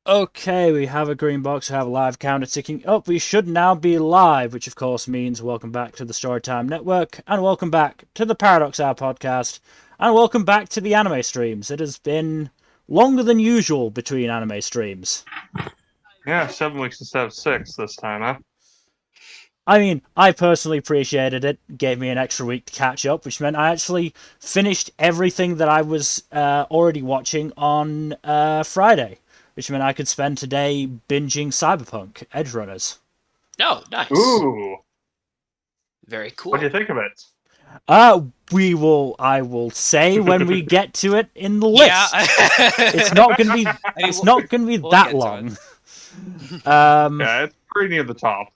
Okay, we have a green box, we have a live counter ticking up. We should now be live, which of course means welcome back to the Storytime Network, and welcome back to the Paradox Hour podcast, and welcome back to the anime streams. It has been longer than usual between anime streams. Yeah, 7 weeks instead of 6 this time, huh? I mean, I personally appreciated it. Gave me an extra week to catch up, which meant I actually finished everything that I was already watching on Friday, which meant I could spend today binging Cyberpunk Edgerunners. Oh, nice. Ooh, Very cool. what do you think of it? I will say when we get to it in the list. Yeah. It's not gonna be. It's not gonna be we'll that get to long. Yeah, it's pretty near the top.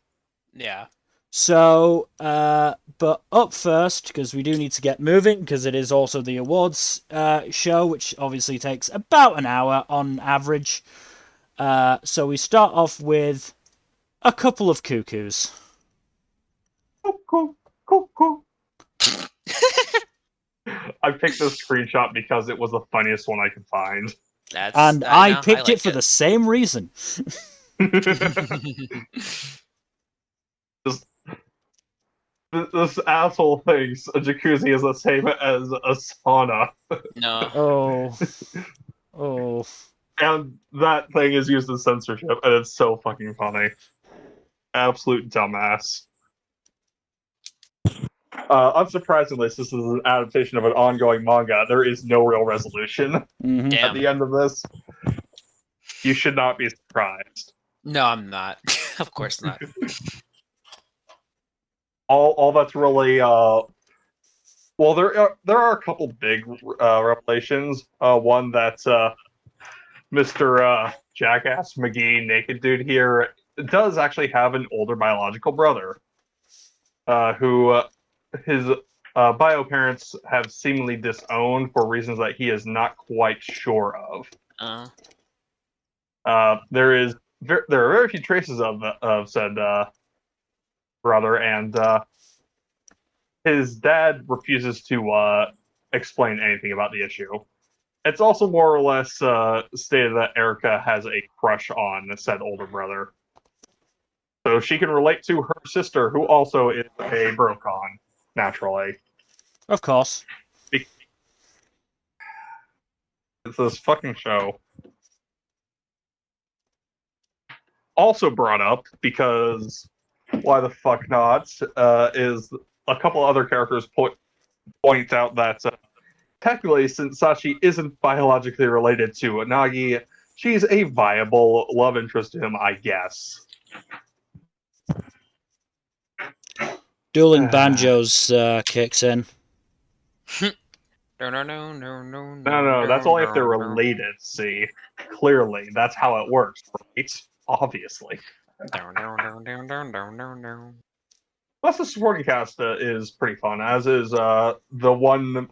Yeah. So, but up first, because we do need to get moving, because it is also the awards show, which obviously takes about an hour on average. So we start off with a couple of cuckoos. Cool. I picked this screenshot because it was the funniest one I could find. And I picked like it for the same reason. This asshole thinks a jacuzzi is the same as a sauna. No. Oh. And that thing is used as censorship, and it's so fucking funny. Absolute dumbass. Unsurprisingly, since this is an adaptation of an ongoing manga, there is no real resolution at the end of this. You should not be surprised. No, I'm not. Of course not. All that's really well, there are a couple big revelations. One that Mr. Jackass McGee Naked Dude here does actually have an older biological brother, who his bio parents have seemingly disowned for reasons that he is not quite sure of. There are very few traces of said brother, and his dad refuses to explain anything about the issue. It's also more or less stated that Erica has a crush on said older brother, so she can relate to her sister, who also is a Brocon, naturally. Of course. It's this fucking show. Also brought up, because why the fuck not, is a couple other characters point out that technically, since Sachi isn't biologically related to Nagi, she's a viable love interest to him, I guess. Dueling Banjos kicks in. No, that's only if they're related, see. Clearly, that's how it works, right? Obviously. Plus, the supporting cast is pretty fun, as is the one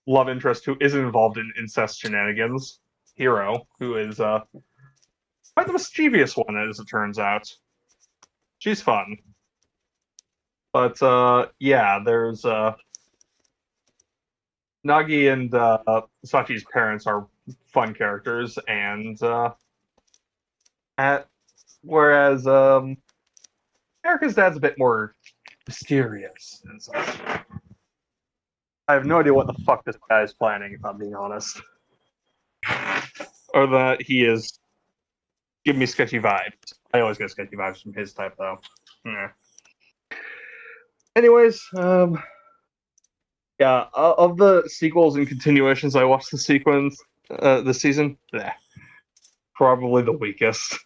love interest who isn't involved in incest shenanigans, Hero, who is quite the mischievous one, as it turns out. She's fun. But, yeah, there's Nagi and Sachi's parents are fun characters, and whereas Erica's dad's a bit more mysterious and such. I have no idea what the fuck this guy is planning, if I'm being honest. Or that he is giving me sketchy vibes. I always get sketchy vibes from his type, though. Yeah. Anyways, yeah, of the sequels and continuations I watched this season, probably the weakest.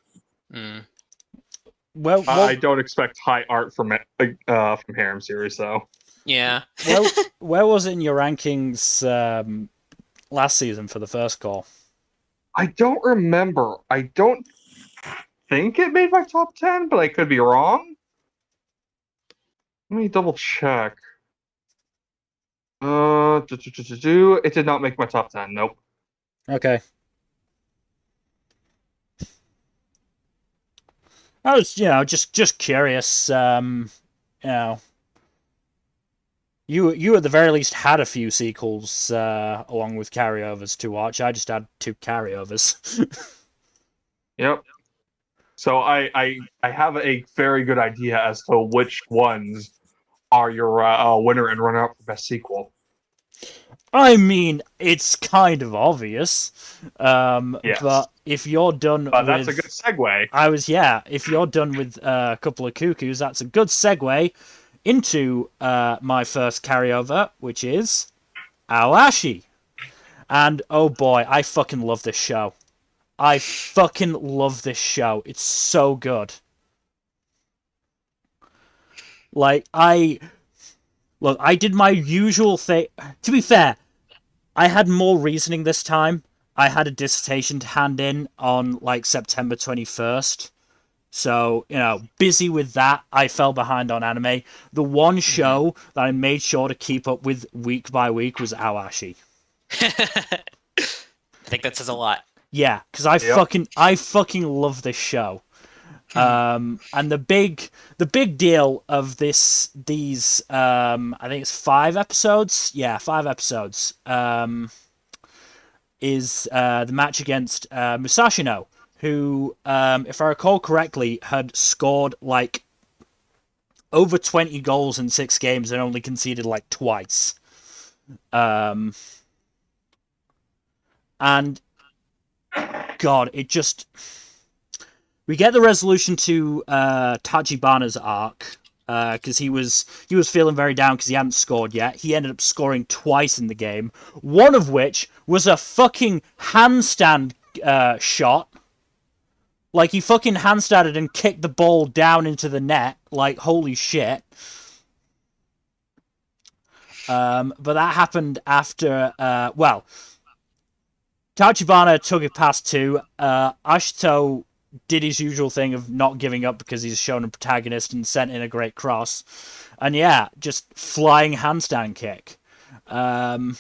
Well, I don't expect high art from Harem series, though. Yeah. Well, where was it in your rankings last season for the first call? I don't remember. I don't think it made my top 10, but I could be wrong. Let me double check. It did not make my top 10. Nope. Okay. I was, just curious. You at the very least had a few sequels along with carryovers to watch. I just had 2 carryovers. Yep. So I have a very good idea as to which ones are your winner and runner up for best sequel. I mean, it's kind of obvious. Yes. But if you're done But with... that's a good segue. if you're done with a couple of cuckoos, that's a good segue into my first carryover, which is Aoashi. And oh boy, I fucking love this show. I fucking love this show. It's so good. Like, I did my usual thing. To be fair, I had more reasoning this time. I had a dissertation to hand in on, like, September 21st. So, busy with that, I fell behind on anime. The one show that I made sure to keep up with week by week was Aoashi. I think that says a lot. Yeah, because I fucking love this show. And the big deal of these I think it's 5 episodes. Yeah, 5 episodes. Is the match against Musashino, who, if I recall correctly, had scored like over 20 goals in 6 games and only conceded like twice. And God, it just... We get the resolution to Tachibana's arc, because he was feeling very down because he hadn't scored yet. He ended up scoring twice in the game, one of which was a fucking handstand shot. Like, he fucking handstanded and kicked the ball down into the net. Like, holy shit. But that happened after, Tachibana took it past 2. Ashito did his usual thing of not giving up because he's shown a protagonist and sent in a great cross. And yeah, just flying handstand kick. And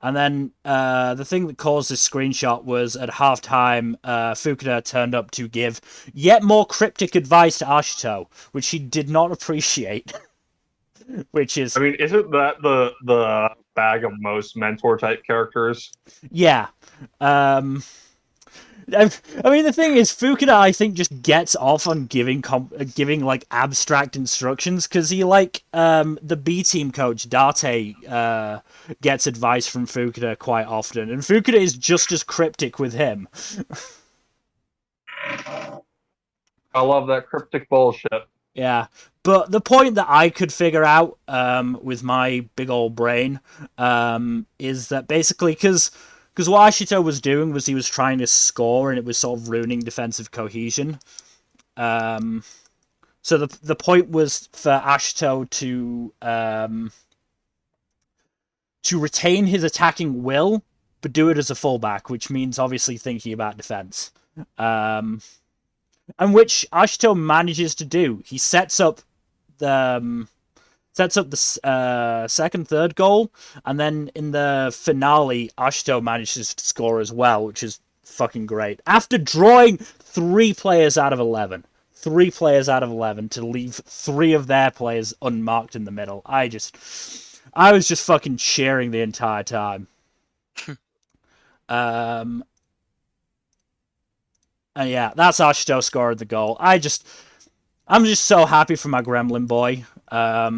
then the thing that caused this screenshot was at halftime, Fukuda turned up to give yet more cryptic advice to Ashito, which he did not appreciate. Which is... I mean, isn't that the bag of most mentor type characters? Yeah. I mean, the thing is, Fukuda, I think, just gets off on giving like abstract instructions because he, like, the B team coach Date gets advice from Fukuda quite often, and Fukuda is just as cryptic with him. I love that cryptic bullshit. Yeah, but the point that I could figure out with my big old brain is that basically because what Ashito was doing was he was trying to score and it was sort of ruining defensive cohesion. So the point was for Ashito to retain his attacking will, but do it as a fullback, which means obviously thinking about defense. And which Ashito manages to do. He sets up the second, third goal, and then in the finale, Ashito manages to score as well, which is fucking great. After drawing 3 players out of 11. 3 players out of 11 to leave 3 of their players unmarked in the middle. I was just fucking cheering the entire time. And yeah, that's Ashito scored the goal. I'm just so happy for my gremlin boy. I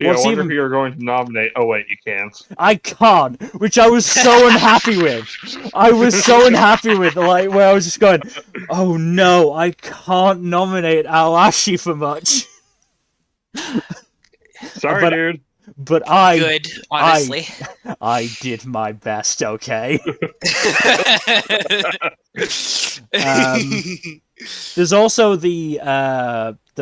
wonder who you're going to nominate. Oh wait, you can't. I can't, which I was so unhappy with. I was so unhappy with, like, where I was just going, oh no, I can't nominate Aoashi for much. Sorry, dude. But Good, honestly. I did my best, okay? There's also the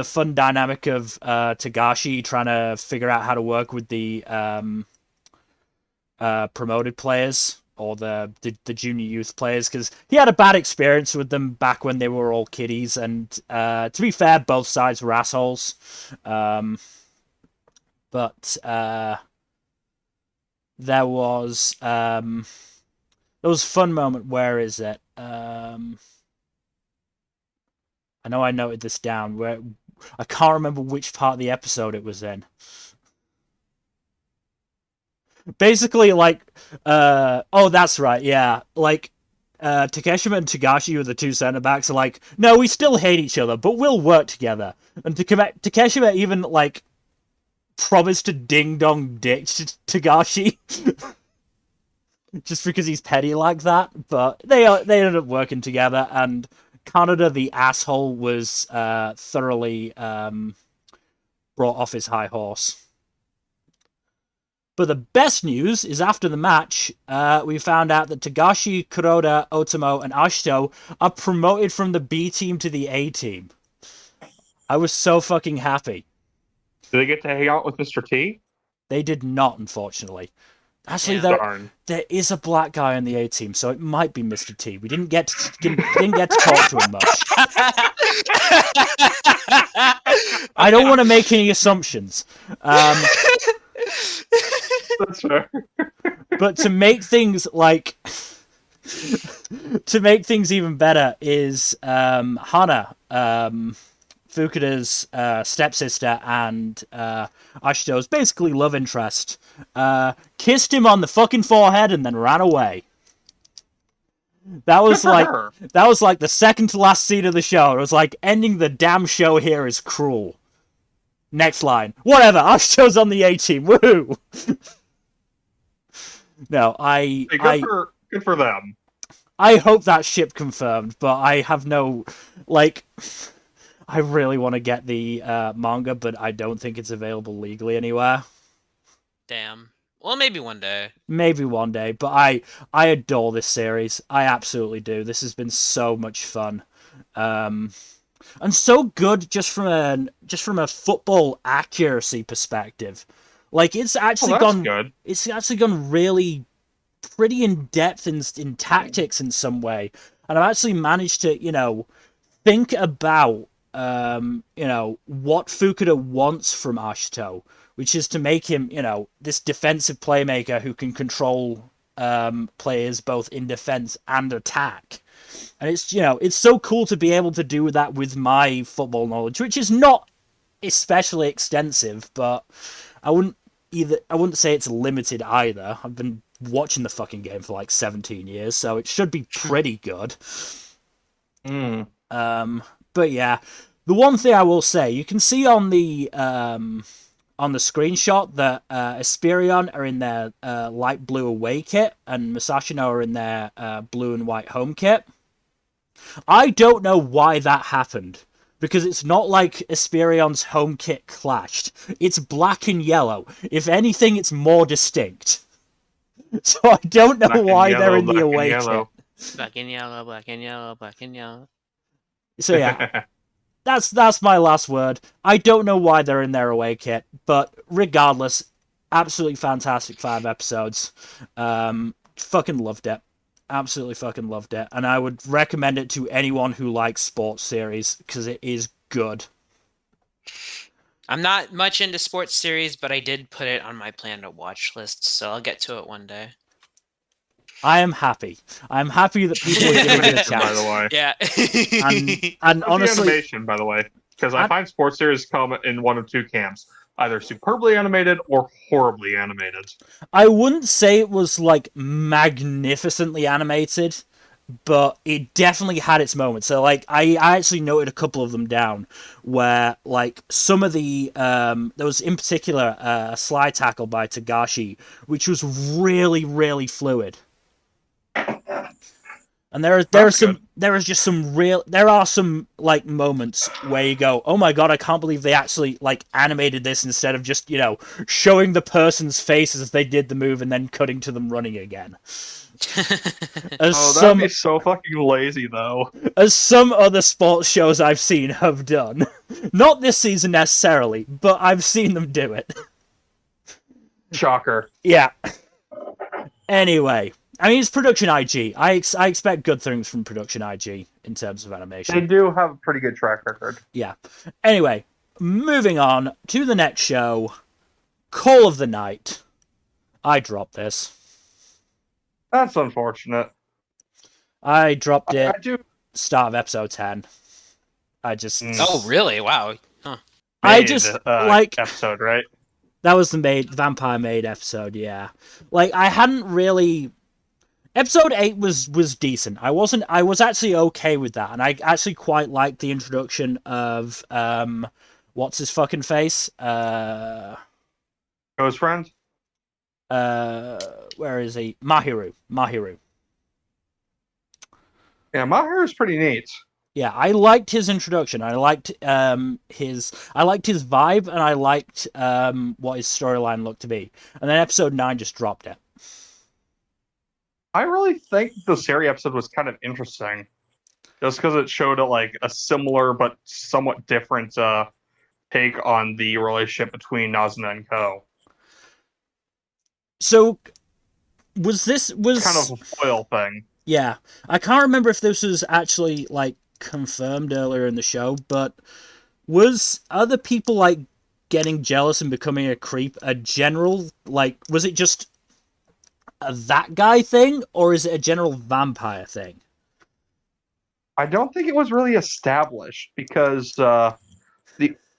fun dynamic of Tagashi trying to figure out how to work with the promoted players or the junior youth players, because he had a bad experience with them back when they were all kiddies, and to be fair, both sides were assholes. But there was a fun moment. Where is it? I know I noted this down. Where I can't remember which part of the episode it was in. Basically, like, oh, that's right, yeah. Like, Takeshima and Togashi, who are the two center backs, are like, no, we still hate each other, but we'll work together. And Takeshima even like promised to ding dong dick to Togashi. Just because he's petty like that, but they ended up working together, and Canada the asshole was thoroughly brought off his high horse. But the best news is after the match, we found out that Togashi, Kuroda, Otomo, and Ashito are promoted from the B team to the A team. I was so fucking happy. Do they get to hang out with Mr. T? They did not, unfortunately. Actually, Yeah. there is a black guy on the A team, so it might be Mr. T. We didn't get to talk to him much. I don't want to make any assumptions. That's fair. But to make things even better is Hana, Fukuda's stepsister and Ashito's basically love interest, kissed him on the fucking forehead and then ran away. That was like the second to last scene of the show. It was like, ending the damn show here is cruel. Next line. Whatever, Ashito's on the A team. Woohoo! No, Good for them. I hope that ship confirmed, but I have no, like, I really want to get the manga, but I don't think it's available legally anywhere. Damn. Well, maybe one day. Maybe one day, but I adore this series. I absolutely do. This has been so much fun. And so good just from a football accuracy perspective. Like, it's actually good. It's actually gone really pretty in depth in tactics in some way, and I've actually managed to think about what Fukuda wants from Ashito, which is to make him this defensive playmaker who can control players both in defense and attack. And it's so cool to be able to do that with my football knowledge, which is not especially extensive, but I wouldn't say it's limited either. I've been watching the fucking game for like 17 years, so it should be pretty good. But yeah, the one thing I will say, you can see on the screenshot that Esperion are in their light blue away kit and Musashino are in their blue and white home kit. I don't know why that happened, because it's not like Esperion's home kit clashed. It's black and yellow. If anything, it's more distinct. So I don't know why they're in the away kit. Black and yellow, black and yellow, black and yellow. So yeah, that's my last word. I don't know why they're in their away kit, but regardless, absolutely fantastic 5 episodes. Fucking loved it. Absolutely fucking loved it. And I would recommend it to anyone who likes sports series, because it is good. I'm not much into sports series, but I did put it on my plan to watch list, so I'll get to it one day. I am happy. I'm happy that people are giving it a chance. By the way. Yeah. and honestly, the animation, by the way, because I find sports series come in one of two camps. Either superbly animated or horribly animated. I wouldn't say it was like magnificently animated, but it definitely had its moments. So like I actually noted a couple of them down where like some of the there was in particular a slide tackle by Togashi, which was really, really fluid. And there are some like moments where you go, oh my god, I can't believe they actually like animated this instead of just showing the person's face as they did the move and then cutting to them running again. That'd be so fucking lazy though. As some other sports shows I've seen have done, not this season necessarily, but I've seen them do it. Shocker. Yeah. Anyway. I mean, it's Production IG. I expect good things from Production IG in terms of animation. They do have a pretty good track record. Yeah. Anyway, moving on to the next show, Call of the Night. I dropped this. That's unfortunate. I dropped it I do. start of episode 10. I just... Oh, really? Wow. Huh. I just, episode, right? That was the Vampire Maid episode, yeah. Like, I hadn't really... Episode 8 was decent. I was actually okay with that, and I actually quite liked the introduction of what's his fucking face? Ghost friend? Where is he? Mahiru. Yeah, Maher is pretty neat. Yeah, I liked his introduction. I liked his vibe, and I liked what his storyline looked to be. And then episode 9 just dropped it. I really think the Sari episode was kind of interesting, just because it showed like a similar but somewhat different take on the relationship between Nazuna and Ko. So was Kind of a foil thing. Yeah, I can't remember if this was actually like confirmed earlier in the show, but was other people like getting jealous and becoming a creep a general, like, was it just a that guy thing, or is it a general vampire thing? I don't think it was really established because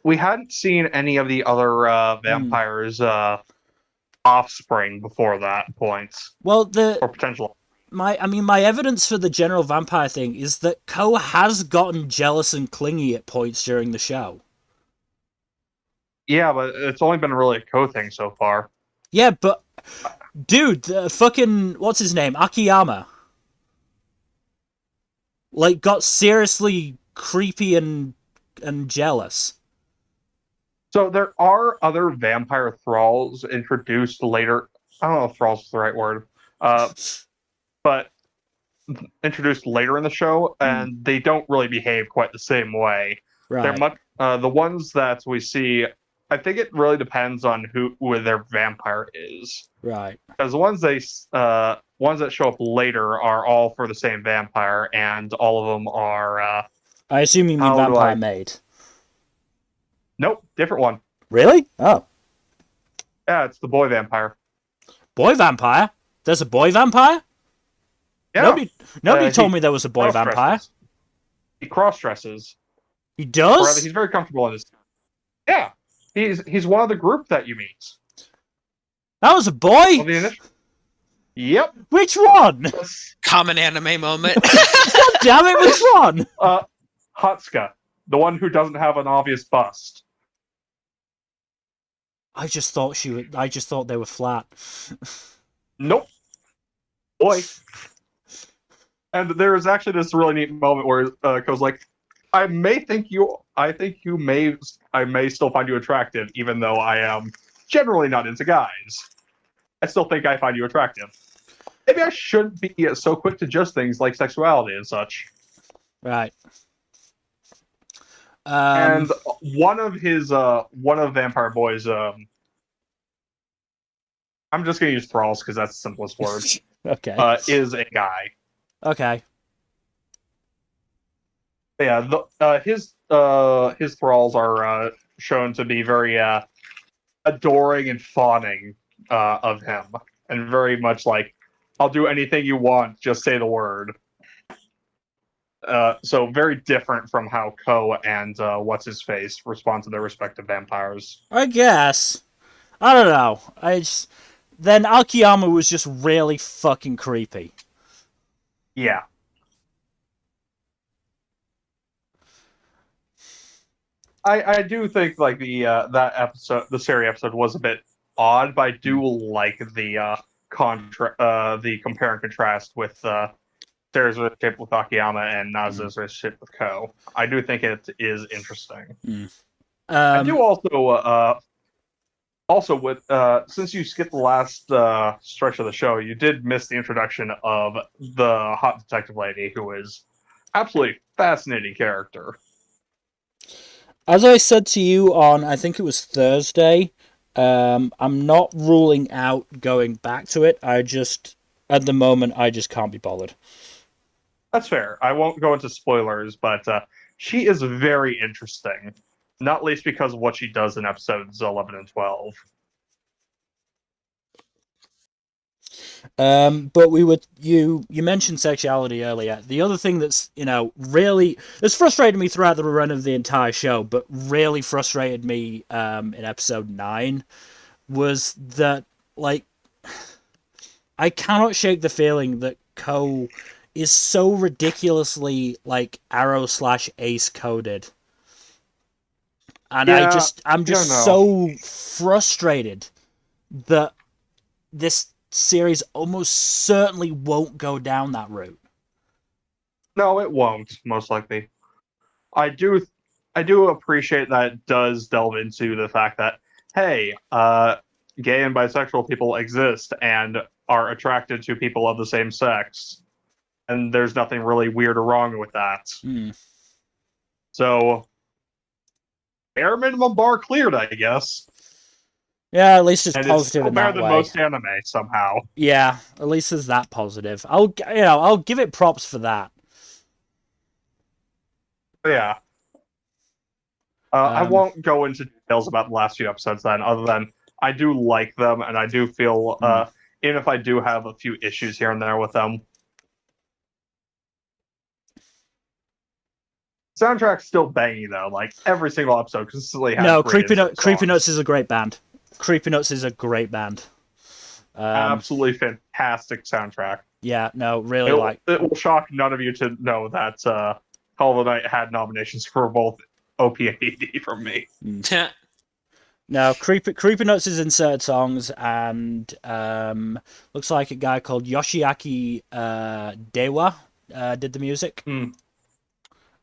we hadn't seen any of the other vampires' offspring before that point, Well, or potential. my evidence for the general vampire thing is that Ko has gotten jealous and clingy at points during the show. Yeah, but it's only been really a Ko thing so far. Yeah, but dude, the fucking what's his name, Akiyama, like got seriously creepy and jealous. So there are other vampire thralls introduced later. I don't know if thralls is the right word, but introduced later in the show, and they don't really behave quite the same way. They're Right. much the ones that we see. I think it really depends on who their vampire is. Right. Because the ones that show up later are all for the same vampire, and all of them are. I assume you mean vampire maid. Nope, different one. Really? Oh. Yeah, it's the boy vampire. Boy vampire? There's a boy vampire? Yeah. Nobody told me there was a boy vampire. He cross-dresses. He does? Or rather, he's very comfortable in his. Yeah, he's one of the group that you meet. That was a boy? Well, the initial... Yep. Which one? Common anime moment. God damn it, which one? Hatsuka, the one who doesn't have an obvious bust. I just thought they were flat. Nope. Boy. And there is actually this really neat moment where Ko's like, I think you may still find you attractive, even though I am generally not into guys. I still think I find you attractive. Maybe I shouldn't be so quick to judge things like sexuality and such. Right. And one of Vampire Boy's I'm just gonna use thralls because that's the simplest word. Okay. Is a guy. Okay. Yeah, his thralls are shown to be very adoring and fawning of him, and very much like, I'll do anything you want, just say the word. So very different from how Ko and what's his face respond to their respective vampires. I guess. I don't know. Then Akiyama was just really fucking creepy. Yeah. I do think like that episode, the Sari episode, was a bit odd, but I do like the compare and contrast with Sari's relationship with Akiyama and Nazuna's relationship with Ko. I do think it is interesting. I do also with since you skipped the last stretch of the show, you did miss the introduction of the hot detective lady, who is absolutely fascinating character. As I said to you on, I think it was Thursday, I'm not ruling out going back to it. At the moment, I just can't be bothered. That's fair. I won't go into spoilers, but she is very interesting, not least because of what she does in episodes 11 and 12. But you mentioned sexuality earlier. The other thing that's, really, it's frustrated me throughout the run of the entire show, but really frustrated me in episode 9 was that, like, I cannot shake the feeling that Co is so ridiculously like Arrow/Ace coded. And I'm Yeah, just I don't know. so frustrated that this series almost certainly won't go down that route. No, it won't, most likely. I do appreciate that it does delve into the fact that, hey, gay and bisexual people exist and are attracted to people of the same sex. And there's nothing really weird or wrong with that. Hmm. So, bare minimum bar cleared, I guess. Yeah, at least it's And it's positive still in better that than way. most anime, somehow. Yeah, at least there's that positive. I'll give it props for that. Yeah. I Um, won't go into details about the last few episodes then, other than I do like them, and I do feel, even if I do have a few issues here and there with them, soundtrack's still banging though. Like every single episode consistently has no, great intro Creepy Nuts songs. is a great band. Creepy Nuts is a great band. Absolutely fantastic soundtrack. Yeah, no, really It will shock none of you to know that Call of the Night had nominations for both OP and ED from me. No, Creepy Nuts is inserted songs, and looks like a guy called Yoshiaki Dewa did the music. Mm.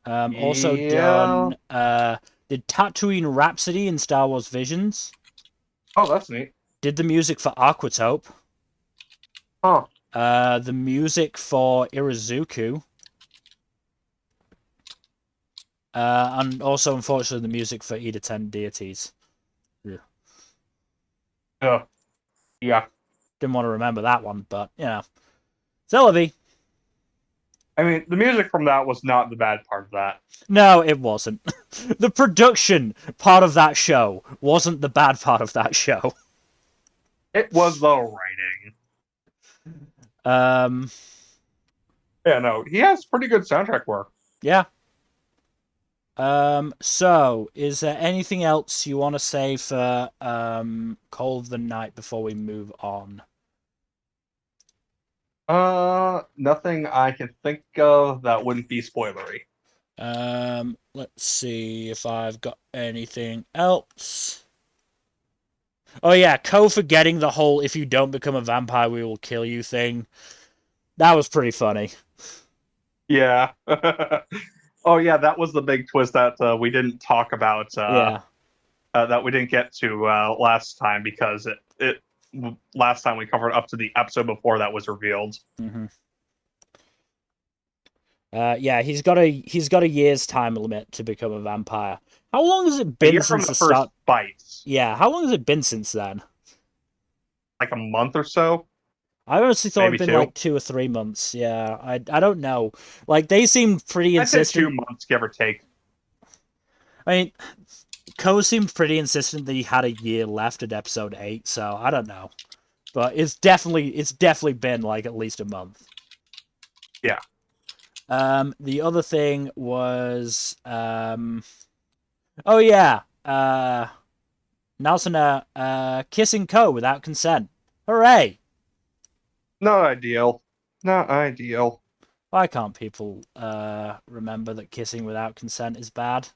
Also Yeah. done did Tatooine Rhapsody in Star Wars Visions. Oh, that's neat. Did the music for Aquatope. Huh. The music for Irazuku. And also, unfortunately, the music for Ida 10 Deities. Yeah. Didn't want to remember that one, but, you know. Celebi. I mean, the music from that was not the bad part of that. No, it wasn't. The production part of that show wasn't the bad part of that show. It was the writing. Yeah, no, he has pretty good soundtrack work. Yeah. So, is there anything else you want to say for Call of the Night before we move on? Nothing I can think of that wouldn't be spoilery. Let's see if I've got anything else. Oh yeah, Ko forgetting the whole "if you don't become a vampire, we will kill you" thing. That was pretty funny. Yeah. Oh yeah, that was the big twist that we didn't talk about. Yeah. That we didn't get to last time because it last time we covered up to the episode before that was revealed. Mm-hmm. Yeah, he's got a year's time limit to become a vampire. How long has it been From since the the first start? fight. Yeah, how long has it been since then? Like a month or so. I honestly thought Maybe it'd been two. like 2 or 3 months. Yeah, I don't know. Like they seemed pretty I'd say insistent. 2 months, give or take. I mean, Ko seemed pretty insistent that he had a year left at episode 8, so I don't know. But it's definitely been like at least a month. Yeah. The other thing was oh yeah, Nalsona kissing Ko without consent. Hooray! Not ideal. Not ideal. Why can't people remember that kissing without consent is bad?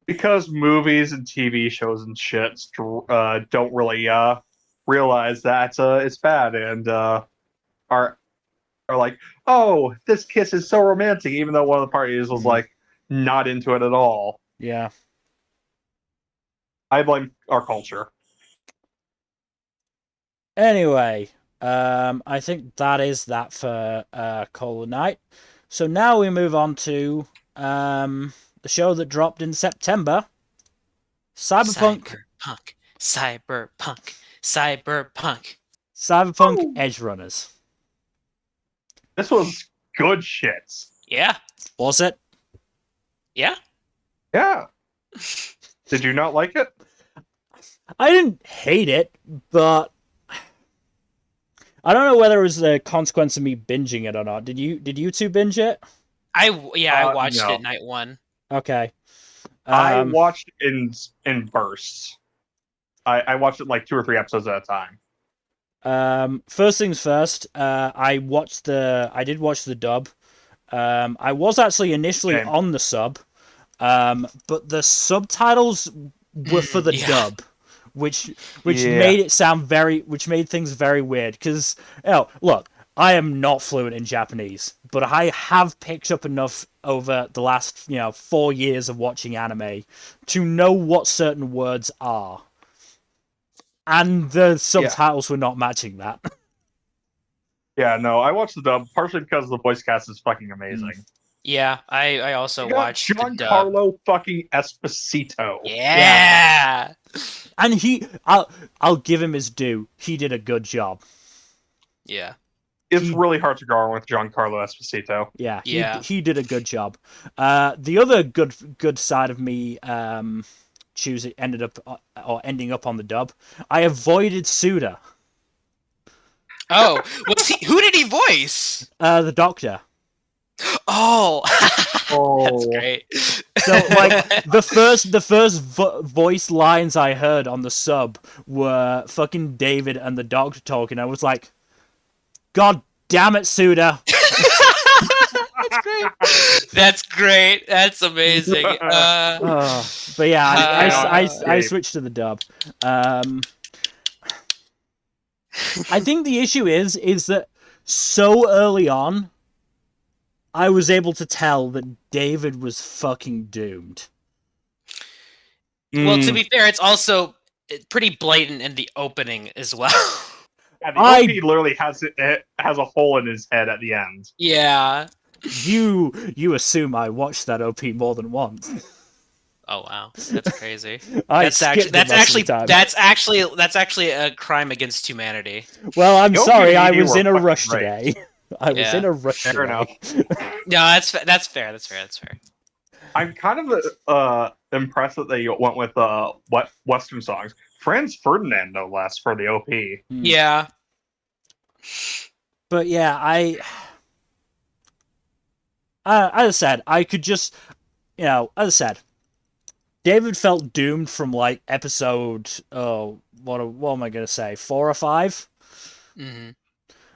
Because movies and TV shows and shit don't really realize that it's bad and are like, oh, this kiss is so romantic, even though one of the parties was like not into it at all. Yeah. I blame our culture. Anyway, I think that is that for Call of the Night. So now we move on to the show that dropped in September, Cyberpunk Ooh. Edgerunners. This was good shit. Yeah. Was it? Yeah. Yeah. Did you not like it? I didn't hate it, but I don't know whether it was the consequence of me binging it or not. Did you two binge it? I watched No. it night one. Okay. I watched in bursts. I watched it like 2 or 3 episodes at a time. First things first. I did watch the dub. I was actually initially Same. on the sub, but the subtitles were for the Yeah. dub, which Yeah. made things very weird. Because look, I am not fluent in Japanese, but I have picked up enough over the last 4 years of watching anime to know what certain words are, and the subtitles were not matching that. Yeah, no, I watched the dub partially because the voice cast is fucking amazing. Yeah, I also You got watched the dub. Giancarlo fucking Esposito. Yeah. And I'll give him his due. He did a good job. Yeah. It's really hard to go wrong with Giancarlo Esposito. Yeah, Yeah. he did a good job. The other good side of me ending up on the dub. I avoided Suda, Oh, who did he voice? the Doctor. Oh, Oh, that's great. So like the first voice lines I heard on the sub were fucking David and the Doctor talking. I was like, God damn it, Suda. That's great. That's great. That's amazing. But yeah, I switched to the dub. I think the issue is that so early on, I was able to tell that David was fucking doomed. Well, to be fair, it's also pretty blatant in the opening as well. Yeah, the OP literally has a hole in his head at the end. Yeah. You assume I watched that OP more than once. Oh wow, that's crazy. That's actually a crime against humanity. Well, I'm The OP sorry, I and ED was were in a fucking rush great. today. I was in a rush Fair today. enough. No, that's fair. I'm kind of impressed that they went with Western songs. Franz Ferdinand, no less, for the OP. Yeah. But yeah, as I said, I could just, as I said, David felt doomed from like episode, what am I gonna say, 4 or 5? Mm-hmm.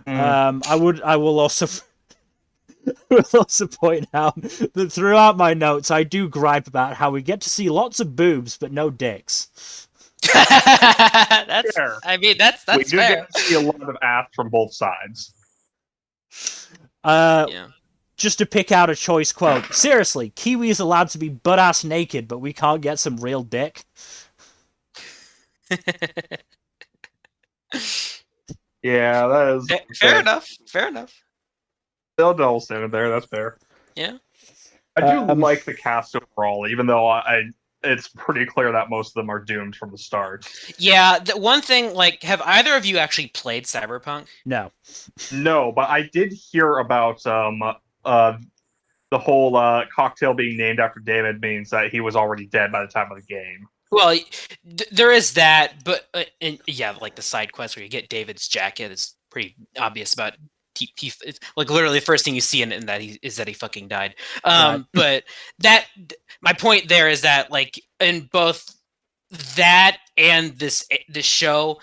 I will also point out that throughout my notes, I do gripe about how we get to see lots of boobs but no dicks. That's Fair. I mean that's We do fair. get to see a lot of ass from both sides. Yeah. Just to pick out a choice quote. Seriously, Kiwi is allowed to be butt-ass naked, but we can't get some real dick? Yeah, that is fair enough. Fair enough. They'll double standard there. That's fair. Yeah. I do like the cast overall, even though it's pretty clear that most of them are doomed from the start. Yeah, the one thing, like, have either of you actually played Cyberpunk? No. No, but I did hear about the whole cocktail being named after David means that he was already dead by the time of the game. Well, there is that, but yeah, like the side quest where you get David's jacket is pretty obvious about. It's like literally the first thing you see in that is that he fucking died. Right. But my point there is that like in both that and this show,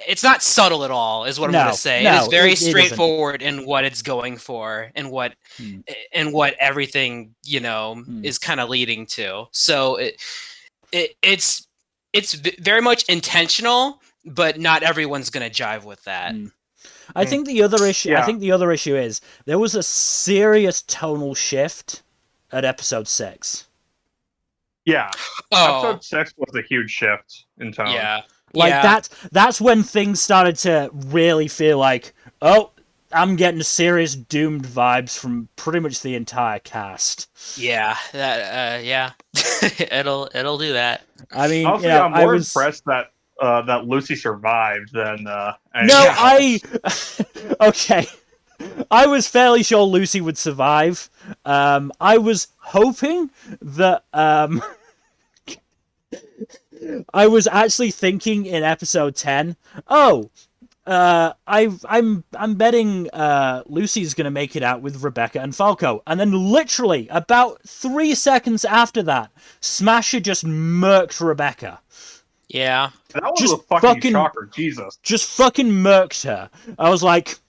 it's not subtle at all, is what I'm going to say. It is very straightforward in what it's going for and what everything is kind of leading to. So it's very much intentional, but not everyone's going to jive with that. I think the other issue is there was a serious tonal shift at episode 6. Yeah. Episode 6 was a huge shift in tone. Yeah. Like that's when things started to really feel like, oh, I'm getting serious doomed vibes from pretty much the entire cast. Yeah, yeah, it'll do that. I mean, honestly, I'm more impressed that that Lucy survived than. Okay. I was fairly sure Lucy would survive. I was hoping that. I was actually thinking in episode 10, I'm betting Lucy's gonna make it out with Rebecca and Falco, and then literally about 3 seconds after that, Smasher just murked Rebecca. Yeah. That was a fucking shocker, Jesus. Just fucking murked her. I was like,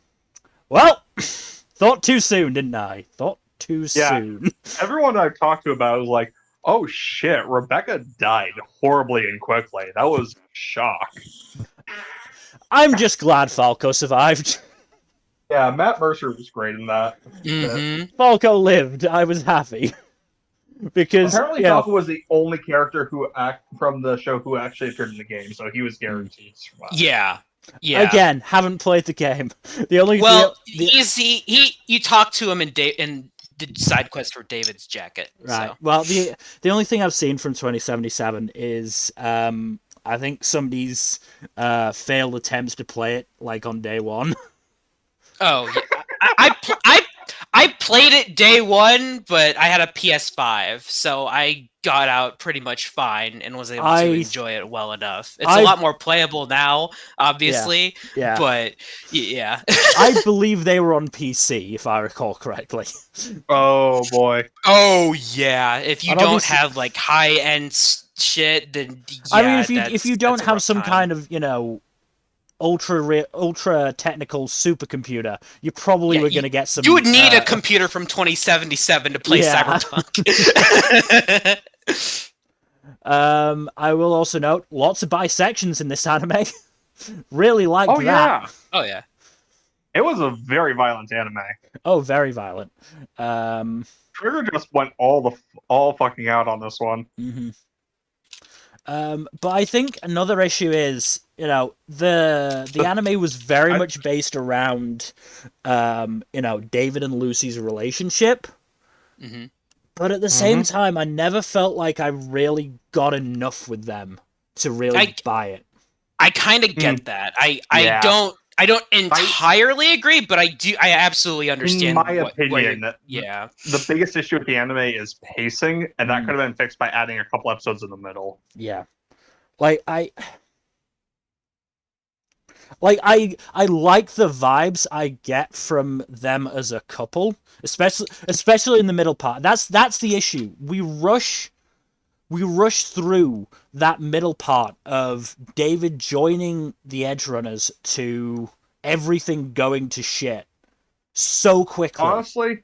well, thought too soon, didn't I? Thought too soon. Everyone I've talked to about it was like, oh shit, Rebecca died horribly and quickly. That was a shock. I'm just glad Falco survived. Yeah, Matt Mercer was great in that. Falco lived. I was happy. Because apparently Falco was the only character from the show who actually appeared in the game, so he was guaranteed to survive. Yeah. Again, haven't played the game. You talk to him in the side quest for David's jacket. Right. So. Well, the only thing I've seen from 2077 is I think somebody's failed attempts to play it like on day one. Oh, yeah. I played it day one, but I had a PS5, so I got out pretty much fine and was able to enjoy it well enough. It's a lot more playable now, obviously. Yeah. But yeah. I believe they were on PC, if I recall correctly. Oh boy. Oh yeah. If you don't have like high end shit, then yeah, I mean, if you don't have some kind of ultra technical supercomputer, you probably were going to get some. You would need a computer from 2077 to play Cyberpunk. I will also note lots of bisections in this anime. Really liked that. Yeah. Oh yeah. It was a very violent anime. Oh, very violent. Trigger just went all fucking out on this one. Mm-hmm. But I think another issue is, the anime was very much based around, David and Lucy's relationship. Mm-hmm. But at the same time, I never felt like I really got enough with them to really buy it. I kind of get that. I don't entirely agree, but I absolutely understand. In my opinion, the biggest issue with the anime is pacing, and that could have been fixed by adding a couple episodes in the middle. Yeah, I like the vibes I get from them as a couple, especially in the middle part. That's the issue. We rush through that middle part of David joining the Edgerunners to everything going to shit so quickly. Honestly,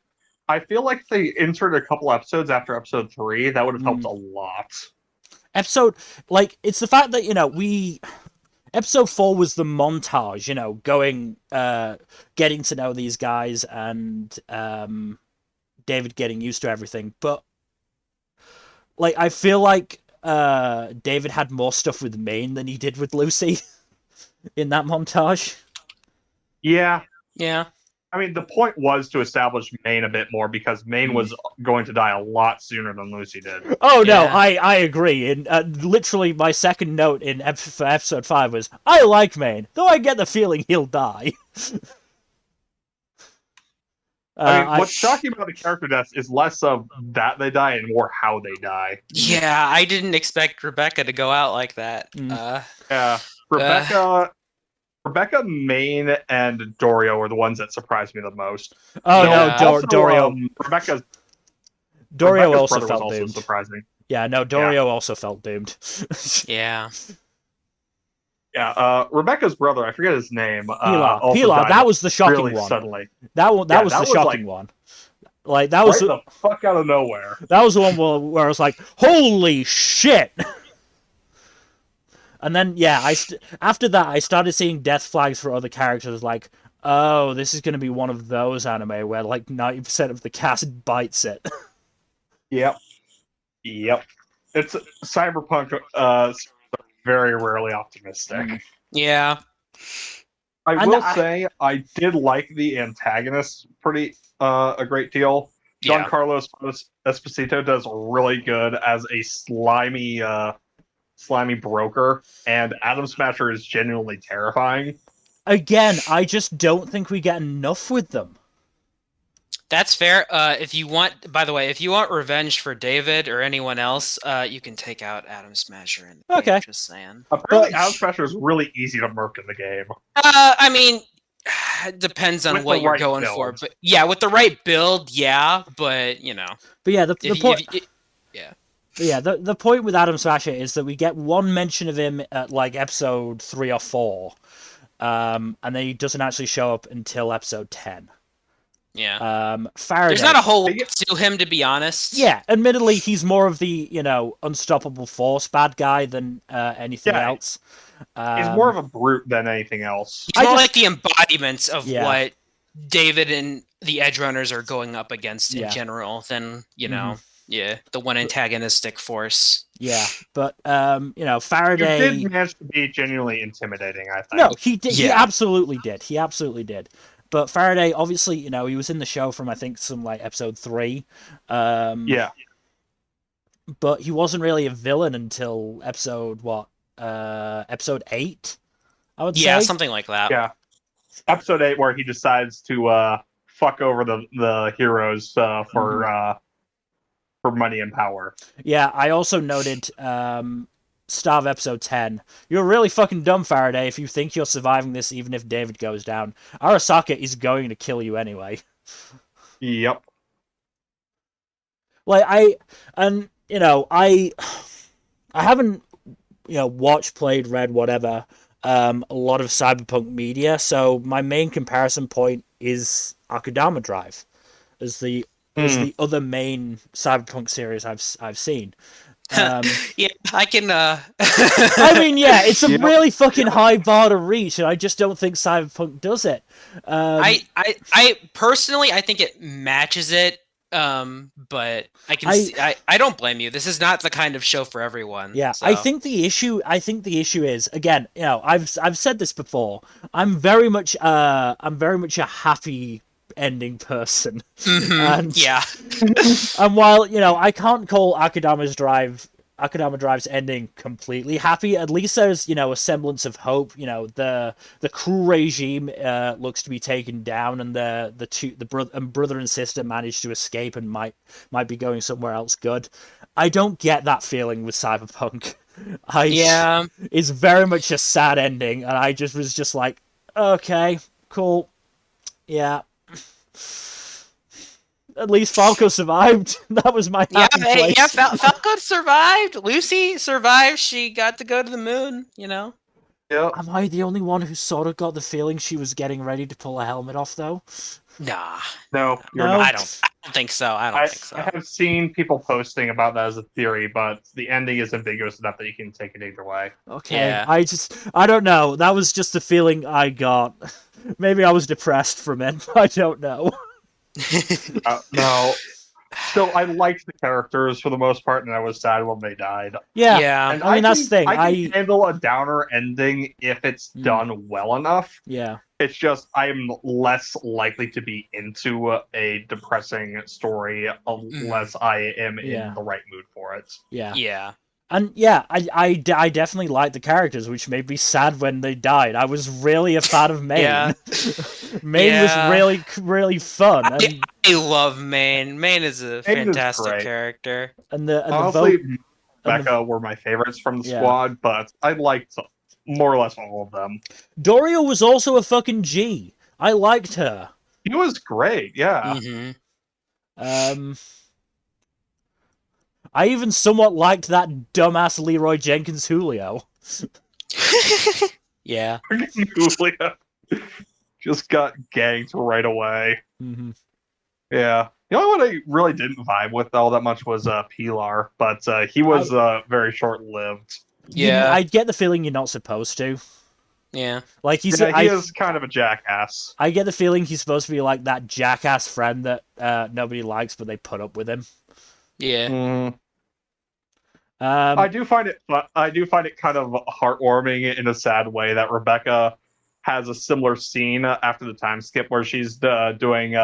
I feel like if they inserted a couple episodes after episode 3, that would have helped a lot. It's the fact that, episode 4 was the montage, going, getting to know these guys and David getting used to everything. But, I feel like David had more stuff with Maine than he did with Lucy in that montage. Yeah. Yeah. I mean, the point was to establish Maine a bit more because Maine was going to die a lot sooner than Lucy did. Oh, no, I agree. And literally, my second note for episode 5 was, I like Maine, though I get the feeling he'll die. What's shocking about the character deaths is less of that they die and more how they die. Yeah, I didn't expect Rebecca to go out like that. Rebecca, Maine, and Dorio are the ones that surprised me the most. Oh no, Dorio. Dorio also felt also doomed. Surprising. Yeah, no, Dorio also felt doomed. Yeah. Yeah, Rebecca's brother, I forget his name. Pilar, that was the shocking really one. Suddenly. That was the shocking one. That was the fuck out of nowhere. That was the one where I was like, "Holy shit!" And then, after that, I started seeing death flags for other characters. Like, oh, this is going to be one of those anime where 90% of the cast bites it. Yep. It's Cyberpunk. Very rarely optimistic. Yeah. I will say I did like the antagonist a great deal. Giancarlo Esposito does really good as a slimy broker, and Atom Smasher is genuinely terrifying. Again, I just don't think we get enough with them. That's fair. If you want revenge for David or anyone else, you can take out Atom Smasher in the game, just saying. Apparently, Atom Smasher is really easy to murk in the game. I mean, it depends on what you're going for. But yeah, with the right build, yeah. But But yeah, the point. yeah, the point with Adam Smasher is that we get one mention of him at like episode 3 or 4, and then he doesn't actually show up until episode 10. Yeah. Faraday. There's not a whole lot to him, to be honest. Yeah, admittedly, he's more of the, unstoppable force bad guy than anything else. He's more of a brute than anything else. He's more like the embodiment of what David and the Edgerunners are going up against in general than, the one antagonistic force. Yeah, but, Faraday... He did manage to be genuinely intimidating, I think. No, he did. Yeah. He absolutely did. He absolutely did. But Faraday, obviously, he was in the show from, I think, some, like, episode 3. Yeah. But he wasn't really a villain until episode, episode 8, I would say? Yeah, something like that. Yeah. Episode 8, where he decides to fuck over the heroes for money and power. Yeah, I also noted... start of episode 10. You're really fucking dumb, Faraday, if you think you're surviving this even if David goes down. Arasaka is going to kill you anyway. Yep. Like, I haven't, watched, played, read, whatever, a lot of Cyberpunk media, so my main comparison point is Akudama Drive as the other main Cyberpunk series I've seen. Yeah, I can. I mean, yeah, it's a really fucking high bar to reach, and I just don't think Cyberpunk does it. I personally, I think it matches it. But I don't blame you. This is not the kind of show for everyone. Yeah, so. I think the issue is, again, I've said this before. I'm very much a happy ending person. Mm-hmm. And while I can't call Akudama Drive's ending completely happy, at least there's a semblance of hope. The cruel regime looks to be taken down, and the brother and sister managed to escape and might be going somewhere else good. I don't get that feeling with Cyberpunk. It's very much a sad ending, and I was just like, okay, cool, yeah. At least Falco survived. That was my happy place. Yeah, Falco survived. Lucy survived. She got to go to the moon, Yep. Am I the only one who sort of got the feeling she was getting ready to pull a helmet off, though? Nah. No, you're not. I don't think so. I think so. I have seen people posting about that as a theory, but the ending is ambiguous enough that you can take it either way. Okay. Yeah. I don't know. That was just the feeling I got. Maybe I was depressed from it. I don't know. No. Still, I liked the characters for the most part, and I was sad when they died. Yeah. And I mean, that's the thing. I can handle a downer ending if it's done well enough. Yeah. It's just I am less likely to be into a depressing story unless I am in the right mood for it. Yeah. Yeah. And yeah, I definitely liked the characters, which made me sad when they died. I was really a fan of Maine. Yeah. Maine was really, really fun. I love Maine. Maine is a fantastic character. And honestly, Becca were my favorites from the squad, but I liked more or less all of them. Dorio was also a fucking G. I liked her. He was great, yeah. Mm-hmm. I even somewhat liked that dumbass Leroy Jenkins Julio. Yeah. Julio just got ganked right away. Mm-hmm. Yeah. The only one I really didn't vibe with all that much was Pilar, but he was very short-lived. Yeah. I get the feeling you're not supposed to. Yeah. Like he is kind of a jackass. I get the feeling he's supposed to be like that jackass friend that nobody likes, but they put up with him. Yeah. I do find it kind of heartwarming in a sad way that Rebecca has a similar scene after the time skip where she's doing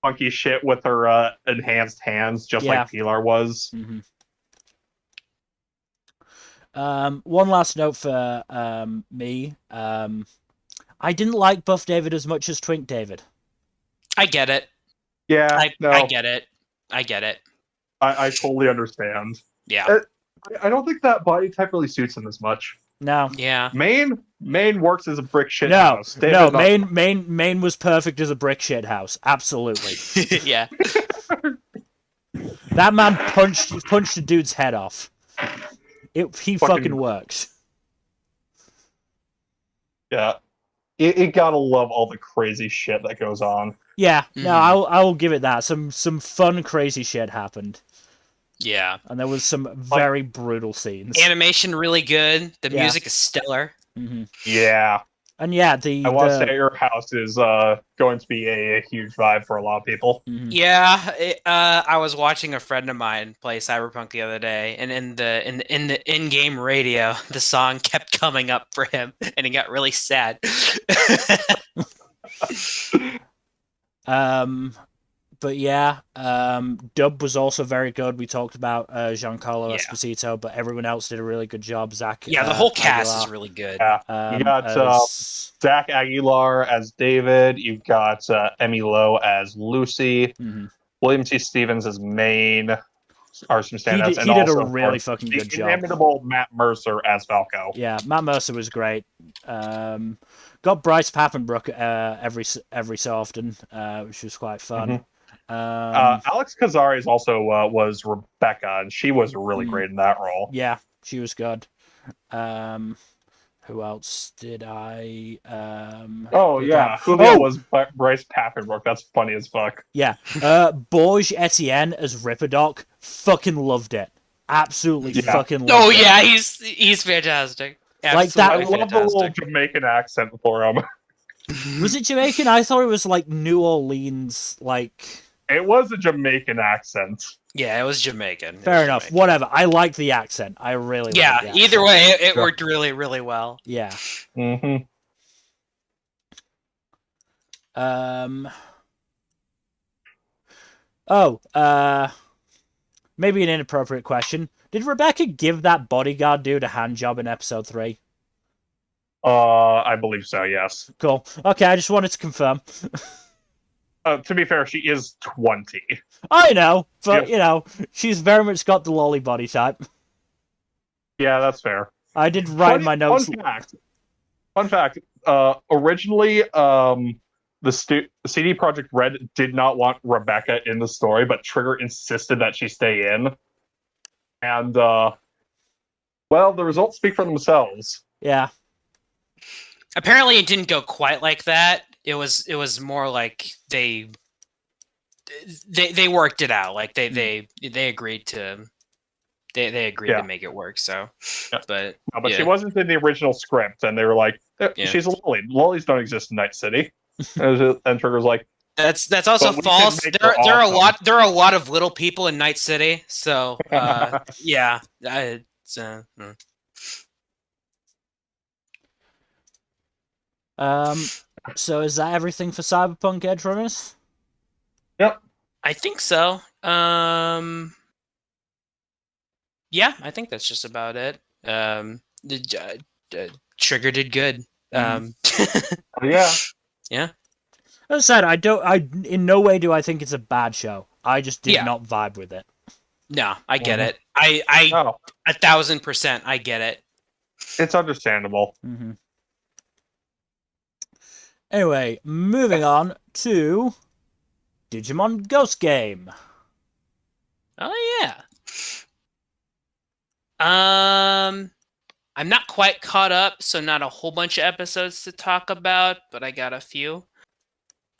funky shit with her enhanced hands, just like Pilar was. Mm-hmm. One last note for me. I didn't like Buff David as much as Twink David. I get it. Yeah, I get it. I get it. I totally understand. Yeah. I don't think that body type really suits him as much. No. Yeah. Maine works as a brick shit no, house. No, Maine was perfect as a brick shit house. Absolutely. Yeah. That man punched a dude's head off. He fucking works. Yeah. You gotta love all the crazy shit that goes on. Yeah, no, I will give it that. Some fun, crazy shit happened. Yeah. And there was some very brutal scenes. Animation really good. The music is stellar. Mm-hmm. Yeah. And yeah, I want to say Your House is going to be a huge vibe for a lot of people. Mm-hmm. Yeah, I was watching a friend of mine play Cyberpunk the other day, and in the in-game radio, the song kept coming up for him, and he got really sad. But yeah, dub was also very good. We talked about Giancarlo Esposito, but everyone else did a really good job. Zach, the whole cast Aguilar. is really good. Yeah, you got Zach Aguilar as David. You've got Emmy Lowe as Lucy. Mm-hmm. William T. Stevens as Maine. Are some standouts. He did a really fucking good job. Inimitable Matt Mercer as Falco. Yeah, Matt Mercer was great. Got Bryce Papenbrook every so often, which was quite fun. Mm-hmm. Alex Cazares also was Rebecca, and she was really great in that role. Yeah, she was good. Who else did I? Julio was Bryce Papenbrook. That's funny as fuck. Yeah, Borges Etienne as Ripperdoc. Fucking loved it. Absolutely fucking loved it. Oh yeah, he's fantastic. Absolutely like that. I love the little Jamaican accent for him. Was it Jamaican? I thought it was like New Orleans, like. It was a Jamaican accent. Yeah, it was Jamaican. Fair enough. Whatever. I liked the accent. I really liked the accent. Either way, it worked really, really well. Yeah. Mm-hmm. Maybe an inappropriate question. Did Rebecca give that bodyguard dude a hand job in episode 3? I believe so, yes. Cool. Okay, I just wanted to confirm. To be fair, she is 20. I know, but, she's very much got the lolly body type. Yeah, that's fair. I did write in my notes. Fun fact. Originally, the CD Projekt Red did not want Rebecca in the story, but Trigger insisted that she stay in. And, the results speak for themselves. Yeah. Apparently, it didn't go quite like that. It was more like they worked it out. Like they agreed to to make it work. So, but she wasn't in the original script, and they were like, "She's a lolly. Lollies don't exist in Night City." And Trigger's like, "That's also false. There are a lot of little people in Night City. So, yeah, it's." So is that everything for Cyberpunk Edgerunners? Yep. I think so. Yeah, I think that's just about it. Trigger did good. Yeah. Yeah. As I said, in no way do I think it's a bad show. I just did not vibe with it. No, I get it. I 1,000% I get it. It's understandable. Mm-hmm. Anyway, moving on to Digimon Ghost Game. Oh yeah. I'm not quite caught up, so not a whole bunch of episodes to talk about, but I got a few.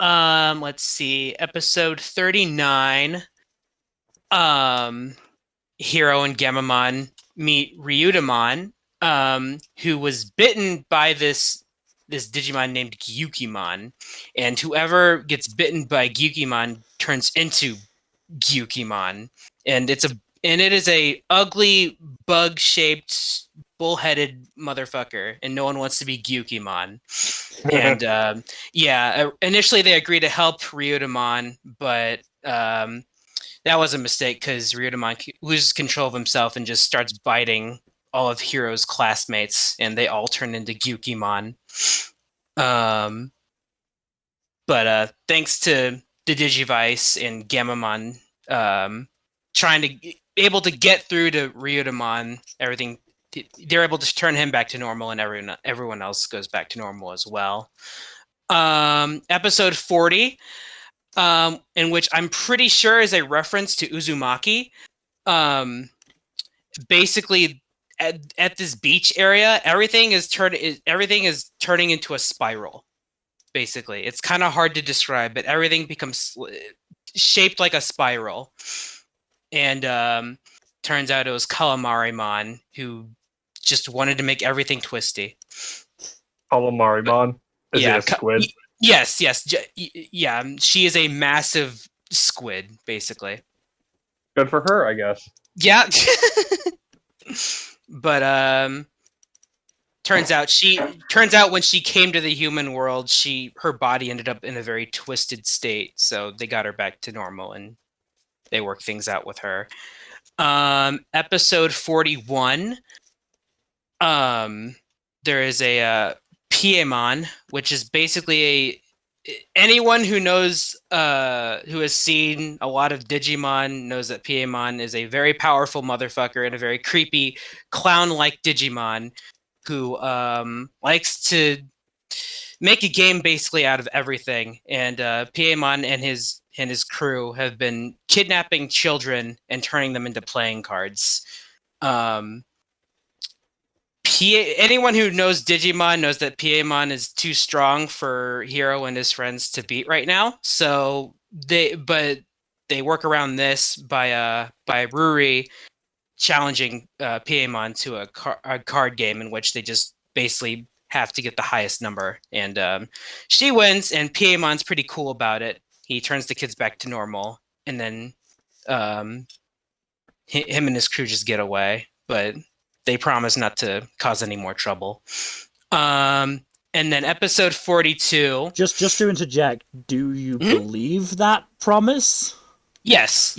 Let's see. Episode 39. Hiro and Gamamon meet Ryutamon, who was bitten by this Digimon named Gyukimon, and whoever gets bitten by Gyukimon turns into Gyukimon, and it is a ugly bug-shaped bull-headed motherfucker, and no one wants to be Gyukimon. And initially they agreed to help Ryutamon, but that was a mistake because Ryutamon loses control of himself and just starts biting all of Hiro's classmates, and they all turn into Gyukimon. But thanks to the Digivice and Gamamon able to get through to Ryutamon, everything, they're able to turn him back to normal, and everyone else goes back to normal as well. Episode 40. in which I'm pretty sure is a reference to Uzumaki. Basically, at this beach area, everything is turning into a spiral. Basically, it's kind of hard to describe, but everything becomes shaped like a spiral. And turns out it was Calamarimon who just wanted to make everything twisty. Calamarimon? Is he a squid? Yes. Yeah, she is a massive squid, basically. Good for her, I guess. Yeah. But turns out when she came to the human world, her body ended up in a very twisted state, so they got her back to normal and they worked things out with her. Episode 41, there is a Piemon, which is basically anyone who knows who has seen a lot of Digimon knows that Piemon is a very powerful motherfucker and a very creepy clown-like Digimon who likes to make a game basically out of everything. And Piemon and his crew have been kidnapping children and turning them into playing cards. Anyone who knows Digimon knows that Piemon is too strong for Hiro and his friends to beat right now. So they work around this by Rwby challenging Piemon to a card game in which they just basically have to get the highest number. And she wins, and Piemon's pretty cool about it. He turns the kids back to normal, and then him and his crew just get away. But they promise not to cause any more trouble. And then episode 42... Just to interject, do you believe that promise? Yes.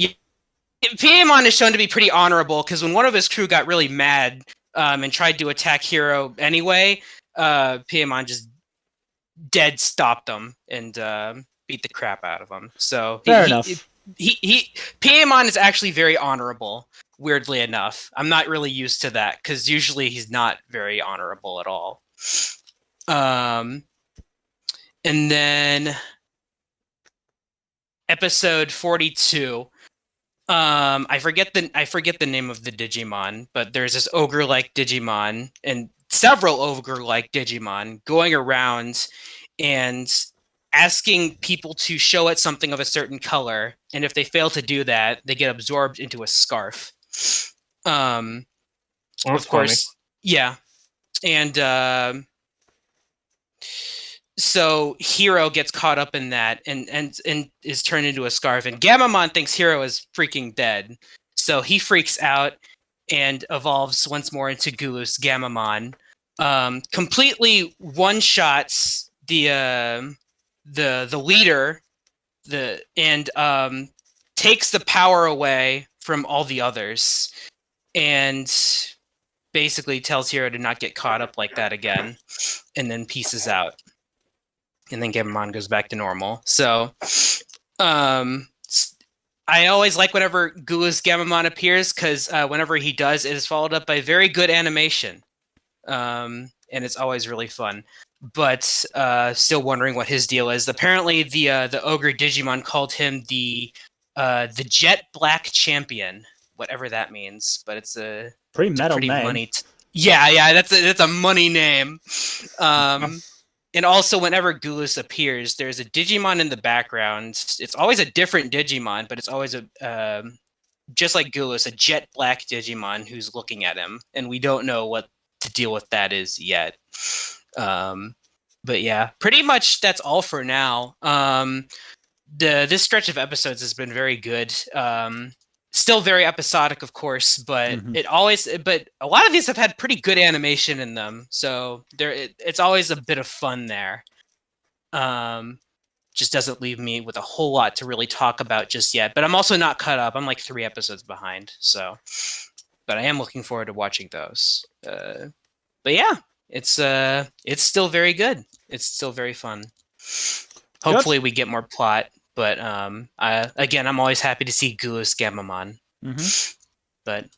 Piemon is shown to be pretty honorable, because when one of his crew got really mad and tried to attack Hiro anyway, Piemon just dead stopped them and beat the crap out of him. So Fair enough. Piemon is actually very honorable. Weirdly enough, I'm not really used to that because usually he's not very honorable at all. And then episode 42. I forget the name of the Digimon, but there's this ogre-like Digimon and several ogre-like Digimon going around and asking people to show it something of a certain color, and if they fail to do that, they get absorbed into a scarf. Of course, funny. Yeah, and so Hiro gets caught up in that and is turned into a scarf, and Gammamon thinks Hiro is freaking dead, so he freaks out and evolves once more into Gulus Gammamon. Completely one-shots the leader, and takes the power away from all the others, and basically tells Hiro to not get caught up like that again, and then pieces out. And then Gammamon goes back to normal. So, I always like whenever Gulus Gammamon appears, because whenever he does, it is followed up by very good animation. And it's always really fun. But still wondering what his deal is. Apparently, the ogre Digimon called him the Jet Black Champion, whatever that means. But it's a pretty metal name. Money yeah, that's a money name. And also, whenever Gulus appears, there's a Digimon in the background. It's always a different Digimon, but it's always just like Gulus, a jet black Digimon who's looking at him, and we don't know what to deal with that is yet. But yeah, pretty much that's all for now. This stretch of episodes has been very good. Still very episodic, of course, but but a lot of these have had pretty good animation in them, so it's always a bit of fun there. Just doesn't leave me with a whole lot to really talk about just yet, but I'm also not caught up. I'm like 3 episodes behind, so, but I am looking forward to watching those. But yeah, it's still very good. It's still very fun. Hopefully we get more plot. But again, I'm always happy to see Gulus Gammamon. But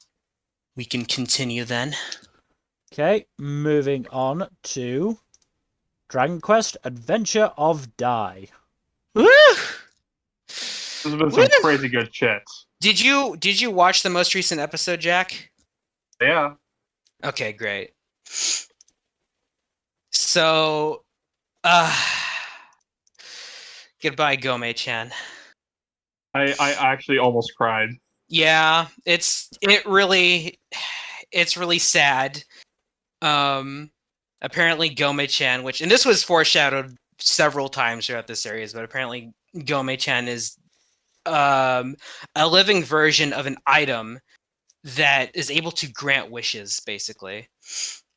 we can continue then. Okay, moving on to Dragon Quest Adventure of Dai. Woo! There's been some crazy good shit. Did you watch the most recent episode, Jack? Yeah. Okay, great. So, goodbye, Gome-chan. I actually almost cried. Yeah, it's really sad. Apparently Gome-chan, and this was foreshadowed several times throughout the series, but apparently Gome-chan is a living version of an item that is able to grant wishes, basically.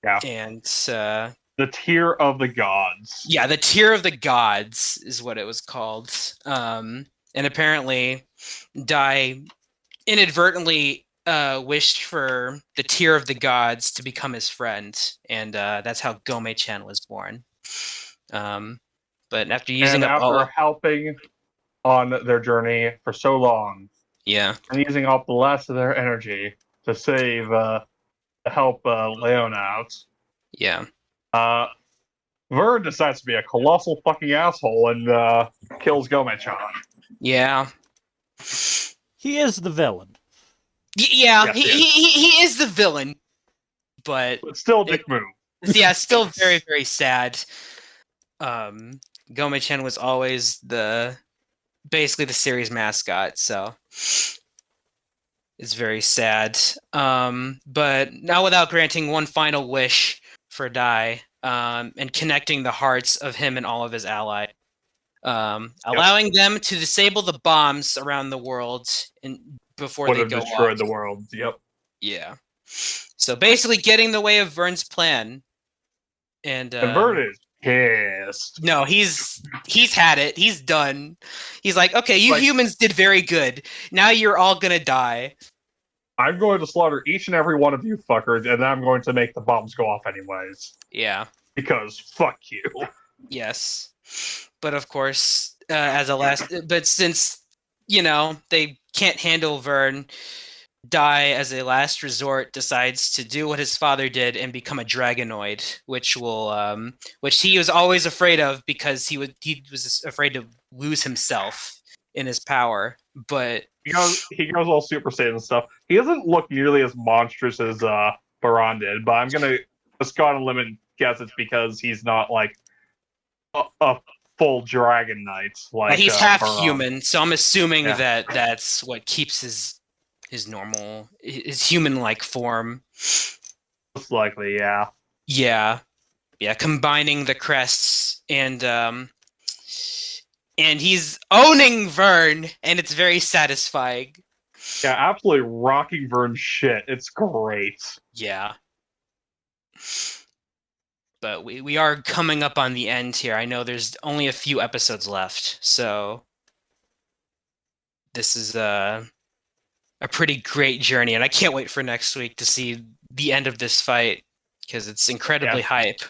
Yeah. And the Tear of the Gods. Yeah, the Tear of the Gods is what it was called. And apparently Dai inadvertently wished for the Tear of the Gods to become his friend, and that's how Gome-chan was born. But after helping on their journey for so long, yeah, and using up the last of their energy to save to help Leon out, yeah, Vern decides to be a colossal fucking asshole and kills Gome-chan. Yeah, he is the villain. Yeah, yes, he is the villain, but still dick move. Yeah, still very, very sad. Gome-chan was always basically the series mascot, so it's very sad. But now, without granting one final wish for Dai, and connecting the hearts of him and all of his allies, allowing them to disable the bombs around the world before they go off. Destroyed the world. Yep. Yeah. So basically, getting in the way of Vern's plan, and Vern is pissed. No, he's had it. He's done. He's like, okay, you humans did very good. Now you're all gonna die. I'm going to slaughter each and every one of you fuckers, and then I'm going to make the bombs go off anyways. Yeah. Because fuck you. Yes. But of course, but since, they can't handle Vern, Dai, as a last resort, decides to do what his father did and become a dragonoid, which he was always afraid of because he was afraid to lose himself in his power. But he goes all Super Saiyan and stuff. He doesn't look nearly as monstrous as Baran did, but I'm gonna just go on a limb and guess it's because he's not like a full dragon knight. Like he's half Baran. human, so I'm assuming that that's what keeps his normal, his human-like form. Most likely, yeah. Yeah, combining the crests, and he's owning Vern, and it's very satisfying. Yeah, absolutely rocking Vern's shit. It's great. Yeah. But we are coming up on the end here. I know there's only a few episodes left, so this is a pretty great journey, and I can't wait for next week to see the end of this fight, because it's incredibly hype.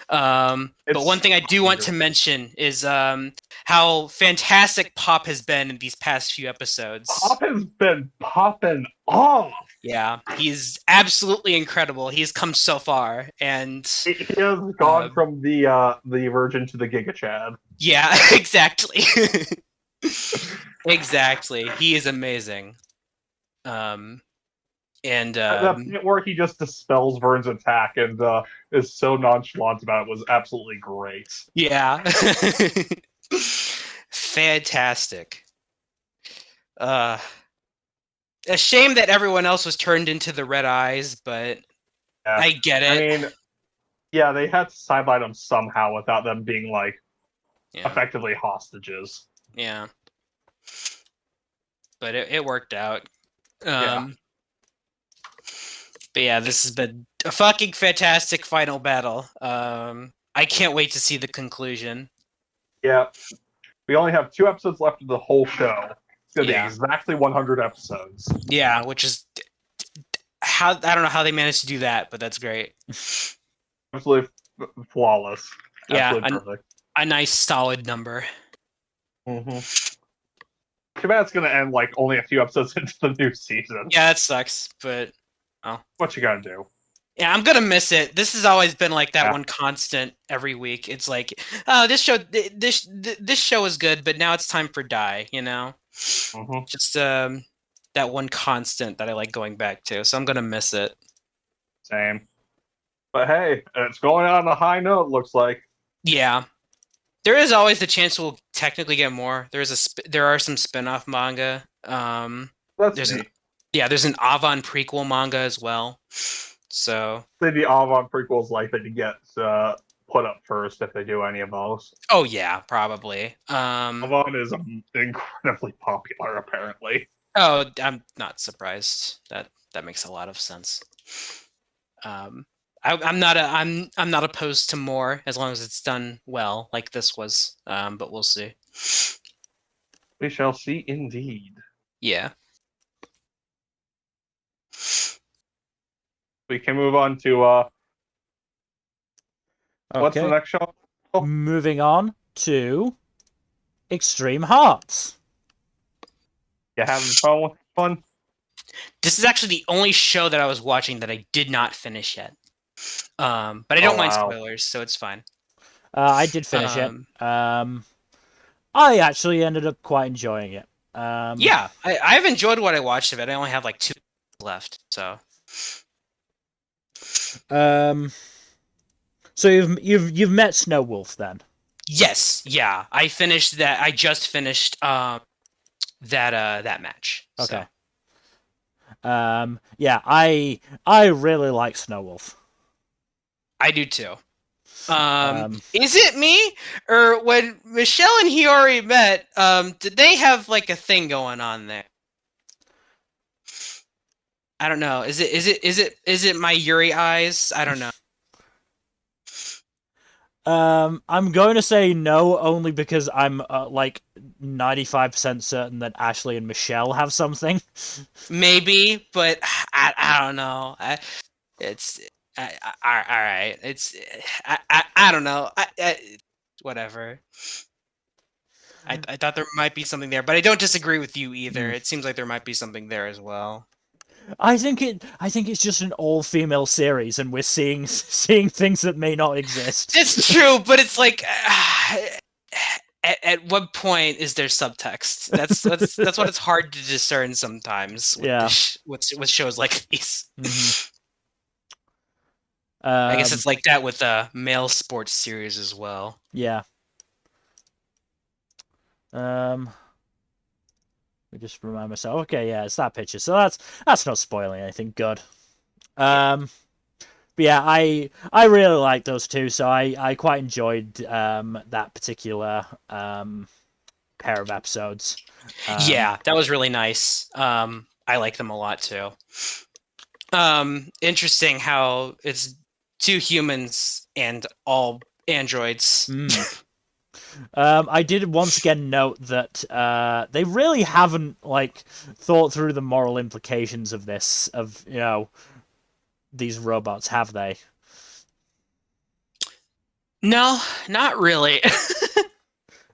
But one thing I do want to mention is how fantastic Pop has been in these past few episodes. Pop has been popping off. Yeah, he's absolutely incredible. He's come so far, and he has gone from the Virgin to the Giga Chad. Yeah, exactly. Exactly. He is amazing. And that point where he just dispels Vern's attack and is so nonchalant about it was absolutely great. Yeah. Fantastic. A shame that everyone else was turned into the Red Eyes, but I get it. I mean, yeah, they had to sideline them somehow without them being effectively hostages. Yeah. But it worked out. But yeah, this has been a fucking fantastic final battle. I can't wait to see the conclusion. Yeah. We only have 2 episodes left of the whole show. It's going to be exactly 100 episodes. Yeah, which is I don't know how they managed to do that, but that's great. Absolutely flawless. Yeah, absolutely perfect. A nice solid number. Mm-hmm. Too bad it's going to end only a few episodes into the new season. Yeah, that sucks, but what you gotta do? Yeah, I'm gonna miss it. This has always been that one constant every week. It's oh, this show is good, but now it's time for Dai. Just that one constant that I like going back to. So I'm gonna miss it. Same. But hey, it's going on a high note. Looks like. Yeah. There is always the chance we'll technically get more. There are some spin-off manga. That's neat. There's an Avon prequel manga as well. So the Avon prequel is likely to get put up first if they do any of those. Oh yeah, probably. Avon is incredibly popular, apparently. Oh, I'm not surprised. That makes a lot of sense. I'm not opposed to more as long as it's done well, like this was. But we'll see. We shall see, indeed. Yeah. We can move on to what's the next show? Moving on to Extreme Hearts. You having fun with fun? This is actually the only show that I was watching that I did not finish yet. But I don't mind spoilers, so it's fine. I did finish it. I actually ended up quite enjoying it. Yeah, I've enjoyed what I watched of it. I only have like 2 left, so. So you've met Snow Wolf then? Yes, yeah. I finished that. I just finished that match. Okay. So. Yeah, I really like Snow Wolf. I do too. Is it me, or when Michelle and Hiyori met, did they have like a thing going on there? I don't know. Is it my Yuri eyes? I don't know. I'm going to say no, only because I'm like 95% certain that Ashley and Michelle have something. Maybe, but I don't know. It's all right. It's I don't know. Whatever. I thought there might be something there, but I don't disagree with you either. It seems like there might be something there as well. I think it's just an all-female series, and we're seeing things that may not exist. It's true, but it's like, at what point is there subtext? That's what it's hard to discern sometimes. With shows like these. Mm-hmm. I guess it's like that with male sports series as well. Yeah. Let me just remind myself. Okay, yeah, it's that picture. So that's not spoiling anything good. But yeah, I really like those two, so I quite enjoyed that particular pair of episodes. Yeah, that was really nice. I like them a lot too. Interesting how it's 2 humans and all androids. I did once again note that they really haven't like thought through the moral implications of this, of these robots, have they? No, not really.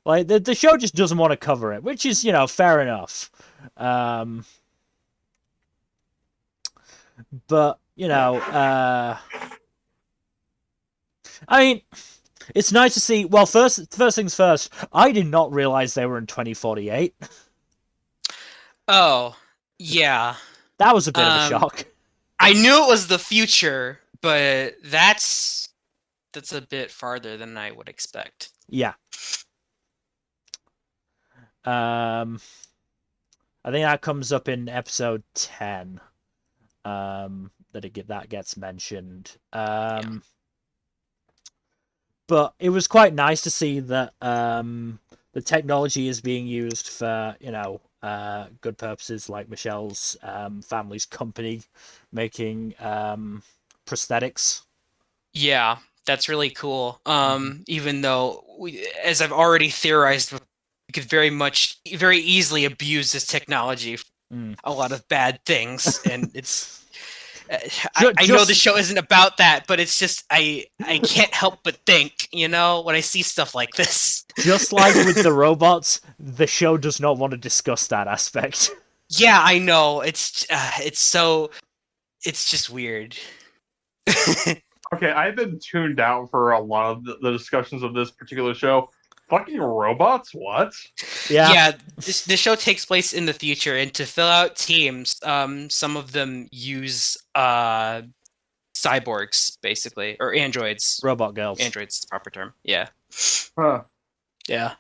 Like the show just doesn't want to cover it, which is fair enough. But I mean, it's nice to see. Well, first things first, I did not realize they were in 2048. Oh, yeah. That was a bit of a shock. I knew it was the future, but that's a bit farther than I would expect. Yeah. I think that comes up in episode 10. That gets mentioned. But it was quite nice to see that the technology is being used for good purposes, like Michelle's family's company making prosthetics. Yeah, that's really cool. Even though as I've already theorized, we could very easily abuse this technology for a lot of bad things, and it's. I know the show isn't about that, but it's just I can't help but think, when I see stuff like this. Just like with the robots, the show does not want to discuss that aspect. Yeah, I know. It's just weird. Okay, I've been tuned out for a lot of the discussions of this particular show. Fucking robots? What? Yeah. This show takes place in the future, and to fill out teams, some of them use cyborgs, basically, or androids. Robot girls. Androids, the proper term. Yeah. Huh. Yeah.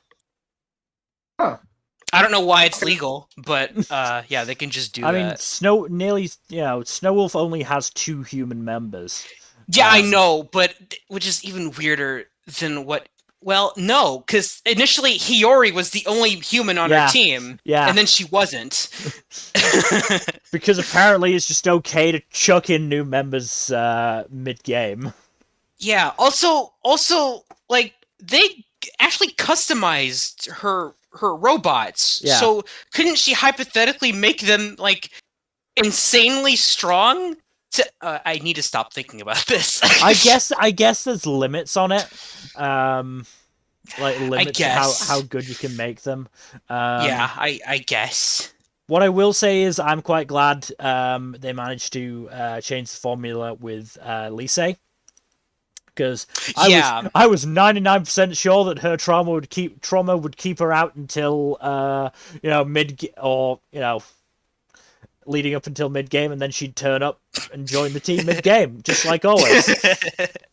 Huh. I don't know why it's legal, but yeah, they can just do that. I mean, Snowwolf only has 2 human members. Yeah, I know, but which is even weirder than what. Well, no, because initially Hiyori was the only human on her team, and then she wasn't. Because apparently it's just okay to chuck in new members mid-game. Yeah. Also, like they actually customized her robots. Yeah. So couldn't she hypothetically make them like insanely strong? I need to stop thinking about this. I guess there's limits on it. Like limits to how good you can make them. Yeah, I guess. What I will say is I'm quite glad they managed to change the formula with Lise. Because I was 99% sure that her trauma would keep her out until leading up until mid-game, and then she'd turn up and join the team mid-game, just like always.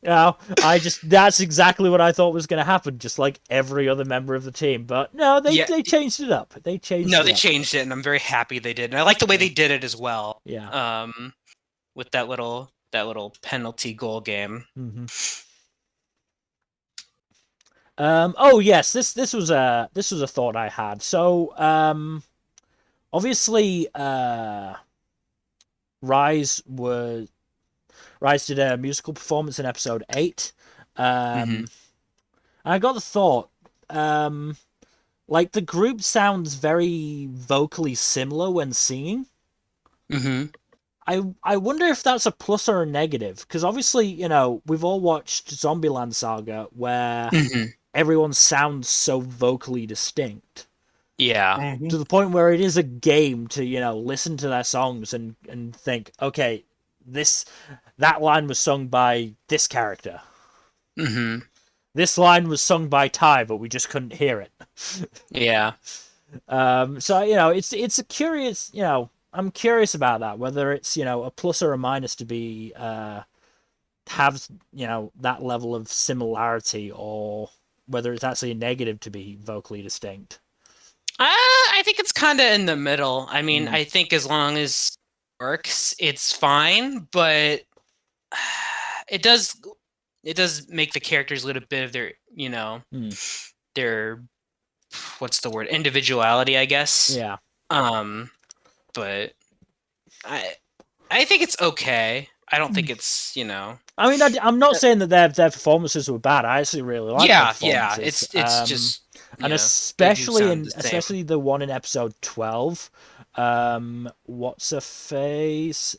That's exactly what I thought was going to happen, just like every other member of the team. But no, they changed it up. They changed it, and I'm very happy they did. And I like the way they did it as well. Yeah. With that little penalty goal game. Mm-hmm. Oh yes, this was a thought I had. So obviously Rise did a musical performance in episode 8. I got the thought, like the group sounds very vocally similar when singing. I wonder if that's a plus or a negative, because obviously, we've all watched Zombieland Saga, where everyone sounds so vocally distinct. Yeah. To the point where it is a game to, listen to their songs and think, okay, that line was sung by this character. This line was sung by Ty, but we just couldn't hear it. Yeah. So, it's a curious, I'm curious about that, whether it's, a plus or a minus to be, have, that level of similarity, or whether it's actually a negative to be vocally distinct. I think it's kind of in the middle. I mean, I think as long as it works, it's fine, but it does make the characters a little bit of their, their, what's the word, individuality, I guess. Yeah. But I think it's okay. I don't think it's, I mean, I'm not saying that their performances were bad. I actually really like their performances. It's just, and especially the one in episode 12. What's her face?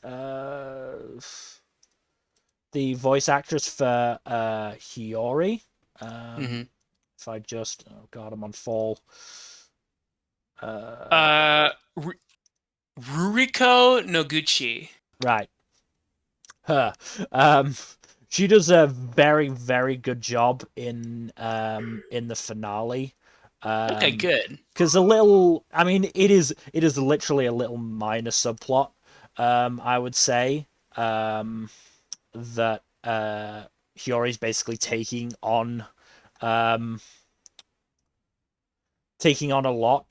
The voice actress for Hiyori. If I just, oh god, I'm on fall. Ruriko Noguchi. Right. Her. She does a very, very good job in the finale. Okay, good. Because it is literally a little minor subplot. I would say that Hiyori's basically taking on a lot,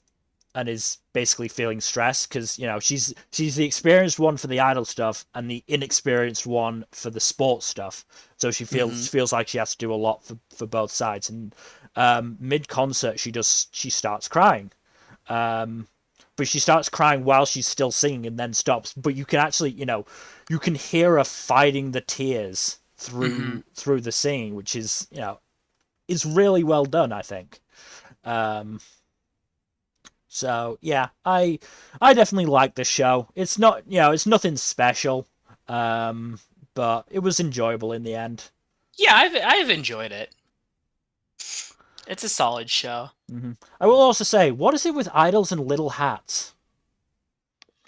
and is basically feeling stressed because she's the experienced one for the idol stuff and the inexperienced one for the sports stuff. So she feels like she has to do a lot for both sides. And mid concert, she starts crying, but she starts crying while she's still singing and then stops. But you can actually you can hear her fighting the tears through the singing, which is is really well done, I think. So yeah, I definitely like this show. It's not it's nothing special, but it was enjoyable in the end. Yeah, I've enjoyed it. It's a solid show. I will also say, what is it with idols and little hats?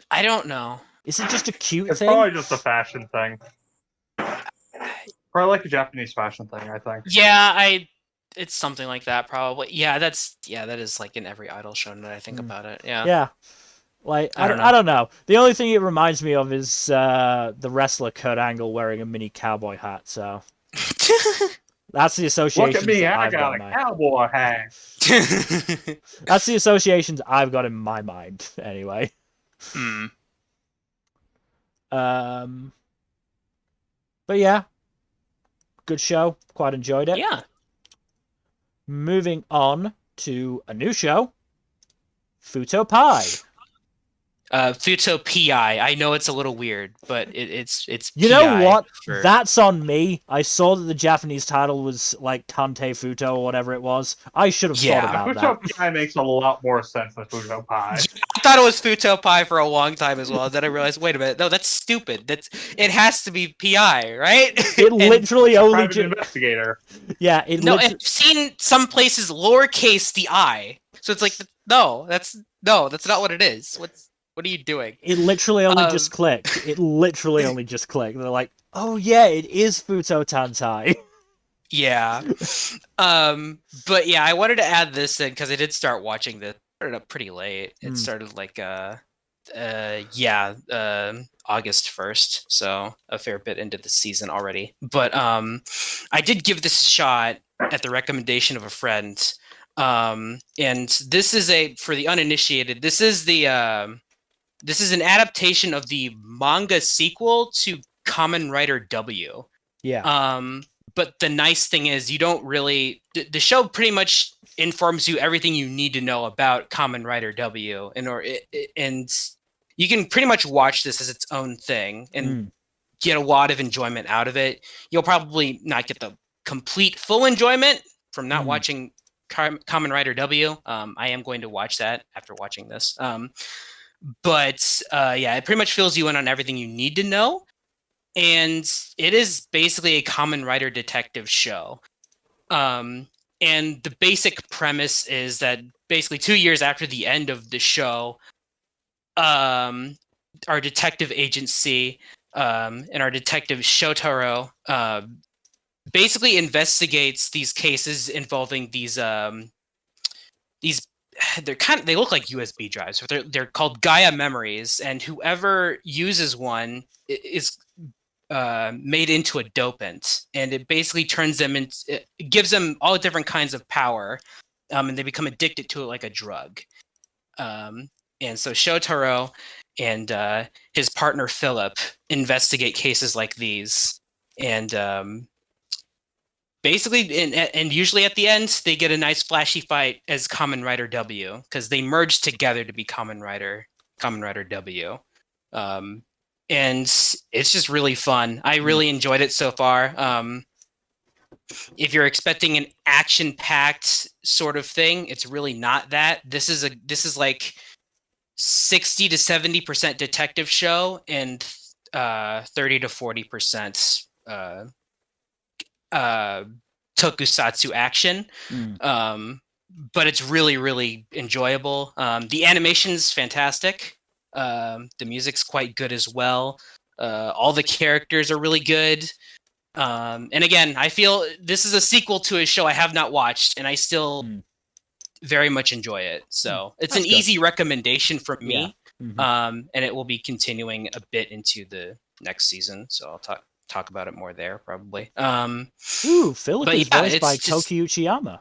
I don't know. Is it just a cute thing? It's probably just a fashion thing. Probably like a Japanese fashion thing, I think. Yeah, It's something like that, probably. Yeah, that is like in every idol show that I think about it. Yeah. Yeah. Like, I don't know. The only thing it reminds me of is the wrestler Kurt Angle wearing a mini cowboy hat, so that's the associations. Look at me, I I've got a cowboy hat. That's the associations I've got in my mind, anyway. But yeah, good show. Quite enjoyed it. Yeah. Moving on to a new show, Fuuto PI. Fuuto PI. I know it's a little weird, but it's You PI know what? for... That's on me. I saw that the Japanese title was like Tante Futo or whatever it was. I should have thought about that. Fuuto PI makes a lot more sense than Fuuto PI. I thought it was Fuuto PI for a long time as well. Then I realized, wait a minute, no, that's stupid. It has to be PI, right? It literally only investigator. Yeah, I've seen some places lowercase the I, so it's like that's not what it is. What are you doing? It literally only just clicked. It literally only just clicked. They're like, oh yeah, it is Fuuto Tantai. Yeah. But yeah, I wanted to add this in because I did start watching this. It started up pretty late. It started like August 1st, so a fair bit into the season already. But I did give this a shot at the recommendation of a friend. And this is for the uninitiated, this is an adaptation of the manga sequel to Kamen Rider W. Yeah. But the nice thing is you don't really... The show pretty much informs you everything you need to know about Kamen Rider W. And you can pretty much watch this as its own thing and get a lot of enjoyment out of it. You'll probably not get the complete full enjoyment from not watching Kamen Rider W. I am going to watch that after watching this. But it pretty much fills you in on everything you need to know. And it is basically a Kamen Rider detective show. And the basic premise is that basically 2 years after the end of the show, our detective agency and our detective Shotaro basically investigates these cases involving these they look like USB drives, but they're called Gaia memories, and whoever uses one is made into a dopant, and it basically turns them into, it gives them all different kinds of power, and they become addicted to it like a drug. And so Shotaro and his partner Philip investigate cases like these, and basically, and usually at the end, they get a nice flashy fight as Kamen Rider W, because they merge together to be Kamen Rider W. And it's just really fun. I really enjoyed it so far. If you're expecting an action-packed sort of thing, it's really not that. This is like 60 to 70% detective show and 30 to 40% tokusatsu action. But it's really, really enjoyable. The animation's fantastic. The music's quite good as well. All the characters are really good. And again, I feel this is a sequel to a show I have not watched, and I still very much enjoy it. So it's an easy recommendation from me. And it will be continuing a bit into the next season. So I'll talk about it more there probably. Philip is voiced by Toki Uchiyama.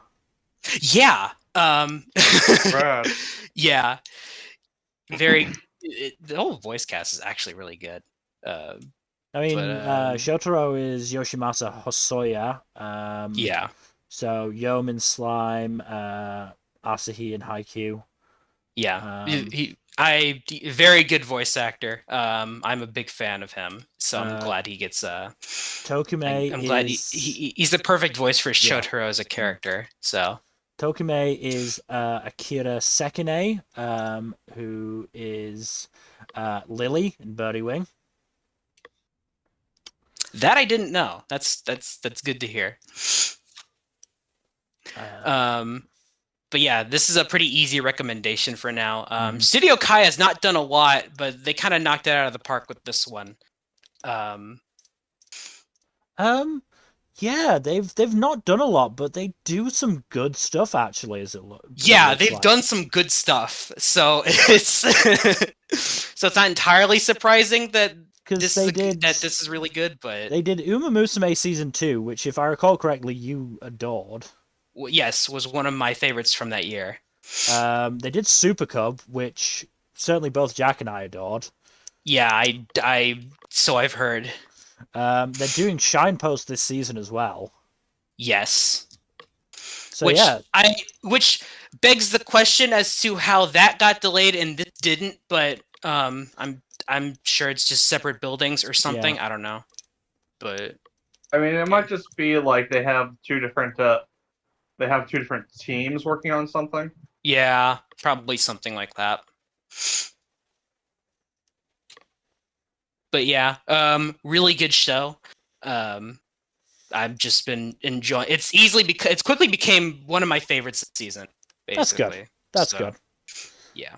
Yeah. Right. Yeah. The whole voice cast is actually really good. Shotaro is Yoshimasa Hosoya. Yeah. So Yeoman Slime, Asahi and Haikyuu. Yeah. Very good voice actor. I'm a big fan of him, so I'm glad he gets Tokume. I'm glad he's the perfect voice for Shotaro as a character. So Tokume is Akira Sekine, who is Lily in Birdie Wing. That I didn't know. That's good to hear. But yeah, this is a pretty easy recommendation for now. Studio Kai has not done a lot, but they kind of knocked it out of the park with this one. Yeah, they've not done a lot, but they do some good stuff actually. Yeah, they've done some good stuff. So it's it's not entirely surprising that this is really good, but they did Uma Musume Season 2, which, if I recall correctly, you adored. Yes, was one of my favorites from that year. They did Super Cub, which certainly both Jack and I adored. Yeah, so I've heard. They're doing Shine Post this season as well. Yes. So which begs the question as to how that got delayed and this didn't, but I'm sure it's just separate buildings or something. Yeah. I don't know. But I mean, it might just be like they have two different teams working on something. Yeah, probably something like that. But yeah, really good show. I've just been enjoying. It's quickly became one of my favorites this season. Basically. That's good. Yeah.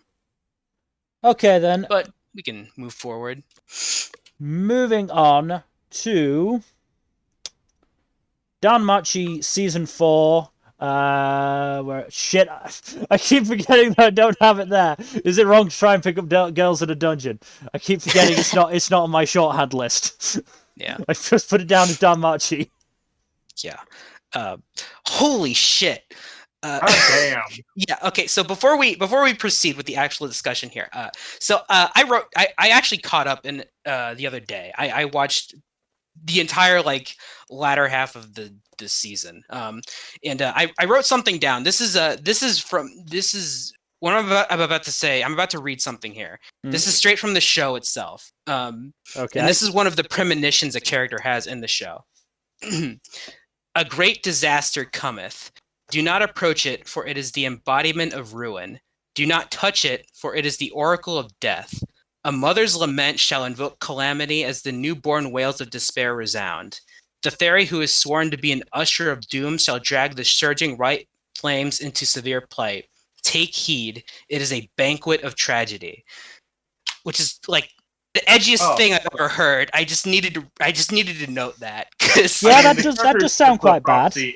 Okay then. But we can move forward. Moving on to Danmachi Season 4. Where shit, I keep forgetting that I don't have it there. Is it wrong to try and pick up girls in a dungeon? I keep forgetting it's not on my shorthand list. Yeah, I just put it down as Danmachi. Yeah. Holy shit. Oh, damn. Yeah. Okay. So before we proceed with the actual discussion here, I actually caught up in the other day. I watched the entire latter half of this season. And I wrote something down. This is what I'm about to say. I'm about to read something here. This is straight from the show itself. Okay. And this is one of the premonitions a character has in the show. A great disaster cometh. Do not approach it, for it is the embodiment of ruin. Do not touch it, for it is the oracle of death. A mother's lament shall invoke calamity as the newborn wails of despair resound. The fairy who is sworn to be an usher of doom shall drag the surging white flames into severe plight. Take heed, it is a banquet of tragedy. Which is the edgiest thing I've ever heard. I just needed to note that. Yeah, that does sound quite bad. The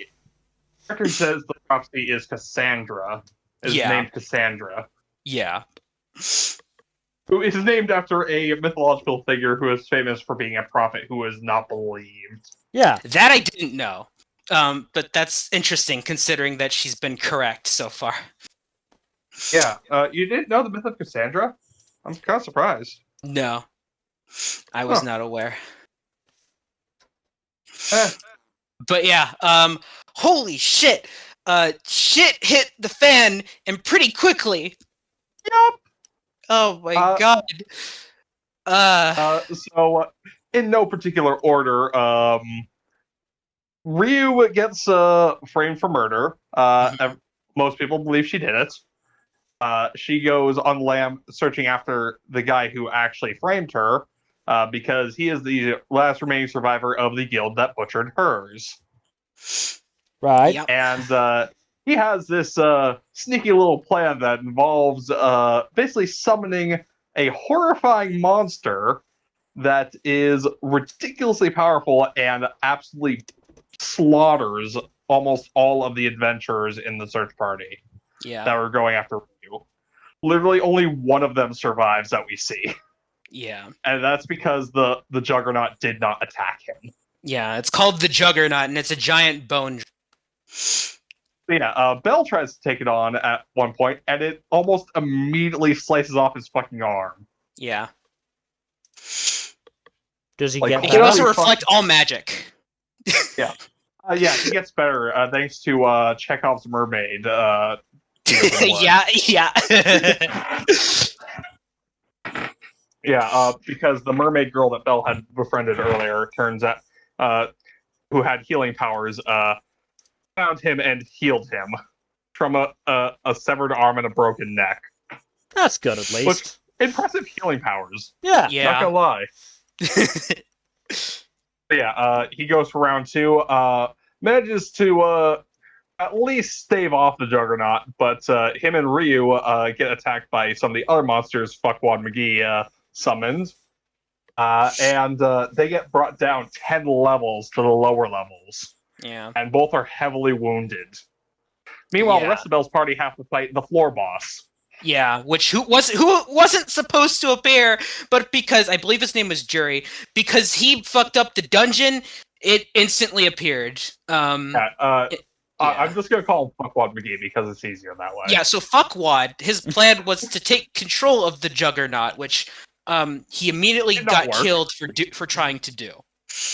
character says the prophecy is Cassandra. Named Cassandra. Yeah. Who is named after a mythological figure who is famous for being a prophet who is not believed. Yeah. That I didn't know. But that's interesting considering that she's been correct so far. Yeah. You didn't know the myth of Cassandra? I'm kind of surprised. No. I was not aware. But yeah, holy shit. Shit hit the fan and pretty quickly. Yup. Oh my god. So in no particular order, Ryu gets framed for murder. Most people believe she did it. She goes on lam searching after the guy who actually framed her, because he is the last remaining survivor of the guild that butchered hers. Right. Yep. And he has this sneaky little plan that involves basically summoning a horrifying monster that is ridiculously powerful and absolutely slaughters almost all of the adventurers in the search party that were going after Ryu. Literally only one of them survives that we see. Yeah. And that's because the Juggernaut did not attack him. Yeah, it's called the Juggernaut, and it's a giant bone. Yeah, Bell tries to take it on at one point, and it almost immediately slices off his fucking arm. Yeah. Does he get He can also reflect all magic. Yeah. Yeah, he gets better thanks to Chekhov's mermaid. Yeah. Yeah, because the mermaid girl that Belle had befriended earlier turns out, who had healing powers, found him and healed him from a severed arm and a broken neck. That's good, at least. Which, impressive healing powers. Yeah. Not gonna lie. Yeah, he goes for round 2, manages to at least stave off the Juggernaut, but him and Ryu get attacked by some of the other monsters Fuckwad McGee summoned, and they get brought down 10 levels to the lower levels. Yeah. And both are heavily wounded. Meanwhile, the rest of Bell's party have to fight the floor boss. Yeah, who wasn't supposed to appear, but because I believe his name was Yurei, because he fucked up the dungeon, it instantly appeared. I'm just gonna call him Fuckwad McGee because it's easier that way. Yeah, so Fuckwad, his plan was to take control of the Juggernaut, which he immediately got killed for trying to do.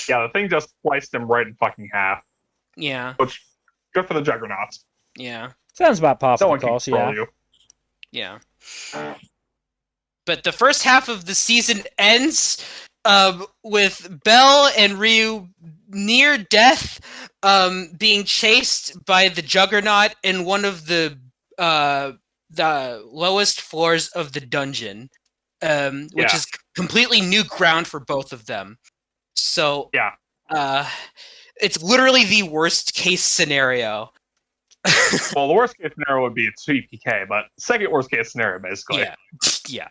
Yeah, the thing just sliced him right in fucking half. Yeah. Which, good for the Juggernaut. Yeah. Sounds about par for the course, yeah. You. Yeah. But the first half of the season ends with Bell and Ryu near death, being chased by the Juggernaut in one of the lowest floors of the dungeon, which is completely new ground for both of them. So it's literally the worst case scenario. Well, the worst case scenario would be a TPK, but second worst case scenario, basically. Yeah.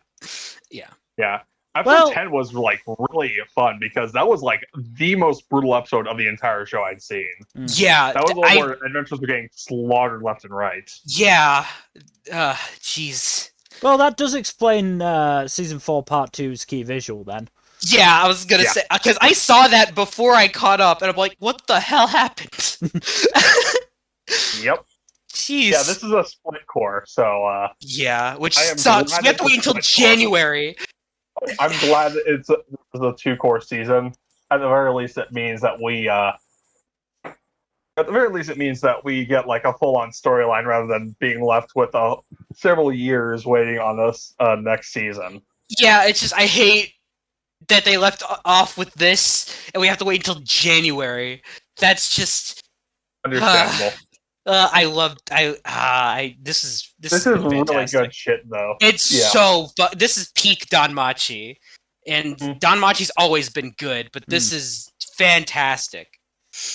Episode 10 was like really fun because that was like the most brutal episode of the entire show I'd seen. Yeah, that was one where adventures were getting slaughtered left and right. Yeah, jeez. Well, that does explain season 4 part 2's key visual then. Yeah, I was gonna say, because I saw that before I caught up, and I'm like, what the hell happened? Yep. Jeez. Yeah, this is a split core, so yeah, which sucks. We have to wait until January. I'm glad it's a 2-core season. At the very least, it means that we get like a full-on storyline rather than being left with several years waiting on this next season. Yeah, it's just I hate that they left off with this, and we have to wait until January. That's just understandable. This is really good shit though. It's this is peak Danmachi, and Danmachi's always been good, but this is fantastic.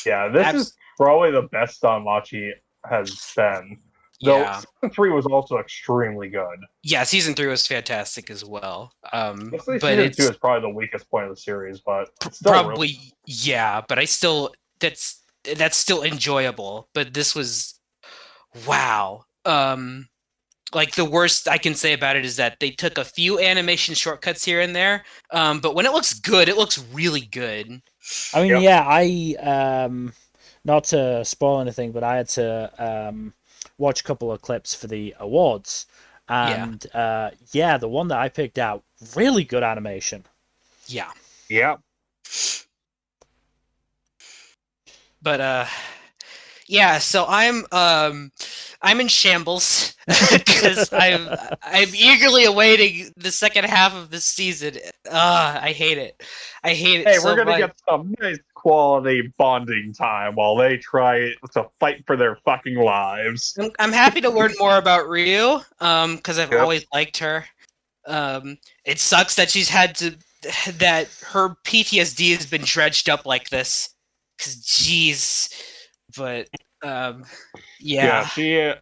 Yeah, this is probably the best Danmachi has been. Though season 3 was also extremely good. Yeah, season 3 was fantastic as well. But season 2 is probably the weakest point of the series, but still probably but I still that's still enjoyable. But this was wow. Like the worst I can say about it is that they took a few animation shortcuts here and there. But when it looks good, it looks really good. I mean, I not to spoil anything, but I had to watch a couple of clips for the awards, and the one that I picked out, really good animation. Yeah. But so I'm in shambles because I'm eagerly awaiting the second half of this season. I hate it. Hey, we're gonna get some nice quality bonding time while they try to fight for their fucking lives. I'm happy to learn more about Ryu, because I've always liked her. It sucks that that her PTSD has been dredged up like this. Cause jeez, but she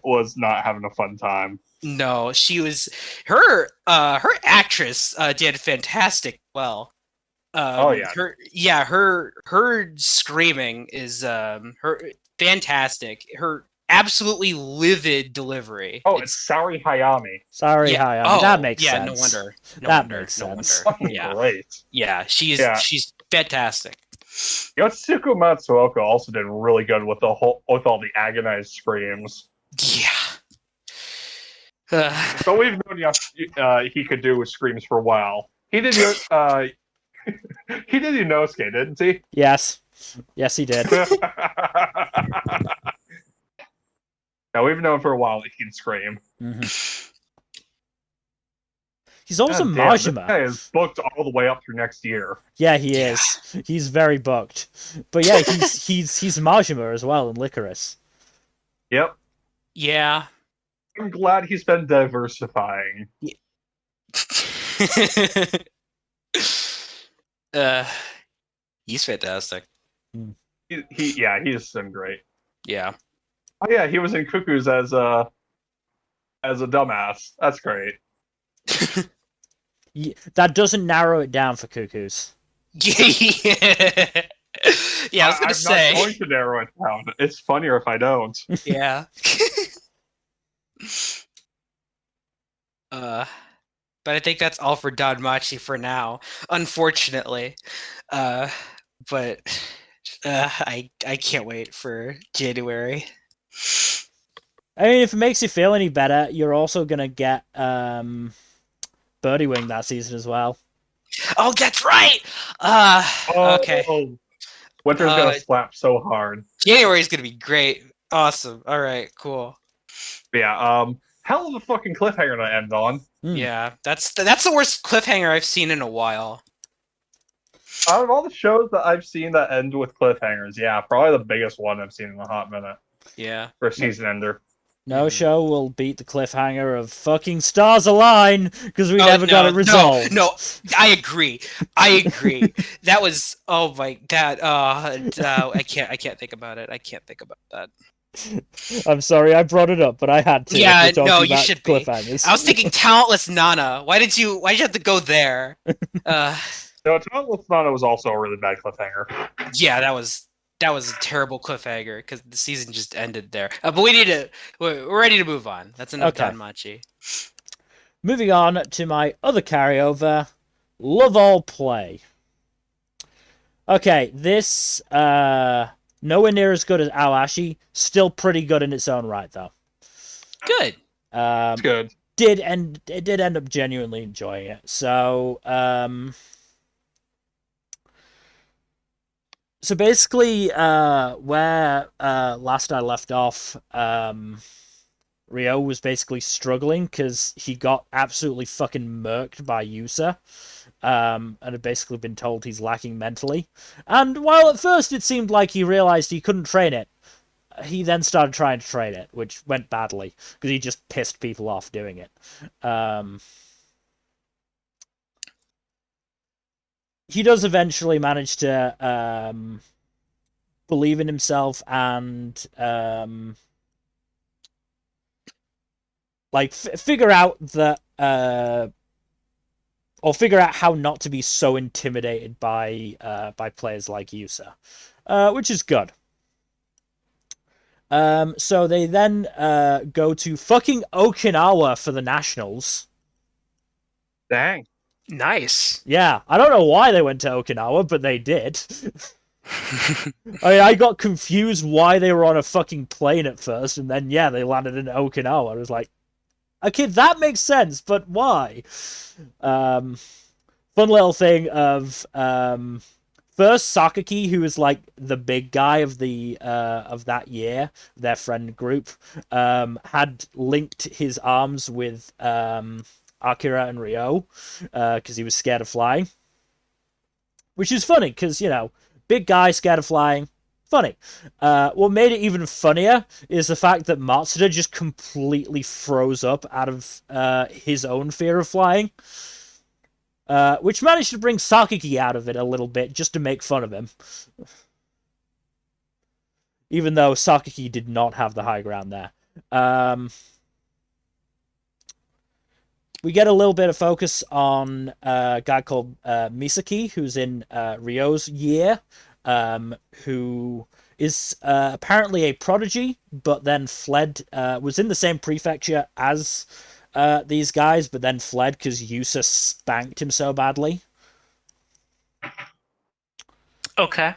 was not having a fun time. No, she was her actress did fantastic well. Her screaming is her fantastic. Her absolutely livid delivery. Oh, it's Sari Hayami. Hayami. Oh, that makes sense. No wonder. Makes sense. Fucking great. Yeah, she's fantastic. Yotsuku Matsuoka also did really good with all the agonized screams. Yeah. So we've known he could do screams for a while. He did he did Inosuke, didn't he? Yes, he did. Now we've known for a while that he can scream. Mm-hmm. He's also Majima. This guy is booked all the way up through next year. Yeah, he is. He's very booked. But yeah, he's Majima as well in Lycoris. Yep. Yeah. I'm glad he's been diversifying. He's fantastic. He's been great. Yeah. Oh yeah, he was in Cuckoos as a dumbass. That's great. That doesn't narrow it down for Cuckoos. Yeah. Yeah, I was gonna say. I'm not going to narrow it down. It's funnier if I don't. Yeah. But I think that's all for Danmachi for now, unfortunately. But I can't wait for January. I mean, if it makes you feel any better, you're also gonna get Birdie Wing that season as well. Oh, that's right. Okay. Winter's gonna slap so hard. January's gonna be great. Awesome. All right. Cool. But yeah. Hell of a fucking cliffhanger to end on. Yeah, that's the worst cliffhanger I've seen in a while. Out of all the shows that I've seen that end with cliffhangers, yeah, probably the biggest one I've seen in a hot minute. Yeah. For a season ender. No show will beat the cliffhanger of fucking Stars Align because we never got it resolved. No, I agree. That was I can't think about it. I can't think about that. I'm sorry I brought it up, but I had to. Yeah, no, you should be. Cliffhangers. I was thinking Talentless Nana. Why did you have to go there? No, Talentless Nana was also a really bad cliffhanger. Yeah, that was a terrible cliffhanger because the season just ended there. But we're ready to move on. That's enough Danmachi. Moving on to my other carryover, Love All Play. Okay, this nowhere near as good as Aoashi. Still pretty good in its own right, though. Good. It's good. It did end up genuinely enjoying it. So basically, where last I left off, Ryo was basically struggling because he got absolutely fucking murked by Yusa, and had basically been told he's lacking mentally. And while at first it seemed like he realized he couldn't train it, he then started trying to train it, which went badly because he just pissed people off doing it. He does eventually manage to believe in himself and figure out that or figure out how not to be so intimidated by players like Yusa, which is good. So they then go to fucking Okinawa for the nationals. Dang. Nice. Yeah, I don't know why they went to Okinawa, but they did. I got confused why they were on a fucking plane at first, and then they landed in Okinawa. I was like, okay, that makes sense, but why? Fun little thing of first Sakaki, who is like the big guy of the of that year, their friend group, had linked his arms with Akira and Ryo because he was scared of flying, which is funny because big guy scared of flying. Funny. What made it even funnier is the fact that Matsuda just completely froze up out of his own fear of flying, which managed to bring Sakaki out of it a little bit just to make fun of him. Even though Sakaki did not have the high ground there. We get a little bit of focus on a guy called Misaki, who's in Ryo's year, who is apparently a prodigy, but then fled, was in the same prefecture as these guys, but then fled because Yusa spanked him so badly. Okay.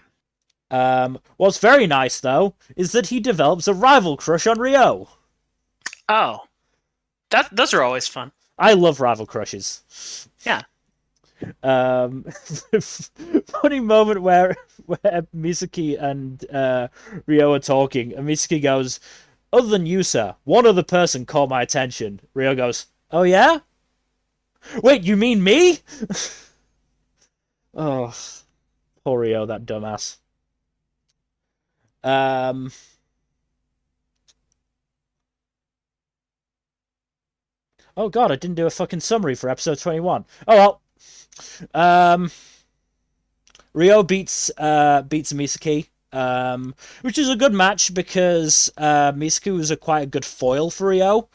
What's very nice, though, is that he develops a rival crush on Ryo. Oh. Those are always fun. I love rival crushes. Yeah. Funny moment where Misaki and Ryo are talking, and Misaki goes, "Other than Yusa, one other person caught my attention." Ryo goes, "Oh yeah? Wait, you mean me?" Oh, poor Ryo, that dumbass. Oh god, I didn't do a fucking summary for episode 21. Oh well. Ryo beats Misaki, which is a good match because Misaki was quite a good foil for Ryo.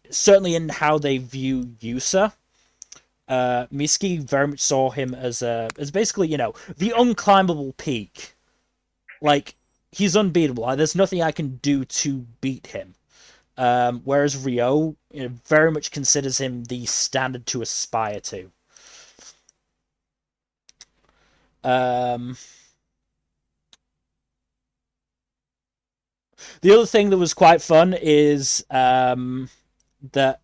Certainly in how they view Yusa. Miski very much saw him as basically, the unclimbable peak. Like, he's unbeatable. Like, there's nothing I can do to beat him. Whereas Ryo very much considers him the standard to aspire to. The other thing that was quite fun is that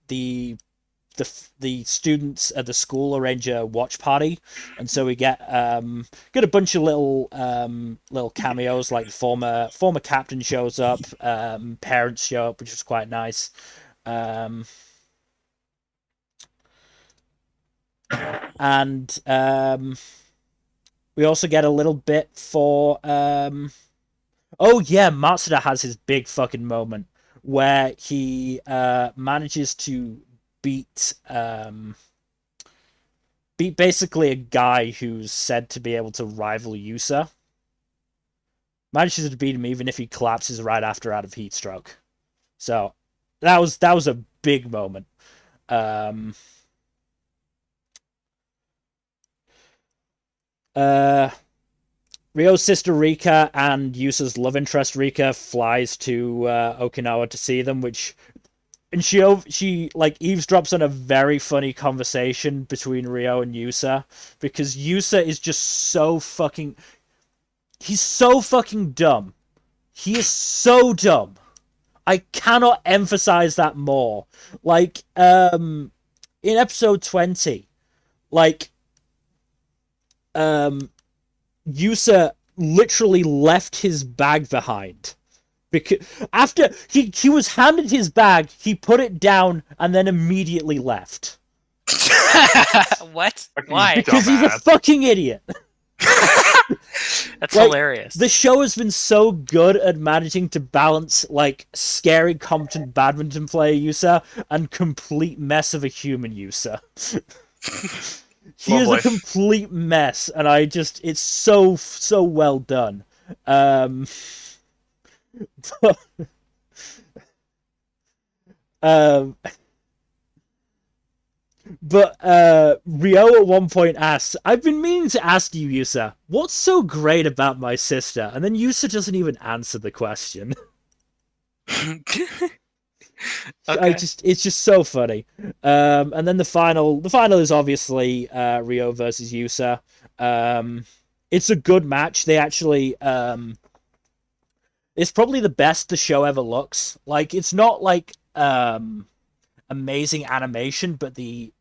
the students at the school arrange a watch party, and so we get a bunch of little cameos, like the former captain shows up, parents show up, which was quite nice. And we also get a little bit for oh yeah, Matsuda has his big fucking moment where he manages to beat basically a guy who's said to be able to rival Yusa. Manages to beat him even if he collapses right after out of heat stroke. So that was a big moment. Ryo's sister Rika and Yusa's love interest Rika flies to Okinawa to see them, and she like eavesdrops on a very funny conversation between Ryo and Yusa, because Yusa is just he's so fucking dumb. He is so dumb. I cannot emphasize that more. Like, in episode 20, like, Yusa literally left his bag behind. Because after he was handed his bag, he put it down and then immediately left. What? Why? Because he's a fucking idiot. That's hilarious. The show has been so good at managing to balance like scary, competent badminton player Yusa and complete mess of a human Yusa. He is a complete mess, and it's so well done. But Ryo at one point asks, "I've been meaning to ask you, Yusa, what's so great about my sister?" And then Yusa doesn't even answer the question. Okay. It's just so funny. And then the final is obviously Ryo versus Yusa. It's a good match. They actually it's probably the best the show ever looks. Like, it's not like amazing animation, but they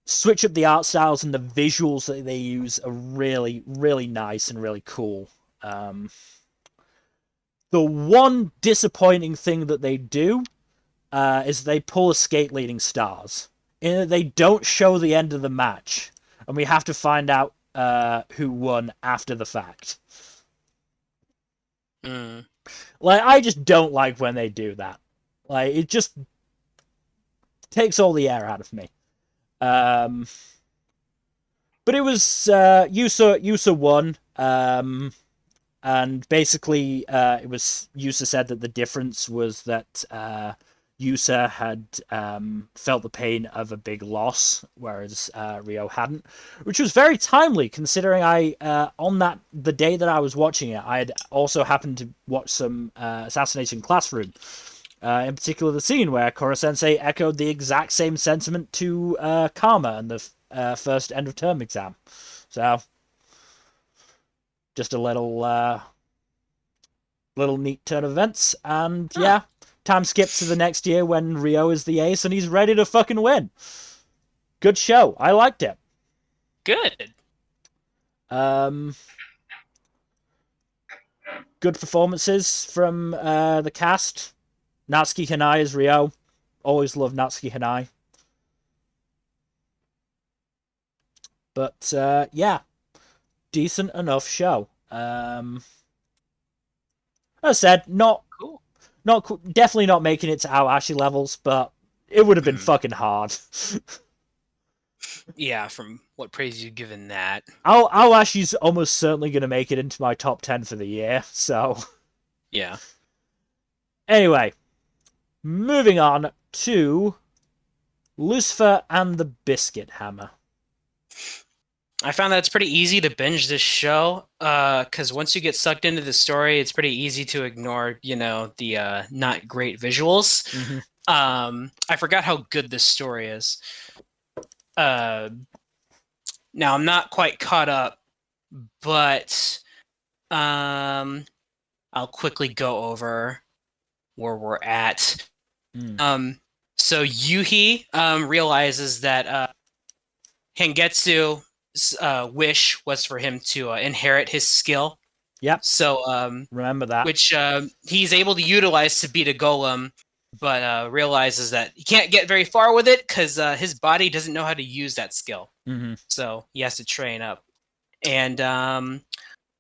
switch up the art styles, and the visuals that they use are really, really nice and really cool. The one disappointing thing that they do is they pull a skate leading stars. They don't show the end of the match, and we have to find out who won after the fact. Like, I just don't like when they do that. Like, it just takes all the air out of me. But it was Yusa won. And basically, it was Yusa said that the difference was that Yusa had felt the pain of a big loss, whereas Ryo hadn't, which was very timely, considering on the day that I was watching it, I had also happened to watch some Assassination Classroom, in particular the scene where Koro-sensei echoed the exact same sentiment to Karma in the first end of term exam. So, just a little neat turn of events, and yeah, time skips to the next year when Ryo is the ace and he's ready to fucking win. Good show. I liked it. Good. Good performances from the cast. Natsuki Hanai as Ryo. Always loved Natsuki Hanai. But yeah, decent enough show. As I said, definitely not making it to Aoashi levels, but it would have been fucking hard. Yeah, from what praise you've given that. Aoashi's almost certainly going to make it into my top 10 for the year, so... Yeah. Anyway, moving on to Lucifer and the Biscuit Hammer. I found that it's pretty easy to binge this show, because once you get sucked into the story, it's pretty easy to ignore, the not great visuals. Mm-hmm. I forgot how good this story is. Now I'm not quite caught up, but I'll quickly go over where we're at. So Yuhi realizes that Hengetsu's wish was for him to inherit his skill. Yep. So remember that, which he's able to utilize to beat a golem, but realizes that he can't get very far with it because his body doesn't know how to use that skill. Mm-hmm. So he has to train up. And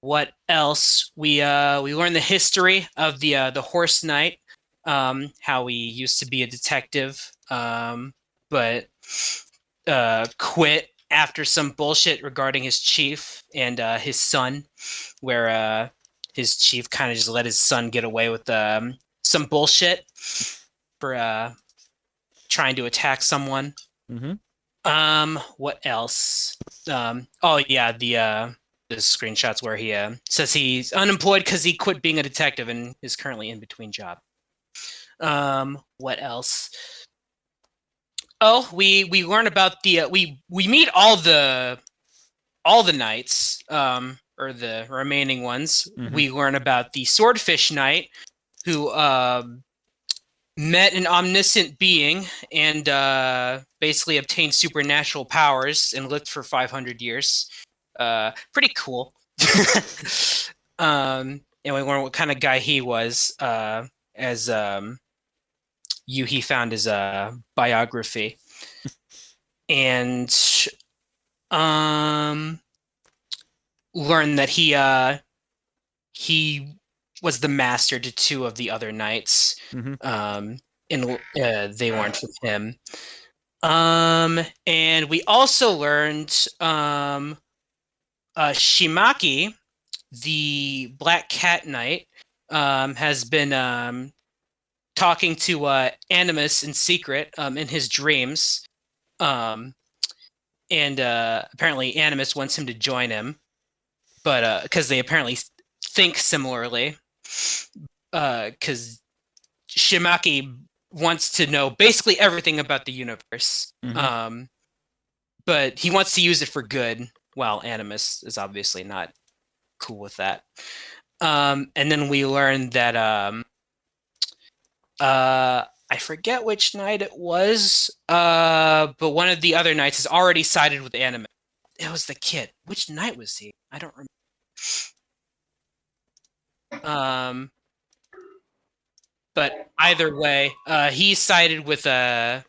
what else? We learn the history of the Horse Knight, how he used to be a detective, but quit after some bullshit regarding his chief and his son, where his chief kind of just let his son get away with some bullshit for trying to attack someone. Mm-hmm. What else? Oh yeah, the screenshots where he says he's unemployed because he quit being a detective and is currently in between jobs. What else? Oh, we learn about the we meet all the knights, or the remaining ones. Mm-hmm. We learn about the Swordfish Knight, who met an omniscient being and basically obtained supernatural powers and lived for 500 years. Pretty cool. And we learn what kind of guy he was, as Yuhi found his biography. And learn that he was the master to two of the other knights. Mm-hmm. And they learned from him. And we also learned Shimaki, the Black Cat Knight, has been talking to Animus in secret in his dreams. And apparently Animus wants him to join him, but because they apparently think similarly. Because Shimaki wants to know basically everything about the universe. Mm-hmm. But he wants to use it for good, while Animus is obviously not cool with that. And then we learned that I forget which knight it was, but one of the other knights has already sided with Animus. It was the kid. Which knight was he? I don't remember. But either way, he sided with Anima,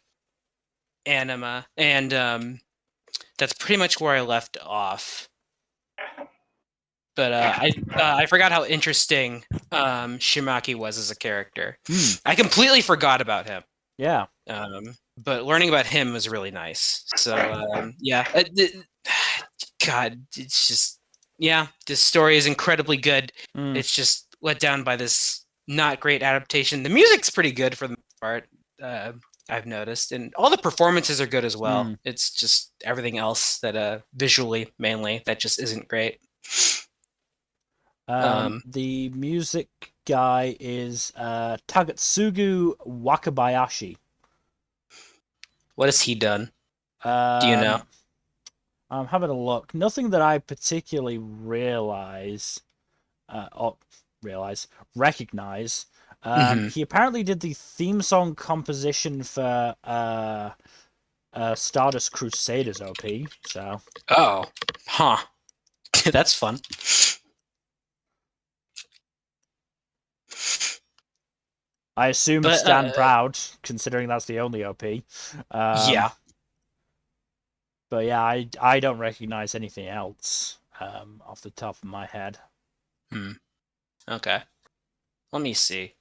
and that's pretty much where I left off. But I forgot how interesting Shimaki was as a character. I completely forgot about him. Yeah. But learning about him was really nice. So yeah, God, it's just, yeah, this story is incredibly good. It's just let down by this not great adaptation. The music's pretty good for the most part, I've noticed, and all the performances are good as well. It's just everything else that visually mainly that just isn't great. The music guy is Tagatsugu Wakabayashi. What has he done? Do you know? I'm having a look. Nothing that I particularly recognize. He apparently did the theme song composition for Stardust Crusaders OP. So. Oh, huh. That's fun. I assume Stand Proud, considering that's the only OP. Yeah. But yeah, I don't recognize anything else off the top of my head. Okay. Let me see.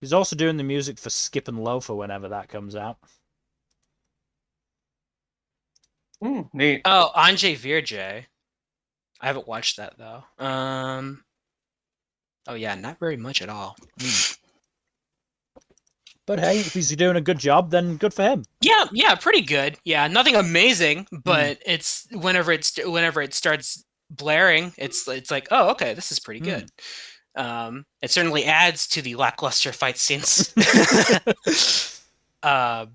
He's also doing the music for Skip and Loafer whenever that comes out. Neat. Oh, Anjay Virjay. I haven't watched that though. Oh yeah, not very much at all. But hey, if he's doing a good job, then good for him. Yeah, pretty good. Yeah, nothing amazing, but it's whenever it starts blaring, it's like, oh, okay, this is pretty good. It certainly adds to the lackluster fight scenes. But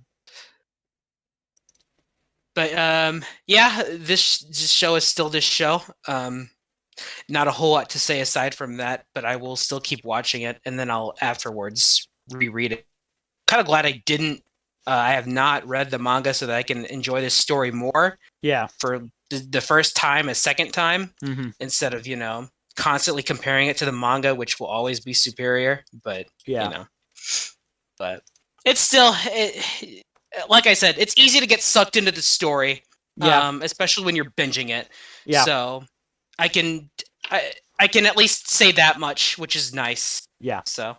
yeah, this show is still this show. Not a whole lot to say aside from that, but I will still keep watching it, and then I'll afterwards reread it. Kind of glad I didn't. I have not read the manga so that I can enjoy this story more. Yeah. For the first time, a second time, instead of constantly comparing it to the manga, which will always be superior. But but it's still like I said, it's easy to get sucked into the story. Yeah. Especially when you're binging it. Yeah. So I can at least say that much, which is nice. Yeah. So.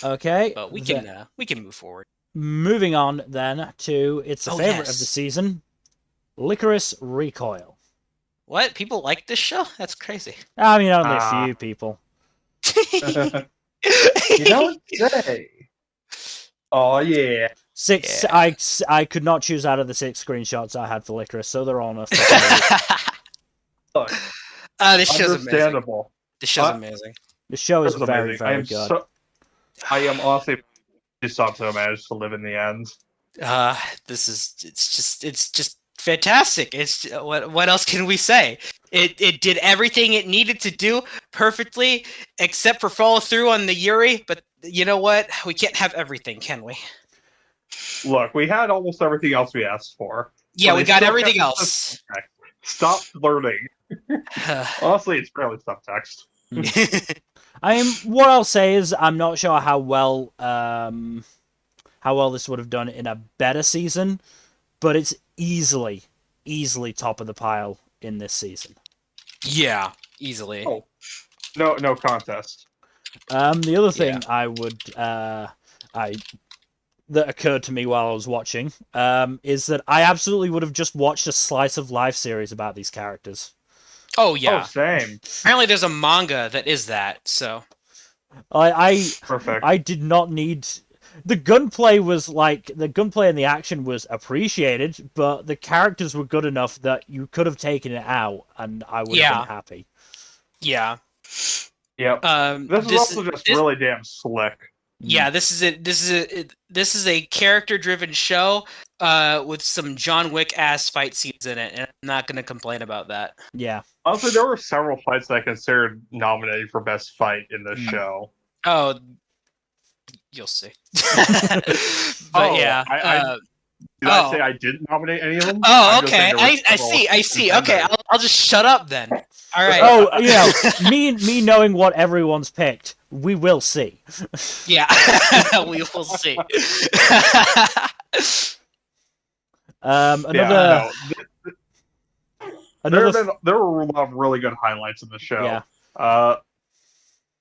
Okay. But we can move forward. Moving on then to a favorite of the season, Lycoris Recoil. What? People like this show? That's crazy. I mean, only a few people. You don't say. Oh yeah. Six. Yeah. I could not choose out of the 6 screenshots I had for Lycoris, so they're all on a. Look, this show's amazing. This show's amazing. The show is very, very good. I am honestly just Sato managed to live in the end. It's just fantastic. It's what else can we say? It did everything it needed to do perfectly, except for follow through on the Yurei. But you know what? We can't have everything, can we? Look, we had almost everything else we asked for. Yeah, we got everything else. Stop flirting. Honestly, it's barely subtext. What I'll say is I'm not sure how well this would have done in a better season, but it's easily top of the pile in this season. Yeah, easily. Oh, no contest. The other thing that occurred to me while I was watching is that I absolutely would have just watched a slice of life series about these characters. Oh yeah, same. Apparently, there's a manga that is that. So, Perfect. I did not need. The gunplay and the action was appreciated, but the characters were good enough that you could have taken it out, and I would have been happy. Yeah. Yep. This is also just really damn slick. Yeah, this is a character-driven show with some John Wick-ass fight scenes in it, and I'm not going to complain about that. Yeah. Also, there were several fights that I considered nominated for best fight in this show. Oh, you'll see. But yeah. Did I say I didn't nominate any of them? Oh, okay. I see. Okay, I'll just shut up then. All right. Oh, me knowing what everyone's picked, we will see. Yeah, we will see. There were a lot of really good highlights in the show. Yeah.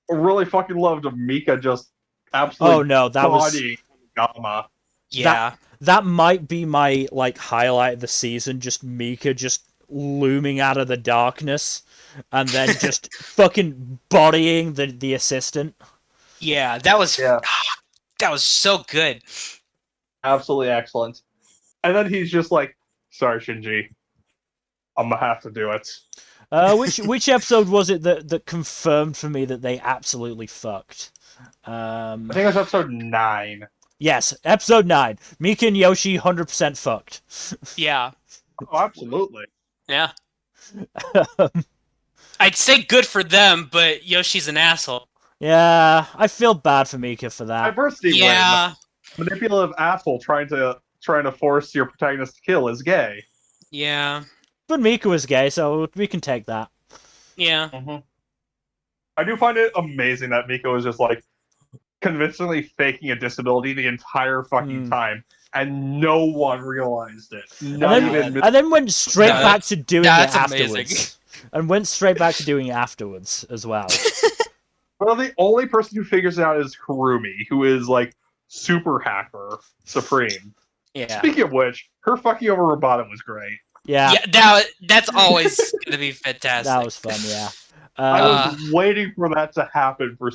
Really fucking loved Mika just absolutely bodying Gamma. Yeah. That might be my highlight of the season, just Mika just looming out of the darkness and then just fucking bodying the assistant. Yeah, that was so good. Absolutely excellent. And then he's just like, sorry, Shinji, I'm gonna have to do it. Which episode was it that confirmed for me that they absolutely fucked? I think it was episode 9. Yes, episode 9. Mika and Yoshi 100% fucked. Yeah. Oh, absolutely. Yeah. I'd say good for them, but Yoshi's an asshole. Yeah, I feel bad for Mika for that. Diversity win. Manipulative asshole trying to force your protagonist to kill is gay. Yeah. But Mika was gay, so we can take that. Yeah. Mm-hmm. I do find it amazing that Mika was just convincingly faking a disability the entire fucking time, and no one realized it. And then went straight back to doing it afterwards. Amazing. And went straight back to doing it afterwards as well. Well, the only person who figures it out is Kurumi, who is super hacker supreme. Yeah. Speaking of which, her fucking over Robottom was great. Yeah. Yeah, that's always gonna be fantastic. That was fun, yeah. I was waiting for that to happen for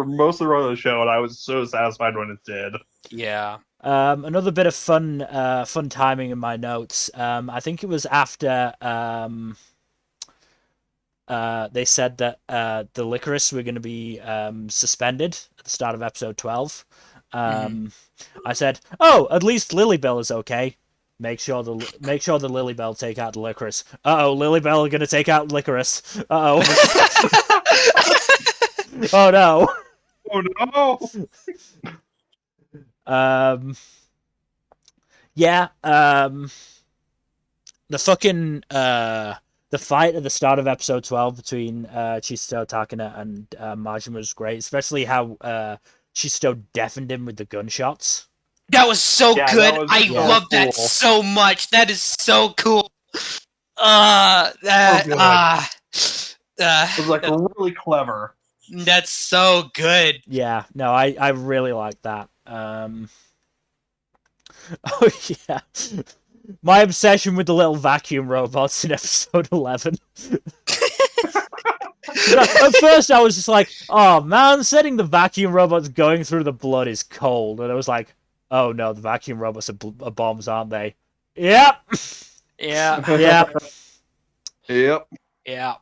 most of the run of the show, and I was so satisfied when it did. Yeah. Another bit of fun timing in my notes. I think it was after they said that the Lycoris were going to be suspended at the start of episode 12. I said, "Oh, at least Lilybell is okay. Make sure the Lilybell take out the Lycoris. Lilybell are going to take out Lycoris. Oh no. Oh no. Yeah. The fucking the fight at the start of episode 12 between Chisato Takana and Majima was great, especially how Chisato deafened him with the gunshots. That was so good. I love that so much. That is so cool. It was like really clever. That's so good. Yeah, no, I really like that. Oh yeah. My obsession with the little vacuum robots in episode 11. At first I was just like, oh man, setting the vacuum robots going through the blood is cold. And I was like, oh no, the vacuum robots are bombs, aren't they? Yep. Yeah. Yep. Yep. Yeah.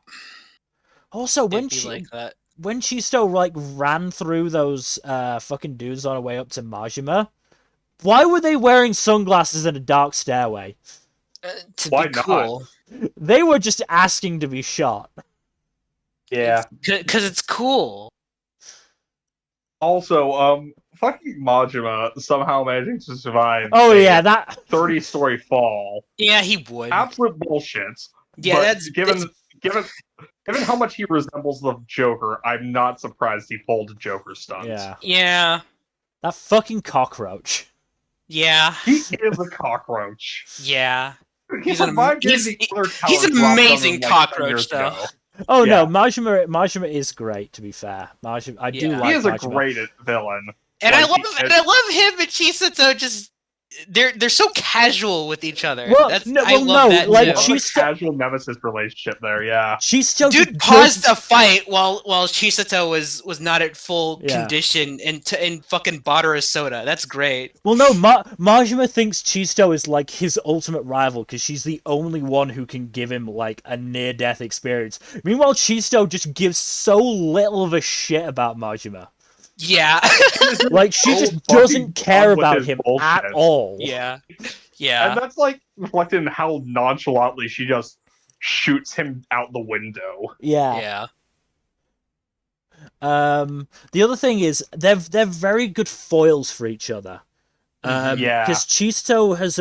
Also, when Chisato like ran through those fucking dudes on her way up to Majima, why were they wearing sunglasses in a dark stairway? Why not? They were just asking to be shot. Yeah. Because it's cool. Also, fucking Majima somehow managing to survive. Oh yeah, that 30-story fall. Yeah, he would. Absolute bullshit. Yeah, that's given how much he resembles the Joker, I'm not surprised he pulled a Joker stunt. Yeah. That fucking cockroach. Yeah. He is a cockroach. Yeah. He's an amazing cockroach, though. Oh no, Majima is great. To be fair, I do like. He is Majima. a great villain, and I love him and Chisato. Just they're so casual with each other. Well, I love that like she's a casual nemesis relationship there. Yeah, dude paused a fight while Chisato was not at full condition and fucking bought her a soda. That's great. Well, no, Majima thinks Chisato is like his ultimate rival because she's the only one who can give him like a near-death experience. Meanwhile, Chisato just gives so little of a shit about Majima. Yeah. Like, she just doesn't care about him at all. Yeah. And that's, like, reflected in how nonchalantly she just shoots him out the window. Yeah. The other thing is, they're very good foils for each other. Because Chisato has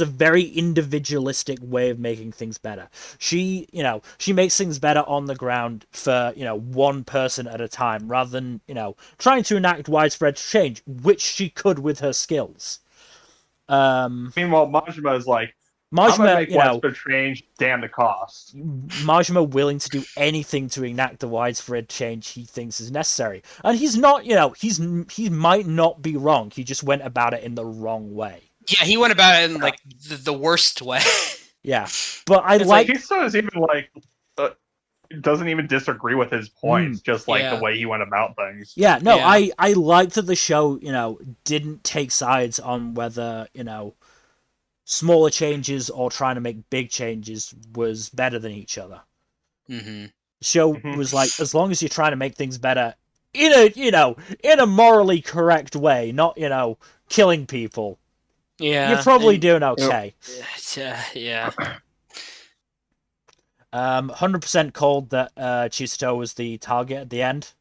a very individualistic way of making things better. She makes things better on the ground for, one person at a time, rather than, trying to enact widespread change, which she could with her skills. Meanwhile, Majima is like, I'm gonna make widespread change, damn the cost. Majima willing to do anything to enact the widespread change he thinks is necessary. And he's not, he might not be wrong. He just went about it in the wrong way. Yeah, he went about it in, like, the worst way. Yeah. But I like... He still is even, like, doesn't even disagree with his points, just, like, the way he went about things. Yeah, no, I liked that the show, didn't take sides on whether, smaller changes or trying to make big changes was better than each other. Mm-hmm. The show was like, as long as you're trying to make things better in a morally correct way, not, killing people. Yeah. You're probably doing okay. Yeah. 100% called that Chisato was the target at the end.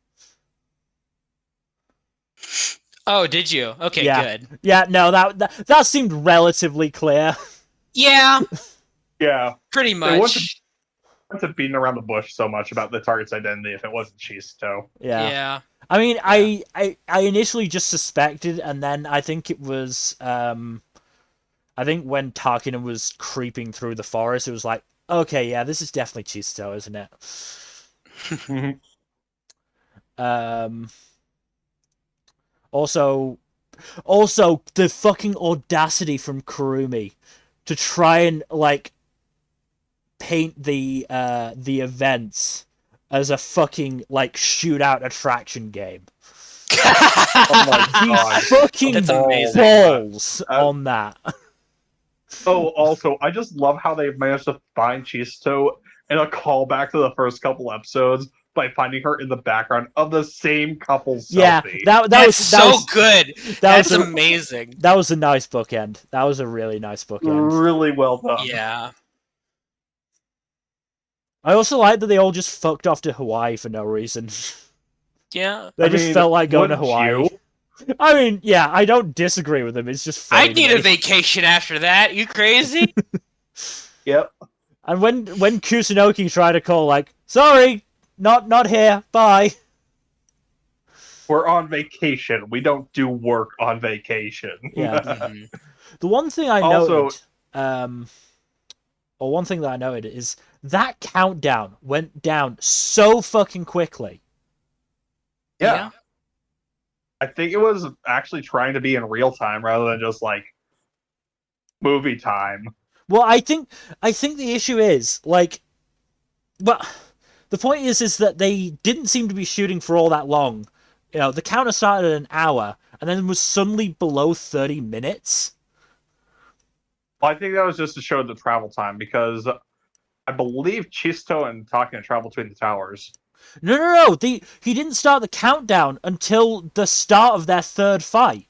Oh, did you? Okay, good. Yeah, no, that seemed relatively clear. Yeah. Yeah. Pretty much. I wouldn't have beaten around the bush so much about the target's identity if it wasn't Chisato. Yeah. I mean, I initially just suspected, and then I think it was, I think when Takina was creeping through the forest, it was like, okay, yeah, this is definitely Chisato, isn't it? Also, the fucking audacity from Kurumi to try and, like, paint the events as a fucking like shootout attraction game. Oh my god. Fucking That's amazing. balls on that. Oh, also, I just love how they've managed to find Chisto in a callback to the first couple episodes by finding her in the background of the same couple's selfie. That's so good. That's amazing. That was a nice bookend. That was a really nice bookend. Really well done. Yeah. I also like that they all just fucked off to Hawaii for no reason. Yeah. They just felt like going to Hawaii. You? I mean, yeah, I don't disagree with them. It's just funny. I need a vacation after that. You crazy? Yep. And when Kusunoki tried to call, like, sorry, not here, bye. We're on vacation. We don't do work on vacation. Yeah. Mm-hmm. The one thing I Also- noted, or one thing that I noted is that countdown went down so fucking quickly. Yeah. I think it was actually trying to be in real time rather than just like movie time. Well, I think the issue is like, well, the point is that they didn't seem to be shooting for all that long. You know, the counter started at an hour and then was suddenly below 30 minutes. Well, I think that was just to show the travel time because I believe Chisto and Takina travel between the towers. No. He didn't start the countdown until the start of their third fight.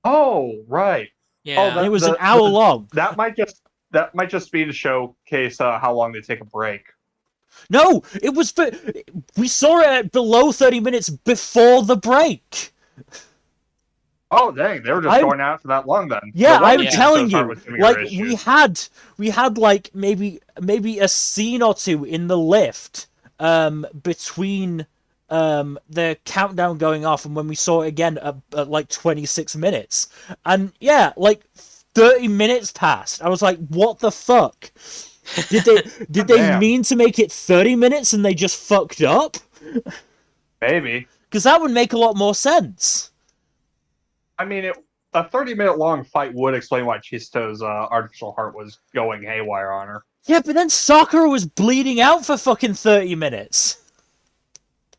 Oh, right. Yeah. And it was an hour long. That might just be to showcase how long they take a break. No, it was. We saw it at below 30 minutes before the break. Oh, dang! They were just going out for that long then. Yeah, No I'm wonder telling Chisto you. started with Like issues. we had like maybe a scene or two in the lift between the countdown going off and when we saw it again at like 26 minutes. And yeah, like 30 minutes passed. I was like, what the fuck? Did they mean to make it 30 minutes and they just fucked up? Maybe. Because that would make a lot more sense. I mean, a 30-minute long fight would explain why Chisto's artificial heart was going haywire on her. Yeah, but then Sakura was bleeding out for fucking 30 minutes.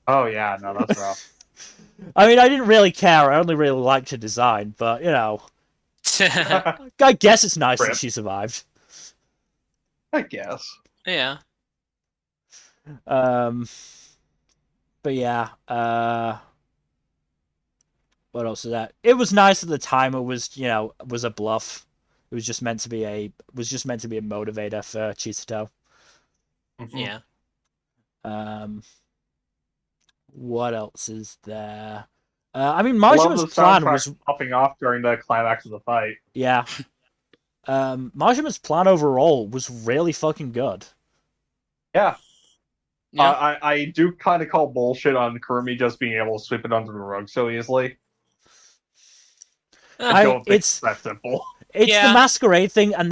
Oh yeah, no, that's rough. I mean, I didn't really care. I only really liked her design, but, you know, I guess it's nice that she survived. I guess. Yeah. But yeah, what else is that? It was nice that the timer was, you know, was a bluff. It was just meant to be a motivator for Chisato. Mm-hmm. Yeah. What else is there? I mean, Majima's plan was popping off during the climax of the fight. Yeah. Majima's plan overall was really fucking good. Yeah. Yeah. I do kind of call bullshit on Kurumi just being able to sweep it under the rug so easily. I don't think it's that simple. It's the masquerade thing, and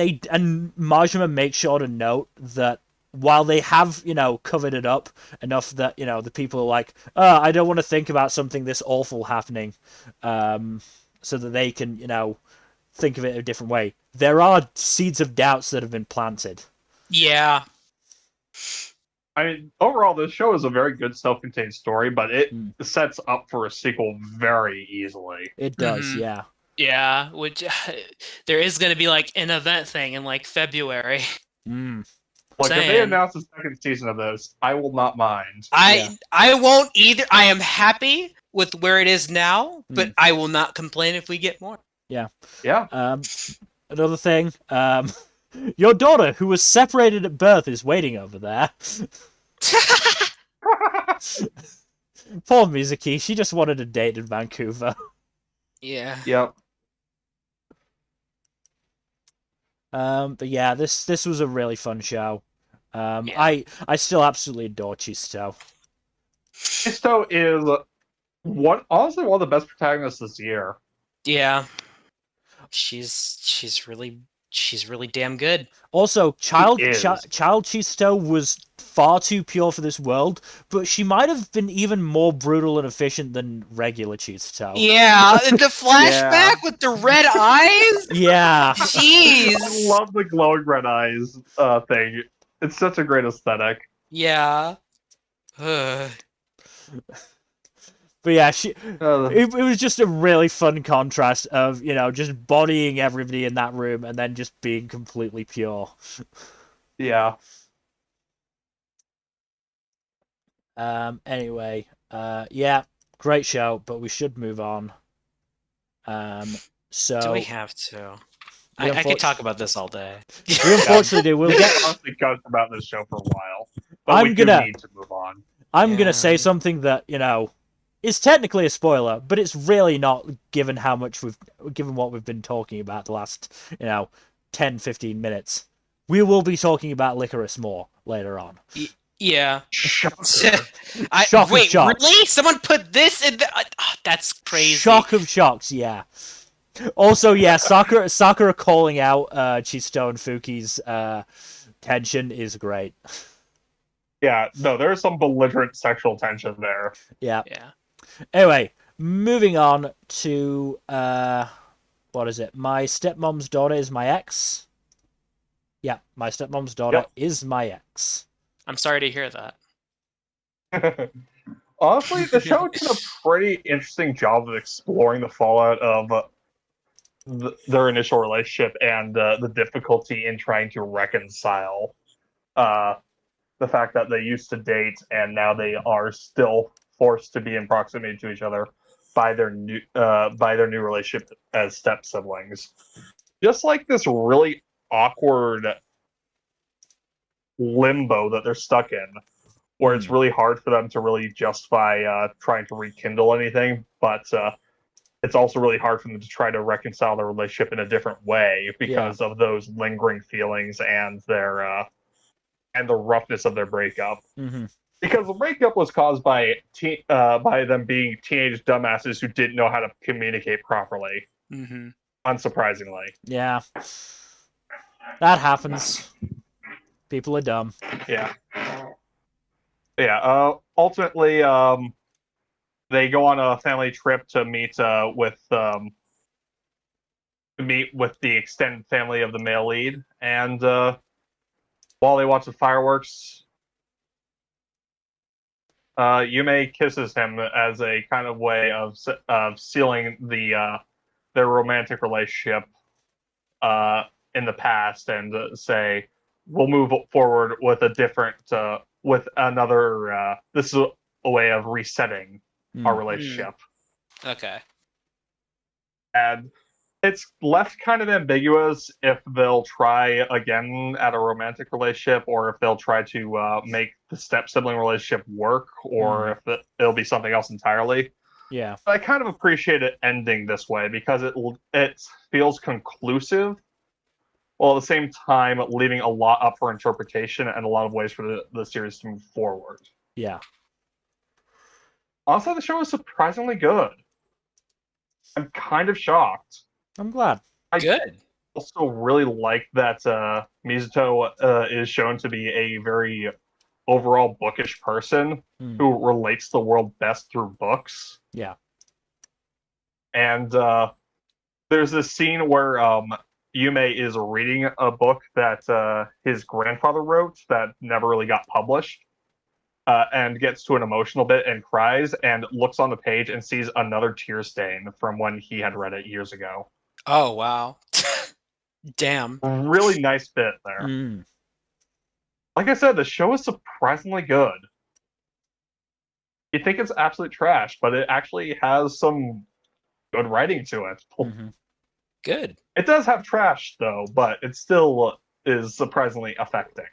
Majima makes sure to note that while they have, you know, covered it up enough that, you know, the people are like, I don't want to think about something this awful happening, so that they can, you know, think of it a different way. There are seeds of doubts that have been planted. Yeah. I mean, overall, this show is a very good self-contained story, but it sets up for a sequel very easily. It does, yeah. Yeah, which there is going to be like an event thing in like February. Like, if they announce the second season of this, I will not mind. I won't either. I am happy with where it is now, but I will not complain if we get more. Yeah. Yeah. Another thing, your daughter, who was separated at birth, is waiting over there. Poor Mizuki, she just wanted a date in Vancouver. Yeah. Yep. But yeah, this was a really fun show. I still absolutely adore Chisto. Chisto is honestly one of the best protagonists this year. Yeah. She's really damn good. Also, child Chisto was far too pure for this world, but she might have been even more brutal and efficient than regular Chisto. Yeah, the flashback with the red eyes. Yeah. Jeez. I love the glowing red eyes thing. It's such a great aesthetic. Yeah. But yeah, it was just a really fun contrast of, just bodying everybody in that room and then just being completely pure. Yeah. Anyway, yeah, great show, but we should move on. So do we have to? I could talk about this all day. We unfortunately do. We'll get honestly talk about this show for a while, but we do need to move on. I'm gonna say something that is technically a spoiler, but it's really not, given what we've been talking about the last 10-15 minutes. We will be talking about Lycoris more later on. Yeah. Shocker. Wait, really? Someone put this in the... that's crazy. Shock of shocks, yeah. Also, yeah, Sakura calling out Chisto and Fuki's tension is great. Yeah, no, there's some belligerent sexual tension there. Yeah. Anyway, moving on to what is it? My stepmom's daughter is my ex. Yeah, my stepmom's daughter is my ex. I'm sorry to hear that. Honestly, the show did a pretty interesting job of exploring the fallout of their initial relationship and the difficulty in trying to reconcile the fact that they used to date and now they are still forced to be in proximity to each other by their new relationship as step siblings. Just like this really awkward limbo that they're stuck in, where it's really hard for them to really justify trying to rekindle anything, but it's also really hard for them to try to reconcile their relationship in a different way because of those lingering feelings and their and the roughness of their breakup. Mm-hmm. Because the breakup was caused by them being teenage dumbasses who didn't know how to communicate properly. Mm-hmm. Unsurprisingly. Yeah. That happens. People are dumb. Yeah. Yeah. Ultimately, they go on a family trip to meet with the extended family of the male lead, and while they watch the fireworks, Yume kisses him as a kind of way of sealing their romantic relationship in the past, and say we'll move forward with a different with another. This is a way of resetting our relationship. Okay. And it's left kind of ambiguous if they'll try again at a romantic relationship or if they'll try to make the step sibling relationship work or if it'll be something else entirely. Yeah. I kind of appreciate it ending this way because it feels conclusive while at the same time leaving a lot up for interpretation and a lot of ways for the series to move forward. Yeah. Also, the show is surprisingly good. I'm kind of shocked. I'm glad. Good. Also really like that Mizuto is shown to be a very overall bookish person who relates the world best through books. Yeah. And there's this scene where Yume is reading a book that his grandfather wrote that never really got published. And gets to an emotional bit and cries and looks on the page and sees another tear stain from when he had read it years ago. Oh, wow. Damn. Really nice bit there. Like I said, the show is surprisingly good. You think it's absolute trash, but it actually has some good writing to it. Good. It does have trash, though, but it still is surprisingly affecting.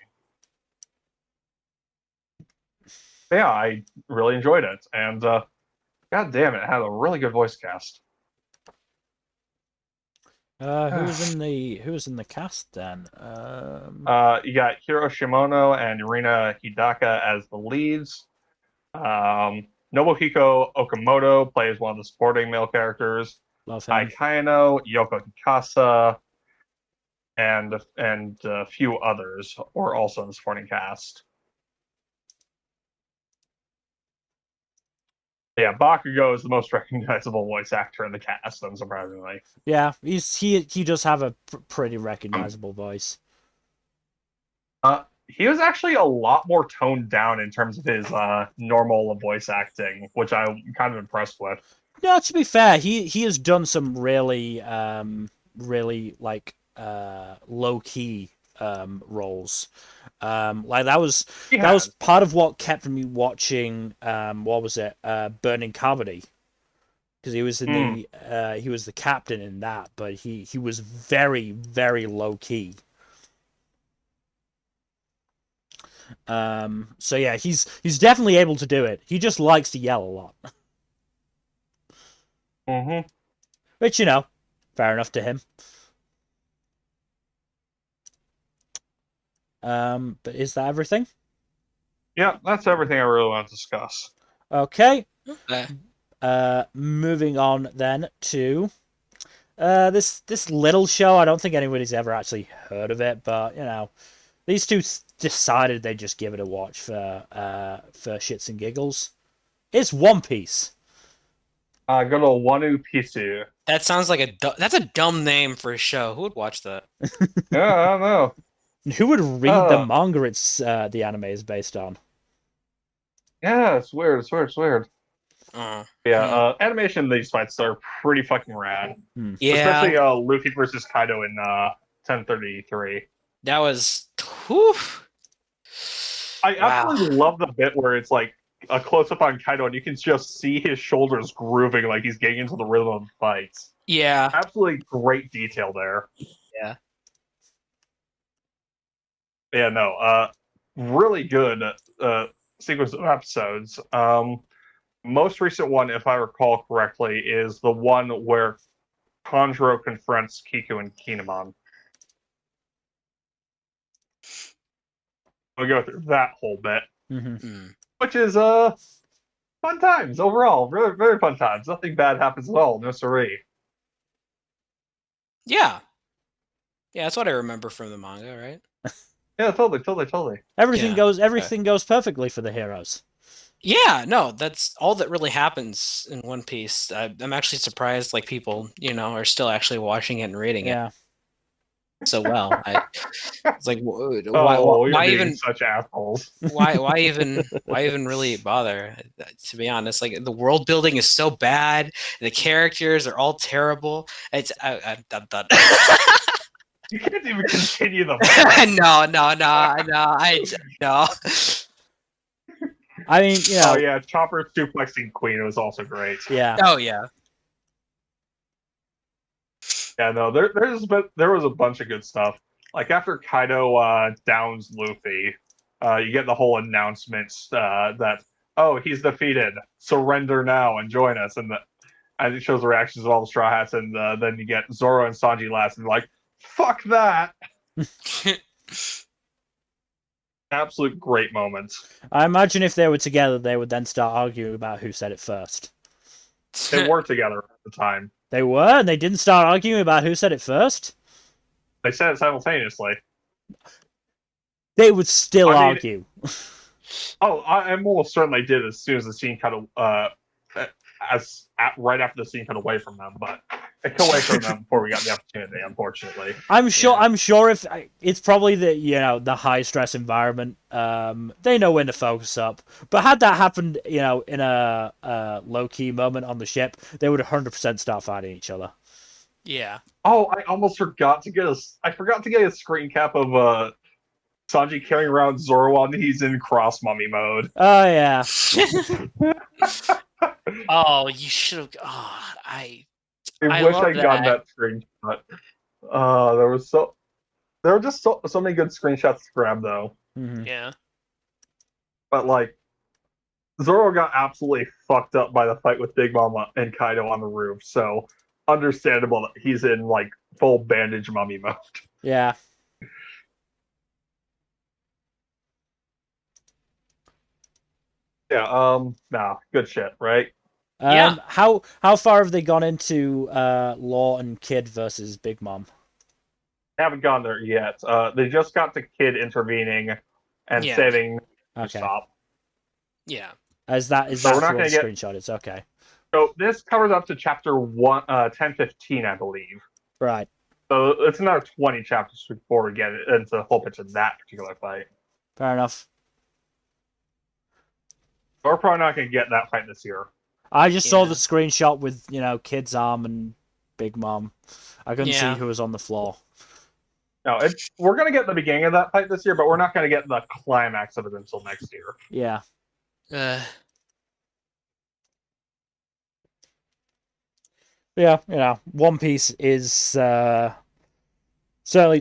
Yeah, I really enjoyed it, and god damn it had a really good voice cast. Who was in the cast then? You got Hiro Shimono and Yurina Hidaka as the leads. Nobuhiko Okamoto plays one of the supporting male characters. Love him. Ai Kaino, Yoko Hikasa, and a few others are also in the supporting cast. Yeah, Bakugo is the most recognizable voice actor in the cast, unsurprisingly. Yeah, he does have a pretty recognizable voice. he was actually a lot more toned down in terms of his normal voice acting, which I'm kind of impressed with. No, to be fair, he has done some really really like low key roles. Like that was part of what kept me watching. What was it? Burning Carmody, because he was in he was the captain in that, but he was very low key. So yeah, he's definitely able to do it. He just likes to yell a lot. Mm-hmm. Which, fair enough to him. But is that everything? Yeah, that's everything I really want to discuss. Okay. Moving on then to this little show. I don't think anybody's ever actually heard of it, but these two decided they'd just give it a watch for shits and giggles. It's One Piece. Go to Wanu Pisu. That sounds like that's a dumb name for a show. Who would watch that? Yeah, I don't know. Who would read the manga it's the anime is based on? Yeah, it's weird. Animation in these fights are pretty fucking rad. Yeah. Especially Luffy versus Kaido in 1033. That was... Whew. I absolutely love the bit where it's like a close-up on Kaido and you can just see his shoulders grooving like he's getting into the rhythm of the fights. Yeah. Absolutely great detail there. Yeah. Yeah, no. Really good sequence of episodes. Most recent one, if I recall correctly, is the one where Tanjiro confronts Kiku and Kinemon. We'll go through that whole bit. Which is fun times overall. Very, very fun times. Nothing bad happens at all. No siree. Yeah. Yeah, that's what I remember from the manga, right? Yeah, totally. Everything goes perfectly for the heroes. Yeah, no, that's all that really happens in One Piece. I'm actually surprised, like, people, are still actually watching it and reading it so well. It's like, why even such assholes? Why even really bother? To be honest, like, the world building is so bad, the characters are all terrible. It's I'm done. You can't even continue them. No. I mean, Oh yeah, Chopper suplexing Queen was also great. Yeah. Oh yeah. Yeah, no, there was a bunch of good stuff. Like after Kaido downs Luffy, you get the whole announcement that he's defeated, surrender now and join us, and it shows the reactions of all the Straw Hats, and then you get Zoro and Sanji last, and like, fuck that. Absolute great moments. I imagine if they were together, they would then start arguing about who said it first. They were together at the time. They were, and they didn't start arguing about who said it first? They said it simultaneously. They would still argue. I almost certainly did as soon as the scene cut right after the scene cut away from them, but it cut away from them before we got the opportunity, unfortunately. I'm sure if it's probably the high stress environment, they know when to focus up. But had that happened, in a low key moment on the ship, they would 100% start fighting each other. Yeah. Oh, I almost forgot to get a screen cap of Sanji carrying around Zoro while he's in cross mummy mode. Oh yeah. Oh, you should have. Oh, I wish I got that screenshot. There were just so many good screenshots to grab though. Mm-hmm. Yeah. But like, Zoro got absolutely fucked up by the fight with Big Mama and Kaido on the roof, so understandable that he's in like full bandage mummy mode. Yeah. Yeah, good shit, right? Yeah. How far have they gone into Law and Kid versus Big Mom? Haven't gone there yet. They just got the Kid intervening and saving stop. Yeah. Is that what the screenshot is? Okay. So this covers up to chapter 1015, I believe. Right. So it's another 20 chapters before we get into the whole pitch of that particular fight. Fair enough. We're probably not going to get that fight this year. I just saw the screenshot with, Kid's Arm and Big Mom. I couldn't see who was on the floor. No, we're going to get the beginning of that fight this year, but we're not going to get the climax of it until next year. Yeah. Yeah, One Piece is certainly,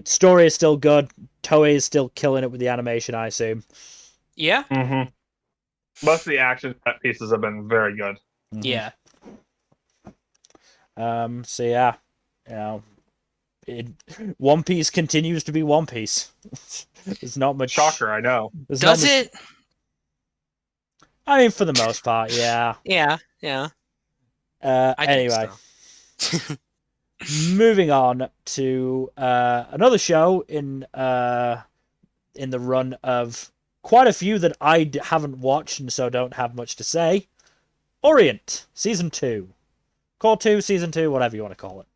story is still good. Toei is still killing it with the animation, I assume. Yeah. Mm-hmm. Most of the action set pieces have been very good. Mm-hmm. Yeah. So yeah, One Piece continues to be One Piece. There's not much. Shocker, I know. Does it? I mean, for the most part, yeah. Yeah. Anyway, so. Moving on to another show in the run of quite a few that I haven't watched and so don't have much to say. Orient Season 2. Core 2, Season 2, whatever you want to call it.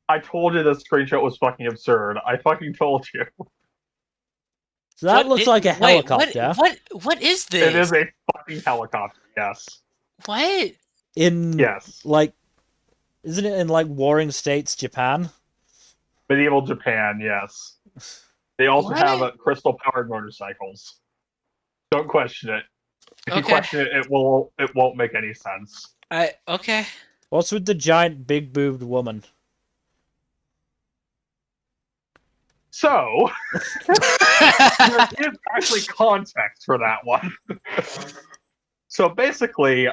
I told you the screenshot was fucking absurd. I fucking told you. So that looks like a helicopter. What is this? It is a fucking helicopter, yes. What? Yes. Isn't it in, Warring States, Japan? Medieval Japan, yes. They also have crystal-powered motorcycles. Don't question it. If you question it, it won't make any sense. Okay. What's with the giant big-boobed woman? So, there is actually context for that one. So basically,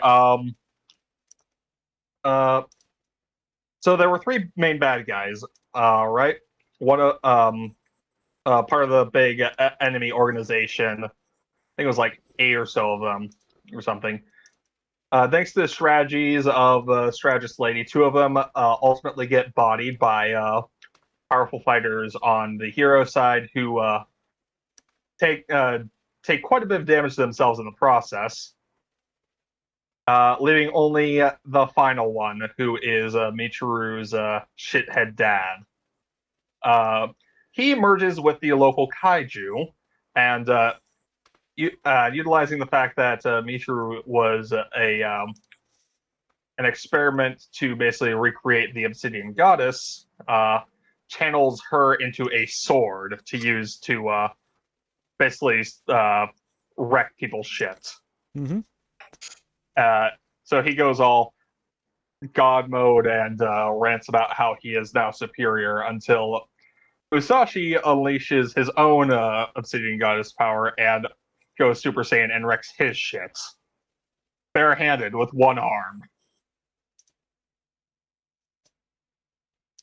so there were three main bad guys, right? One part of the big enemy organization. I think it was like 8 or so of them, or something. Thanks to the strategies of the strategist lady, 2 of them ultimately get bodied by powerful fighters on the hero side, who take quite a bit of damage to themselves in the process. Leaving only the final one, who is Michiru's shithead dad. He merges with the local kaiju, and utilizing the fact that Michiru was an experiment to basically recreate the Obsidian Goddess, channels her into a sword to use to basically wreck people's shit. Mm-hmm. So he goes all god mode and rants about how he is now superior until Musashi unleashes his own Obsidian Goddess power and goes Super Saiyan and wrecks his shit. Barehanded with one arm.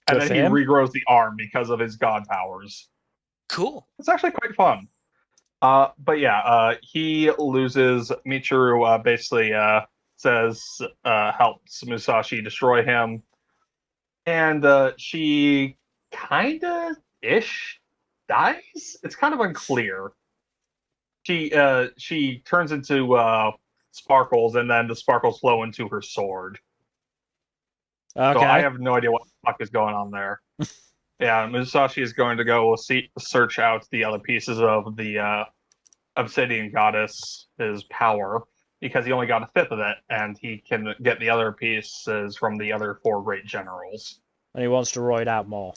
And then he regrows the arm because of his god powers. Cool. It's actually quite fun. But yeah, he loses. Michiru basically says helps Musashi destroy him, and she kinda ish dies. It's kind of unclear. She turns into sparkles, and then the sparkles flow into her sword. Okay. So I have no idea what the fuck is going on there. Yeah, Musashi is going to go search out the other pieces of the Obsidian Goddess's power, because he only got a fifth of it, and he can get the other pieces from the other 4 great generals. And he wants to roid out more.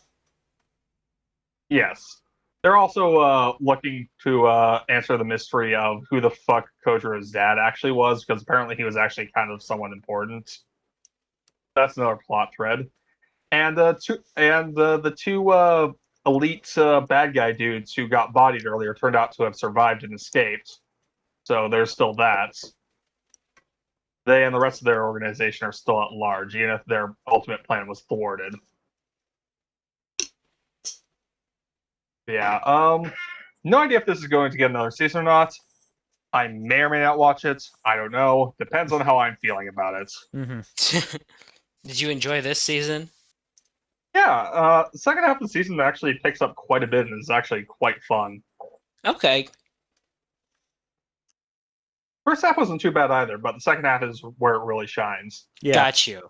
Yes. They're also looking to answer the mystery of who the fuck Kojira's dad actually was, because apparently he was actually kind of someone important. That's another plot thread. And the two elite bad guy dudes who got bodied earlier turned out to have survived and escaped. So there's still that. They and the rest of their organization are still at large, even if their ultimate plan was thwarted. Yeah, no idea if this is going to get another season or not. I may or may not watch it. I don't know. Depends on how I'm feeling about it. Mm-hmm. Did you enjoy this season? Yeah, the second half of the season actually picks up quite a bit and is actually quite fun. Okay. First half wasn't too bad either, but the second half is where it really shines. Yeah. Got you.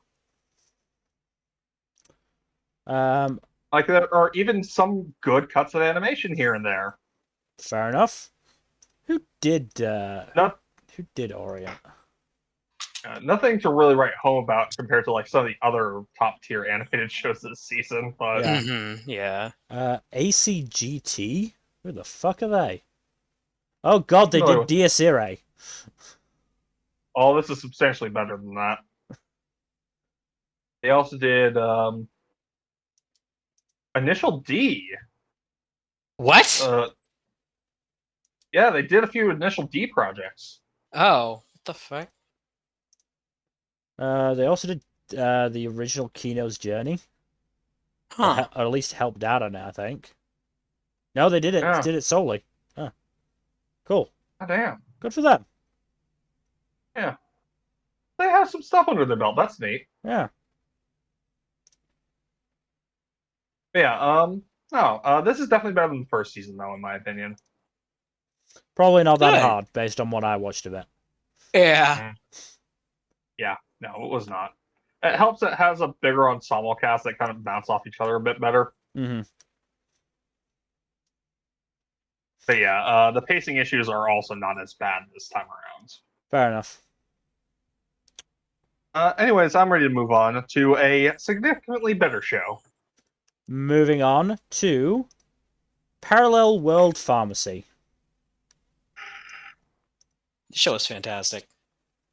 Like, there are even some good cuts of animation here and there. Fair enough. Who did Not, who did Orient? nothing to really write home about compared to like some of the other top tier animated shows this season, but Yeah. ACGT? Who the fuck are they? Oh god, they familiar did with- Dies Irae. oh, this is substantially better than that. They also did Initial D. What? Yeah, they did a few Initial D projects. Oh, what the fuck? They also did the original Kino's Journey. Huh. Or at least helped out on it, I think. No, they did it. Yeah. Did it solely. Huh. Cool. Oh, damn. Good for them. Yeah. They have some stuff under their belt. That's neat. Yeah. But yeah, no, this is definitely better than the first season, though, in my opinion. Probably not that Good. hard based on what I watched of it. Yeah. Yeah, no, it was not. It helps it has a bigger ensemble cast that kind of bounce off each other a bit better. Mm-hmm. But yeah, the pacing issues are also not as bad this time around. Fair enough. Anyways, I'm ready to move on to a significantly better show. Moving on to Parallel World Pharmacy. The show is fantastic.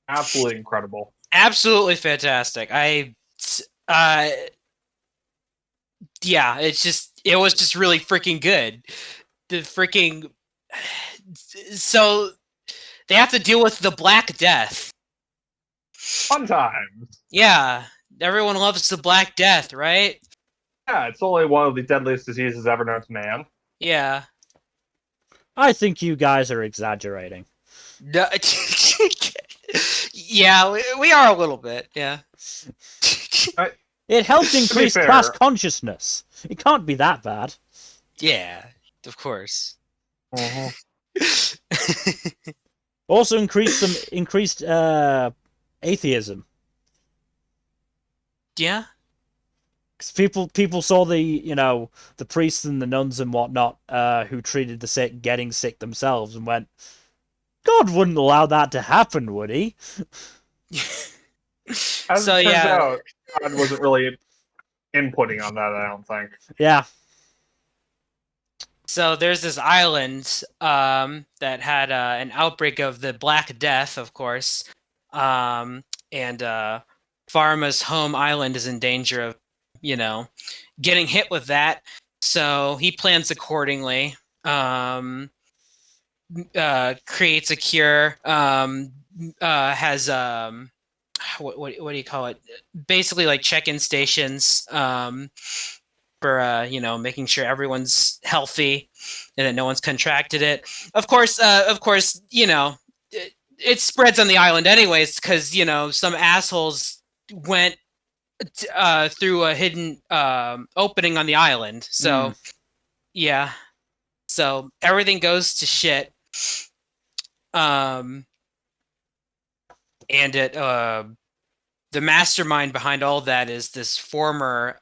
Absolutely incredible. Absolutely fantastic. Yeah, it was just really freaking good. The freaking so they have to deal with the Black Death. Fun times. Yeah, everyone loves the Black Death, right? Yeah, it's only one of the deadliest diseases ever known to man. Yeah. I think you guys are exaggerating. No, yeah, we are a little bit. Yeah. It helps increase fair. class consciousness. It can't be that bad. Yeah, of course. Also increased atheism. Yeah. Because people saw the priests and the nuns and whatnot who treated the sick getting sick themselves and went, God wouldn't allow that to happen, would he? As it turns out, God wasn't really inputting on that, I don't think. Yeah. So there's this island that had an outbreak of the Black Death, of course, and Pharma's home island is in danger of, getting hit with that. So he plans accordingly. Creates a cure. Has what do you call it? Basically, like check-in stations. For making sure everyone's healthy and that no one's contracted it. Of course, it spreads on the island anyways because some assholes went through a hidden opening on the island. So yeah, so everything goes to shit. And it the mastermind behind all that is this former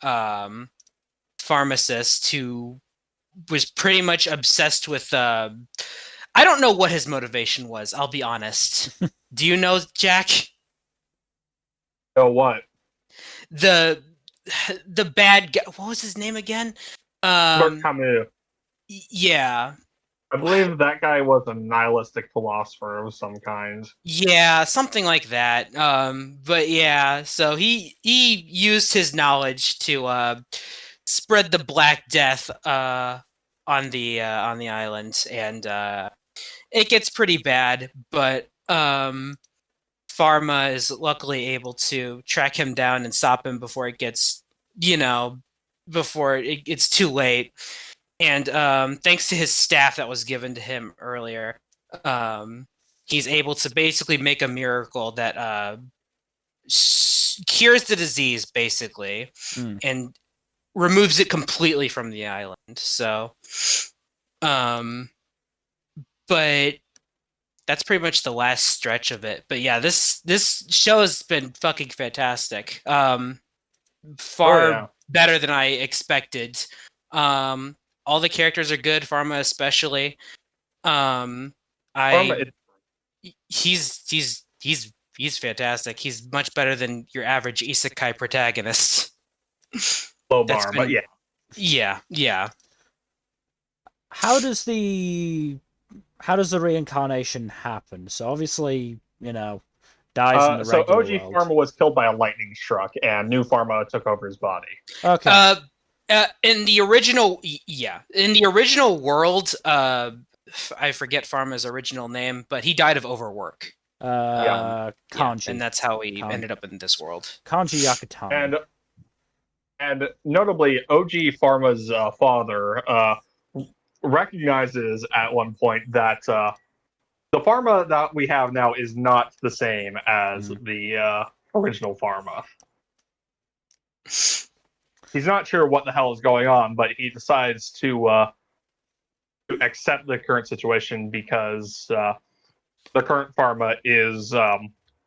pharmacist who was pretty much obsessed with I don't know what his motivation was, I'll be honest. Do you know, Jack? Oh, what? The bad guy, what was his name again? Camus. Yeah. I believe that guy was a nihilistic philosopher of some kind. Yeah, something like that. But yeah, so he used his knowledge to spread the Black Death on the island, and it gets pretty bad. But Pharma is luckily able to track him down and stop him before it gets, before it's too late. And thanks to his staff that was given to him earlier, he's able to basically make a miracle that cures the disease, basically, and removes it completely from the island. So, but that's pretty much the last stretch of it. But yeah, this show has been fucking fantastic. Far better than I expected. All the characters are good, Pharma especially. He's fantastic. He's much better than your average isekai protagonist. Low bar, but yeah. How does the reincarnation happen? So obviously, dies in the regular OG world. Pharma was killed by a lightning struck, and New Pharma took over his body. Okay. In the original world, I forget Pharma's original name, but he died of overwork. Kanji. And that's how he ended up in this world. Kanji Yakutami. And notably, OG Pharma's father recognizes at one point that the Pharma that we have now is not the same as the original Pharma. He's not sure what the hell is going on, but he decides to accept the current situation because the current Pharma is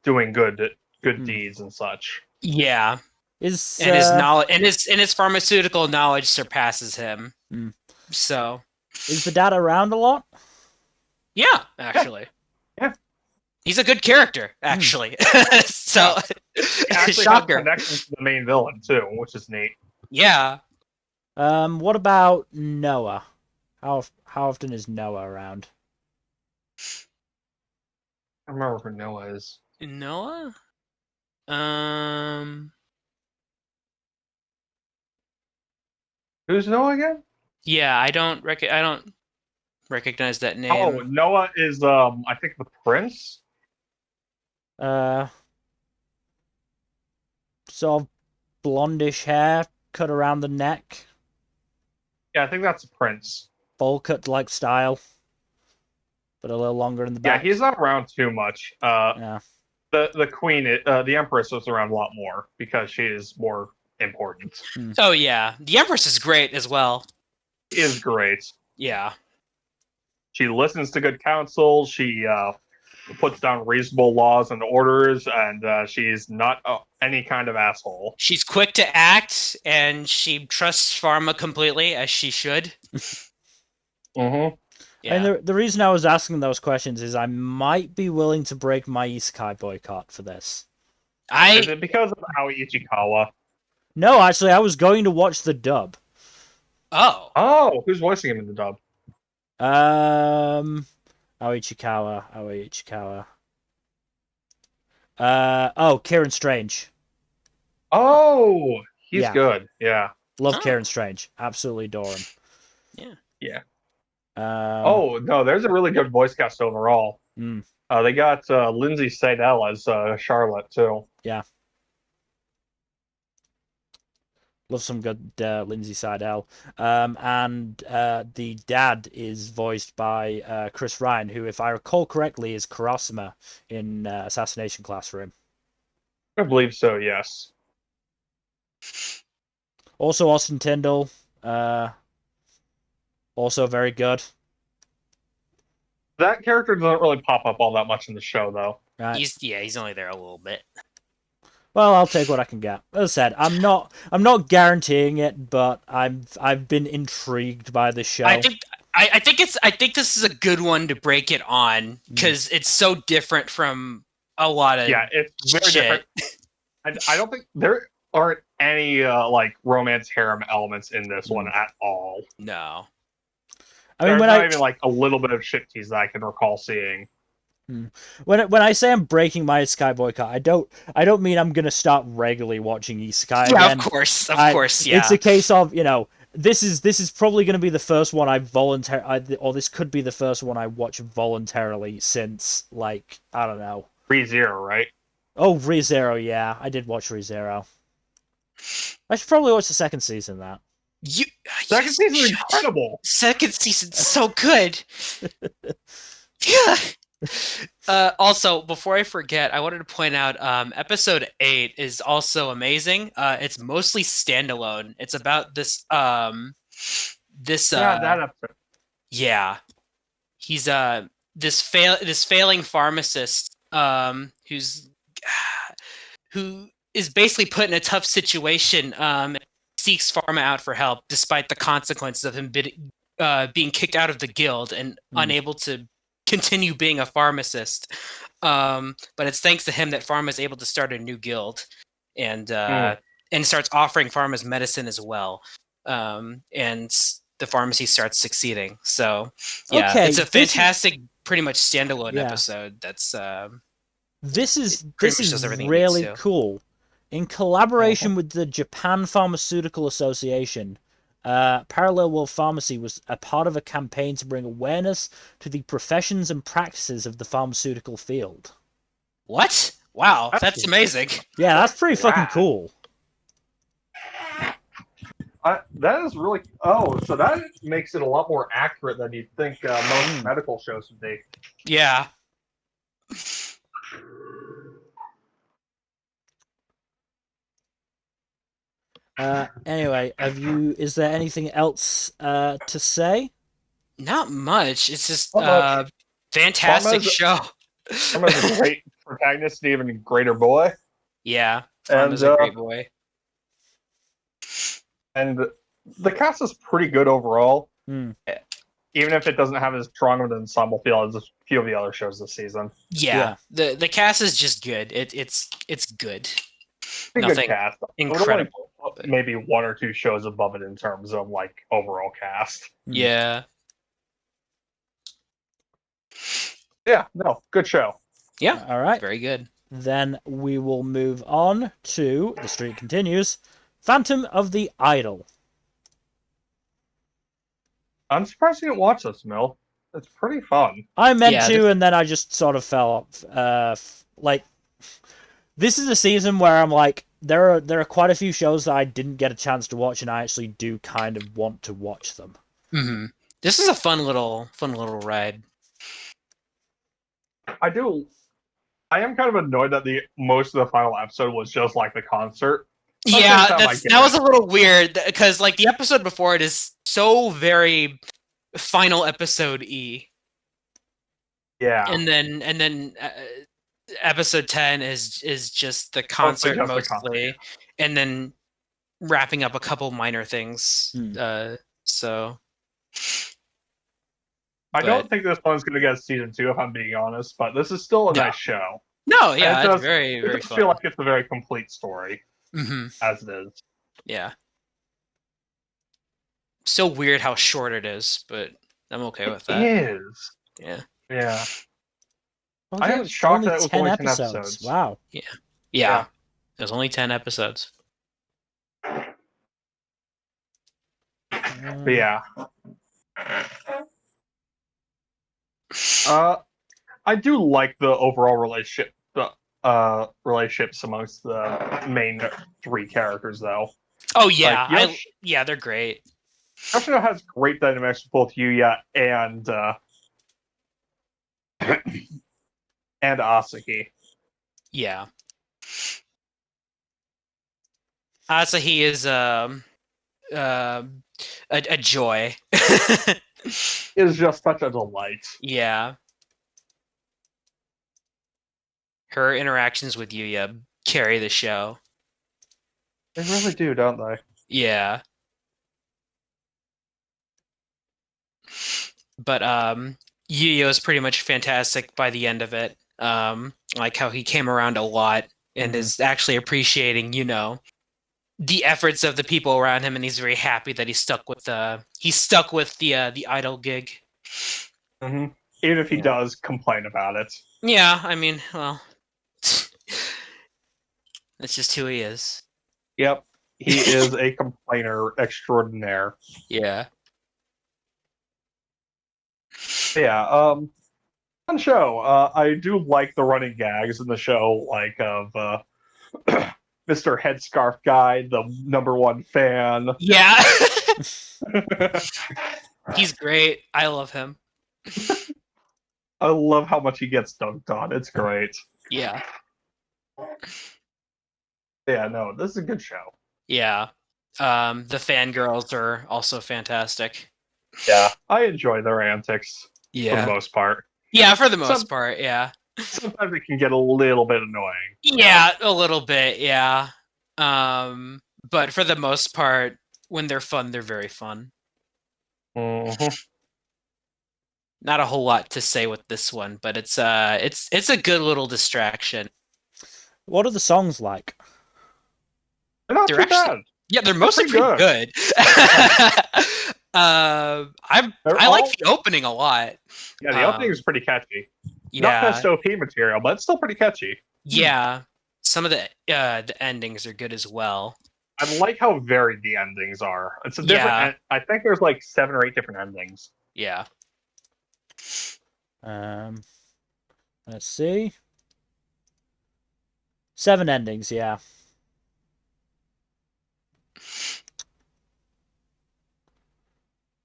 doing good deeds and such. Yeah, and his knowledge and his pharmaceutical knowledge surpasses him. So, is the dad around a lot? Yeah, actually. Yeah. He's a good character, actually. So, actually has connections to the main villain too, which is neat. Yeah. What about Noah? How often is Noah around? I remember who Noah is. Noah? Who's Noah again? Yeah, I don't recognize that name. Oh, Noah is I think the prince. Sort of blondish hair, cut around the neck. Yeah, I think that's the prince. Bowl cut like style, but a little longer in the back. Yeah, he's not around too much. Yeah. The queen, the empress, was around a lot more because she is more important. Oh yeah, the empress is great as well. Is great. Yeah. She listens to good counsel. She puts down reasonable laws and orders, and she's not any kind of asshole. She's quick to act, and she trusts Pharma completely, as she should. Mm-hmm. Yeah. And the reason I was asking those questions is I might be willing to break my isekai boycott for this. Is it because of Aoi Ichikawa? No, actually, I was going to watch the dub. Oh, who's voicing him in the dub? Aoi Ichikawa. Kieran Strange. Oh, he's good. Yeah. Love Kieran Strange. Absolutely adore him. Yeah. Oh, no, there's a really good voice cast overall. They got Lindsay Seidel as Charlotte, too. Yeah. Love some good Lindsay Seidel. And the dad is voiced by Chris Ryan, who, if I recall correctly, is Kurosama in Assassination Classroom. I believe so, yes. Also Austin Tyndall. Also very good. That character doesn't really pop up all that much in the show, though. Right. He's only there a little bit. Well, I'll take what I can get. As I said, I'm not guaranteeing it, but I've been intrigued by the show. I think this is a good one to break it on because it's so different from a lot of it's very different. I don't think there aren't any like romance harem elements in this one at all. No. I mean, there's not even like a little bit of shit tease that I can recall seeing. When I say I'm breaking my isekai boycott, I don't mean I'm gonna start regularly watching isekai again. Yeah, of course, yeah. It's a case of this is probably gonna be the first one or this could be the first one I watch voluntarily since I don't know. ReZero, right? Oh, ReZero, yeah, I did watch ReZero. I should probably watch the second season of that. Second season is incredible. Second season's so good. Yeah. Also, before I forget, I wanted to point out episode 8 is also amazing. It's mostly standalone. It's about this that episode. Yeah. He's this failing pharmacist who is basically put in a tough situation seeks Pharma out for help despite the consequences of him being kicked out of the guild and unable to continue being a pharmacist. But it's thanks to him that Pharma is able to start a new guild, and starts offering Pharma's medicine as well. And the pharmacy starts succeeding. So yeah, it's a fantastic, pretty much standalone episode. That's this is really cool. In collaboration with the Japan Pharmaceutical Association, Parallel World Pharmacy was a part of a campaign to bring awareness to the professions and practices of the pharmaceutical field. What? Wow, that's amazing. Yeah, that's pretty fucking cool. That is really... Oh, so that makes it a lot more accurate than you'd think most medical shows would be. Yeah. Anyway, is there anything else to say? Not much. It's just fantastic show. Pharma's a great protagonist, and even greater boy. Yeah, Pharma's a great boy. And the cast is pretty good overall, even if it doesn't have as strong of an ensemble feel as a few of the other shows this season. Yeah. The cast is just good. It's good. Pretty good cast. Incredible. Maybe one or two shows above it in terms of like overall cast. Yeah. Yeah, no, good show. Yeah. All right. Very good. Then we will move on to The Streak Continues, Phantom of the Idol. I'm surprised you didn't watch this, Mill. It's pretty fun. I meant to, and then I just sort of fell off. This is a season where I'm like, there are quite a few shows that I didn't get a chance to watch, and I actually do kind of want to watch them. Mm-hmm. This is a fun little ride. I am kind of annoyed that most of the final episode was just like the concert. Yeah, that was a little weird because like the episode before it is so very final episode-y. Yeah, and then episode 10 is just the concert mostly, and then wrapping up a couple minor things. So I don't think this one's going to get season 2, if I'm being honest, but this is still a nice show. No, yeah, it's very, very fun. I feel like it's a very complete story, as it is. Yeah. So weird how short it is, but I'm okay with that. It is. Yeah. Yeah. Well, I am shocked that it was only 10 episodes. Wow. Yeah. It was only 10 episodes. But yeah. I do like the overall relationships amongst the main 3 characters, though. Oh yeah, they're great. Yoshino has great dynamics with both Yuya and Asahi. Yeah. Asahi is a joy. Is just such a delight. Yeah. Her interactions with Yuya carry the show. They really do, don't they? Yeah. But Yuya is pretty much fantastic by the end of it. Like how he came around a lot and is actually appreciating, the efforts of the people around him, and he's very happy that he's stuck with the idol gig. Even if he does complain about it. Yeah, I mean, well, that's just who he is. Yep, he is a complainer extraordinaire. Yeah. Yeah, fun show. I do like the running gags in the show, like of Mr. Headscarf Guy, the #1 fan. Yeah. He's great. I love him. I love how much he gets dunked on. It's great. Yeah. Yeah, no, this is a good show. Yeah. The fangirls are also fantastic. Yeah, I enjoy their antics for the most part. Yeah, for the most part, yeah. Sometimes it can get a little bit annoying. Yeah, a little bit, yeah. But for the most part, when they're fun, they're very fun. Mm-hmm. not a whole lot to say with this one, but it's a good little distraction. What are the songs like? They're not too bad. Yeah, they're mostly pretty good. I like the opening a lot. Yeah, the opening is pretty catchy. Yeah. Not best OP material, but it's still pretty catchy. Yeah. Some of the endings are good as well. I like how varied the endings are. It's a different. I think there's like 7 or 8 different endings. Yeah. Let's see. 7 endings. Yeah.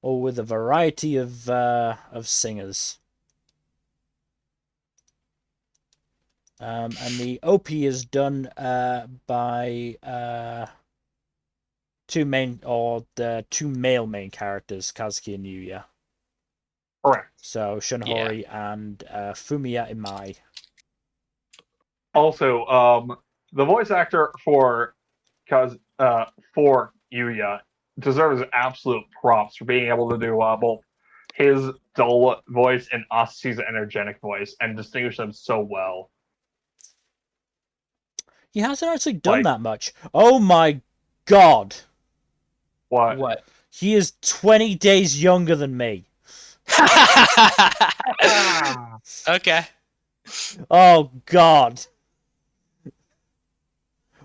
Or with a variety of singers. And the OP is done by 2 male main characters, Kazuki and Yuya. Correct. So Shunhori and Fumiya Imai. Also, the voice actor for Yuya deserves absolute props for being able to do both his dull voice and Asu's energetic voice and distinguish them so well. He hasn't actually done that much. Oh my god! What? He is 20 days younger than me. Okay. Oh god.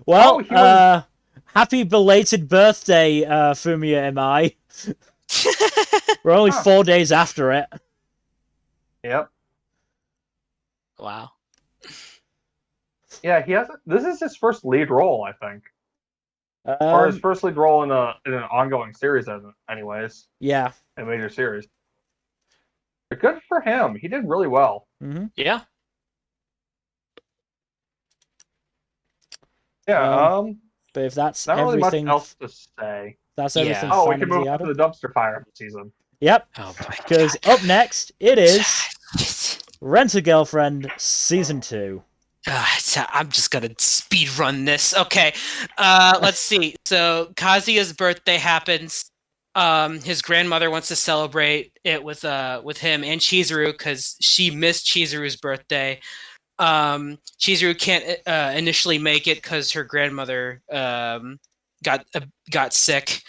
Well, happy belated birthday, Fumiya Imai. We're only 4 days after it. Yep. Wow. Yeah, he has. This is his first lead role, I think, or his first lead role in an ongoing series, anyways. Yeah. A major series. But good for him. He did really well. Mm-hmm. Yeah. Yeah. But if that's not everything, really much else to say. That's everything. Oh, we can move on to the dumpster fire of the season. Yep. Oh my god. Because up next it is Rent a Girlfriend Season 2. I'm just gonna speed run this. Okay. Let's see. So Kazuya's birthday happens. His grandmother wants to celebrate it with him and Chizuru because she missed Chizuru's birthday. Chizuru can't initially make it because her grandmother got sick.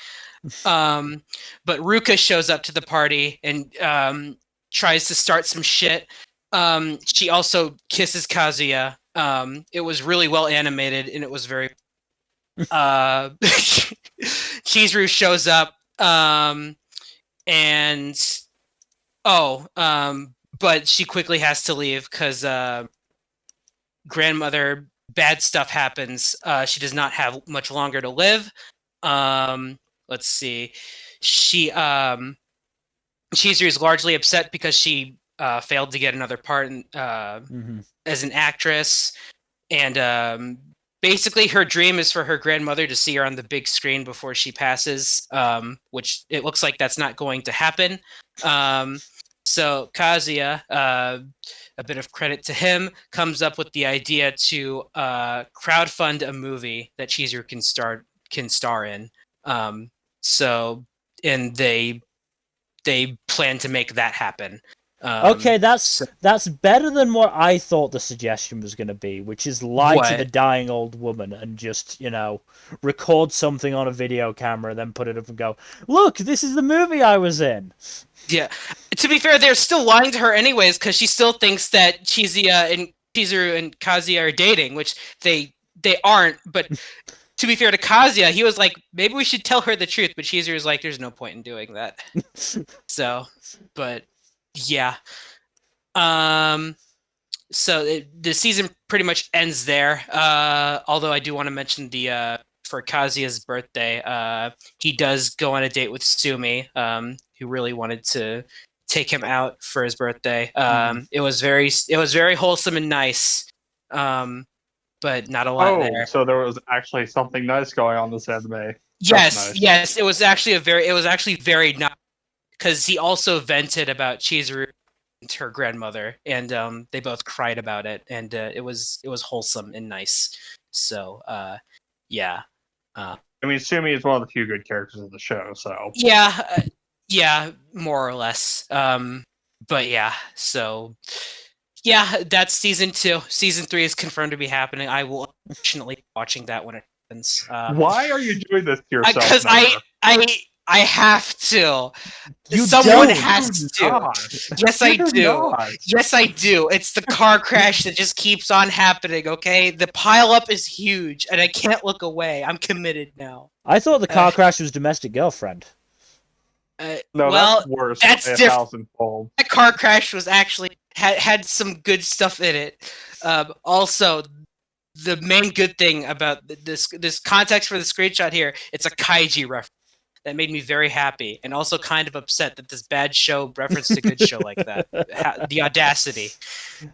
But Ruka shows up to the party and tries to start some shit. She also kisses Kazuya. It was really well animated and it was very Chizuru shows up but she quickly has to leave because grandmother, bad stuff happens. She does not have much longer to live. Let's see. Chizuru is largely upset because she failed to get another part as an actress. And basically her dream is for her grandmother to see her on the big screen before she passes, which it looks like that's not going to happen. So Kazuya, a bit of credit to him, comes up with the idea to crowdfund a movie that Chizuru can star in. And they plan to make that happen. Okay, that's better than what I thought the suggestion was going to be, which is lie to the dying old woman and just, record something on a video camera, then put it up and go, look, this is the movie I was in. Yeah. To be fair, they're still lying to her anyways, because she still thinks that Chizuru and Kazuya are dating, which they aren't. But to be fair to Kazuya, he was like, maybe we should tell her the truth. But Chizuru was like, there's no point in doing that. So, but yeah. So the season pretty much ends there. Although I do want to mention for Kazuya's birthday, he does go on a date with Sumi, who really wanted to take him out for his birthday. It was very wholesome and nice, but not a lot there. So there was actually something nice going on this anime. Yes, it was actually very nice because he also vented about Chizuru and her grandmother, and they both cried about it, and it was wholesome and nice. So yeah. I mean, Sumi is one of the few good characters of the show, so yeah, more or less. But yeah, so yeah, that's season 2. Season 3 is confirmed to be happening. I will unfortunately be watching that when it happens. Why are you doing this to yourself? Because I have to. You Someone don't. has to. Not. Yes, I You do. not. Yes, I do. It's the car crash that just keeps on happening, okay? The pileup is huge, and I can't look away. I'm committed now. I thought the car crash was Domestic Girlfriend. No, well, that's worse. That's a different. 1,000-fold. That car crash was actually had some good stuff in it. Also, the main good thing about this context for the screenshot here, it's a kaiji reference. That made me very happy, and also kind of upset that this bad show referenced a good show like that. The audacity.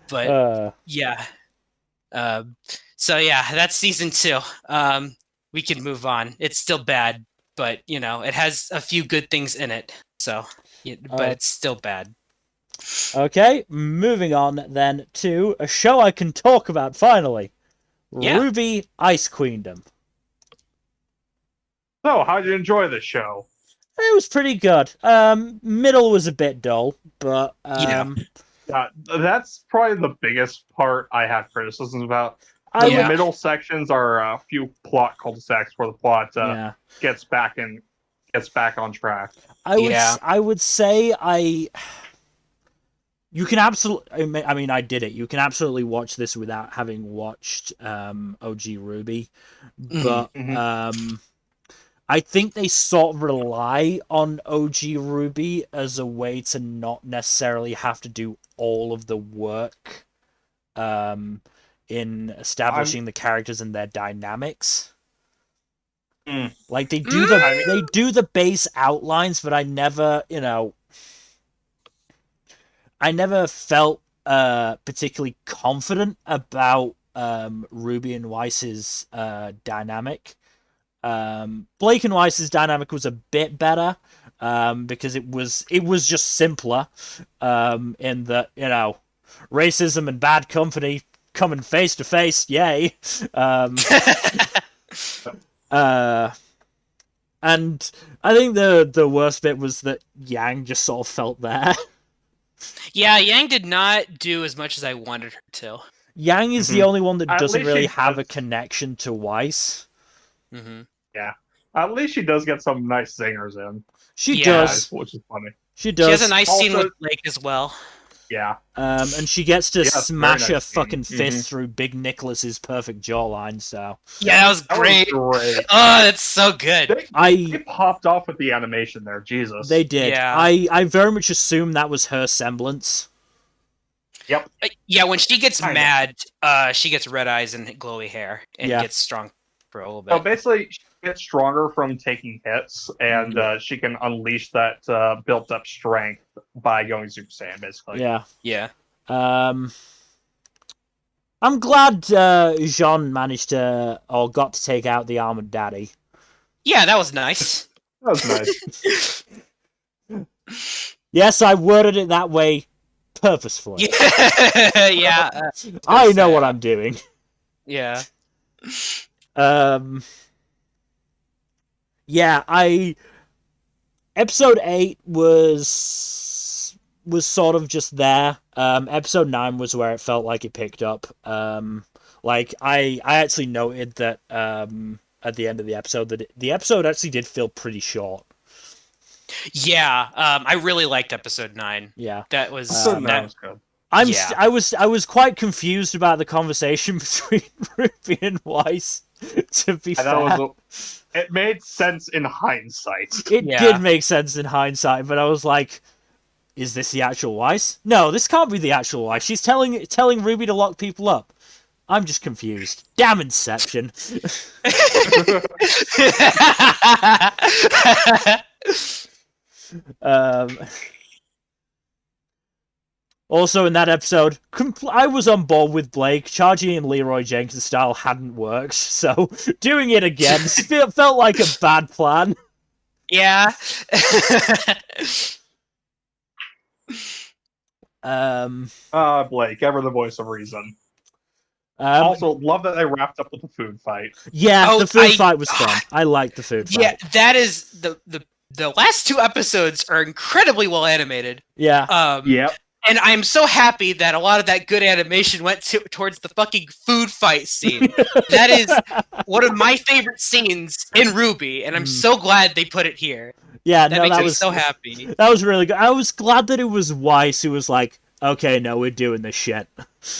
But yeah. So yeah, that's season 2. We can move on. It's still bad, but it has a few good things in it. So, but it's still bad. Okay, moving on then to a show I can talk about finally. Yeah. Rwby Ice Queendom. So, how did you enjoy the show? It was pretty good. Middle was a bit dull, but that's probably the biggest part I have criticisms about. The middle sections are a few plot cul-de-sacs where the plot gets back on track. I would say you can absolutely. I mean, I did it. You can absolutely watch this without having watched OG Rwby, but I think they sort of rely on OG Rwby as a way to not necessarily have to do all of the work in establishing the characters and their dynamics. Like they do the base outlines, but I never felt particularly confident about Rwby and Weiss's dynamic. Blake and Weiss's dynamic was a bit better because it was just simpler in that racism and bad company coming face to face, yay. And I think the worst bit was that Yang just sort of felt there. Yeah, Yang did not do as much as I wanted her to. Yang is the only one that doesn't really have a connection to Weiss. Yeah. At least she does get some nice singers in. She does. Which is funny. She does. She has a nice scene with Blake as well. Yeah. And she gets to smash her fucking fist through Big Nicholas's perfect jawline, so... Yeah, that was great. Oh, that's so good. They popped off with the animation there, Jesus. They did. Yeah. I very much assume that was her semblance. Yep. Yeah, when she gets mad, she gets red eyes and glowy hair, and gets strong for a little bit. So basically, she gets stronger from taking hits, and she can unleash that built-up strength by going Super Saiyan, basically. Yeah. Yeah. I'm glad Jean managed to, or got to take out the Armored Daddy. Yeah, that was nice. That was nice. Yes, I worded it that way purposefully. Yeah. I know what I'm doing. Yeah. Yeah, episode 8 was sort of just there. Episode 9 was where it felt like it picked up. Like I actually noted that at the end of the episode that the episode actually did feel pretty short. Yeah, I really liked episode 9. Yeah, that was good. I was quite confused about the conversation between Rwby and Weiss. To be fair, it made sense in hindsight. It did make sense in hindsight, but I was like, "Is this the actual Weiss? No, this can't be the actual Weiss. She's telling Rwby to lock people up." I'm just confused. Damn Inception. Also, in that episode, I was on board with Blake. Charging in Leroy Jenkins style hadn't worked, so doing it again felt like a bad plan. Yeah. Blake, ever the voice of reason. Also, love that they wrapped up with the food fight. Yeah, the food fight was fun. I liked the food fight. Yeah, that is the the last 2 episodes are incredibly well animated. Yeah. Yep. And I'm so happy that a lot of that good animation went towards the fucking food fight scene. That is one of my favorite scenes in Rwby, and I'm so glad they put it here. Yeah, that makes me so happy. That was really good. I was glad that it was Weiss who was like, okay, no, we're doing this shit.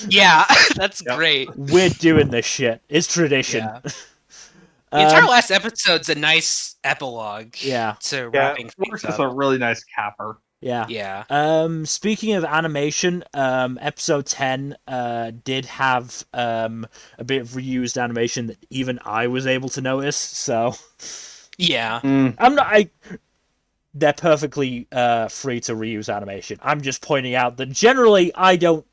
Yeah, that's great. We're doing this shit. It's tradition. Yeah. The entire last episode's a nice epilogue. Yeah. To wrapping things up. It's a really nice capper. Yeah. Yeah. Speaking of animation, episode 10 did have a bit of reused animation that even I was able to notice. So yeah, they're perfectly free to reuse animation. I'm just pointing out that generally I don't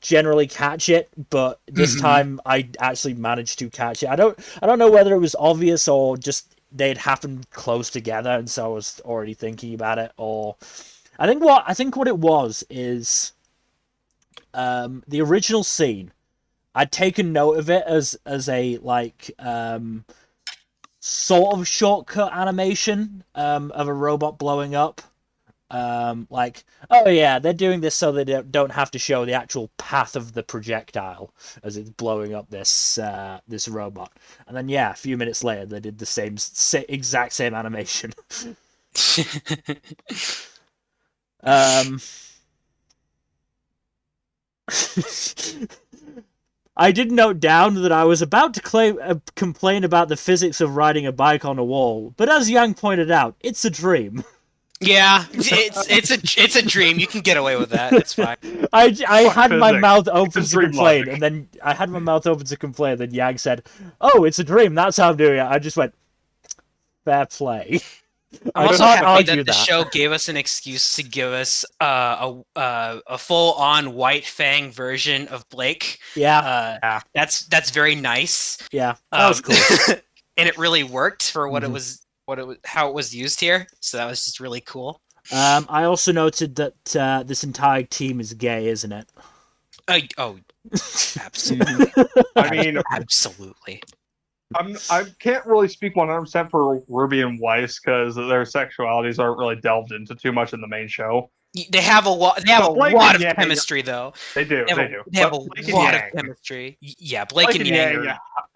generally catch it, but this time I actually managed to catch it. I don't know whether it was obvious or just they'd happened close together, and so I was already thinking about it. Or I think what it was is the original scene. I'd taken note of it as a sort of shortcut animation of a robot blowing up. Oh yeah, they're doing this so they don't have to show the actual path of the projectile as it's blowing up this robot. And then a few minutes later they did the exact same animation. I did note down that I was about to complain about the physics of riding a bike on a wall, but as Yang pointed out, it's a dream. Yeah, it's a dream. You can get away with that. It's fine. I had my mouth open to complain, and then I had my mouth open to complain, and then Yang said, "Oh, it's a dream. That's how I'm doing it." I just went, "Fair play." I'm also happy that the show gave us an excuse to give us a full-on White Fang version of Blake. Yeah, that's very nice. Yeah, that was cool, and it really worked for what it was. How it was used here, so that was just really cool. I also noted that this entire team is gay, isn't it? Oh, absolutely. I mean, absolutely. I can't really speak 100% for Rwby and Weiss because their sexualities aren't really delved into too much in the main show. They have a lot. They have a lot of chemistry, though. They do. They have a lot of chemistry. Yeah, Blake and Yang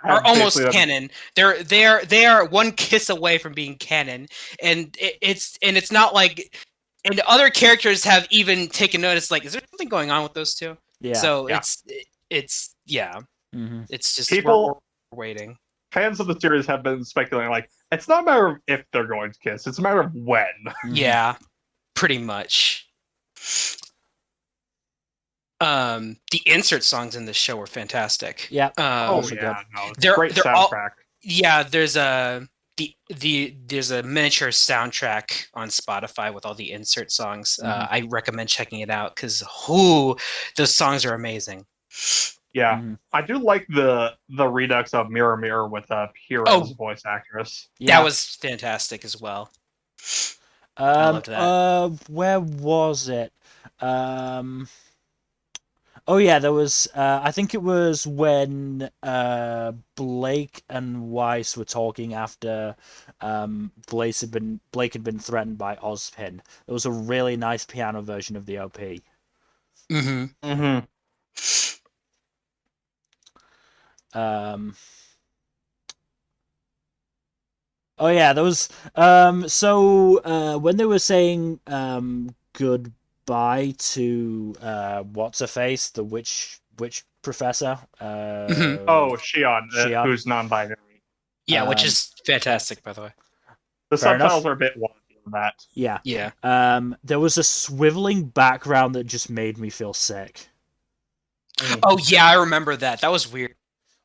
are almost canon. They are one kiss away from being canon, and it's not like, and other characters have even taken notice. Like, is there something going on with those two? Yeah. So it's it's just people we're waiting. Fans of the series have been speculating, like, it's not a matter of if they're going to kiss; it's a matter of when. Yeah, pretty much. The insert songs in this show were fantastic. Yeah. Great soundtrack. There's a there's a miniature soundtrack on Spotify with all the insert songs. I recommend checking it out because those songs are amazing. Yeah, I do like the redux of Mirror Mirror with Hira's voice actress. That was fantastic as well. I loved that. Where was it? Oh yeah, there was. I think it was when Blake and Weiss were talking after Blake had been threatened by Ozpin. There was a really nice piano version of the OP. Oh yeah, there was. So when they were saying goodbye to what's her face, the witch professor. Shion, who's non-binary. Yeah, which is fantastic, by the way. The subtitles are a bit wonky on that. Yeah. There was a swiveling background that just made me feel sick. Oh yeah, I remember that. That was weird.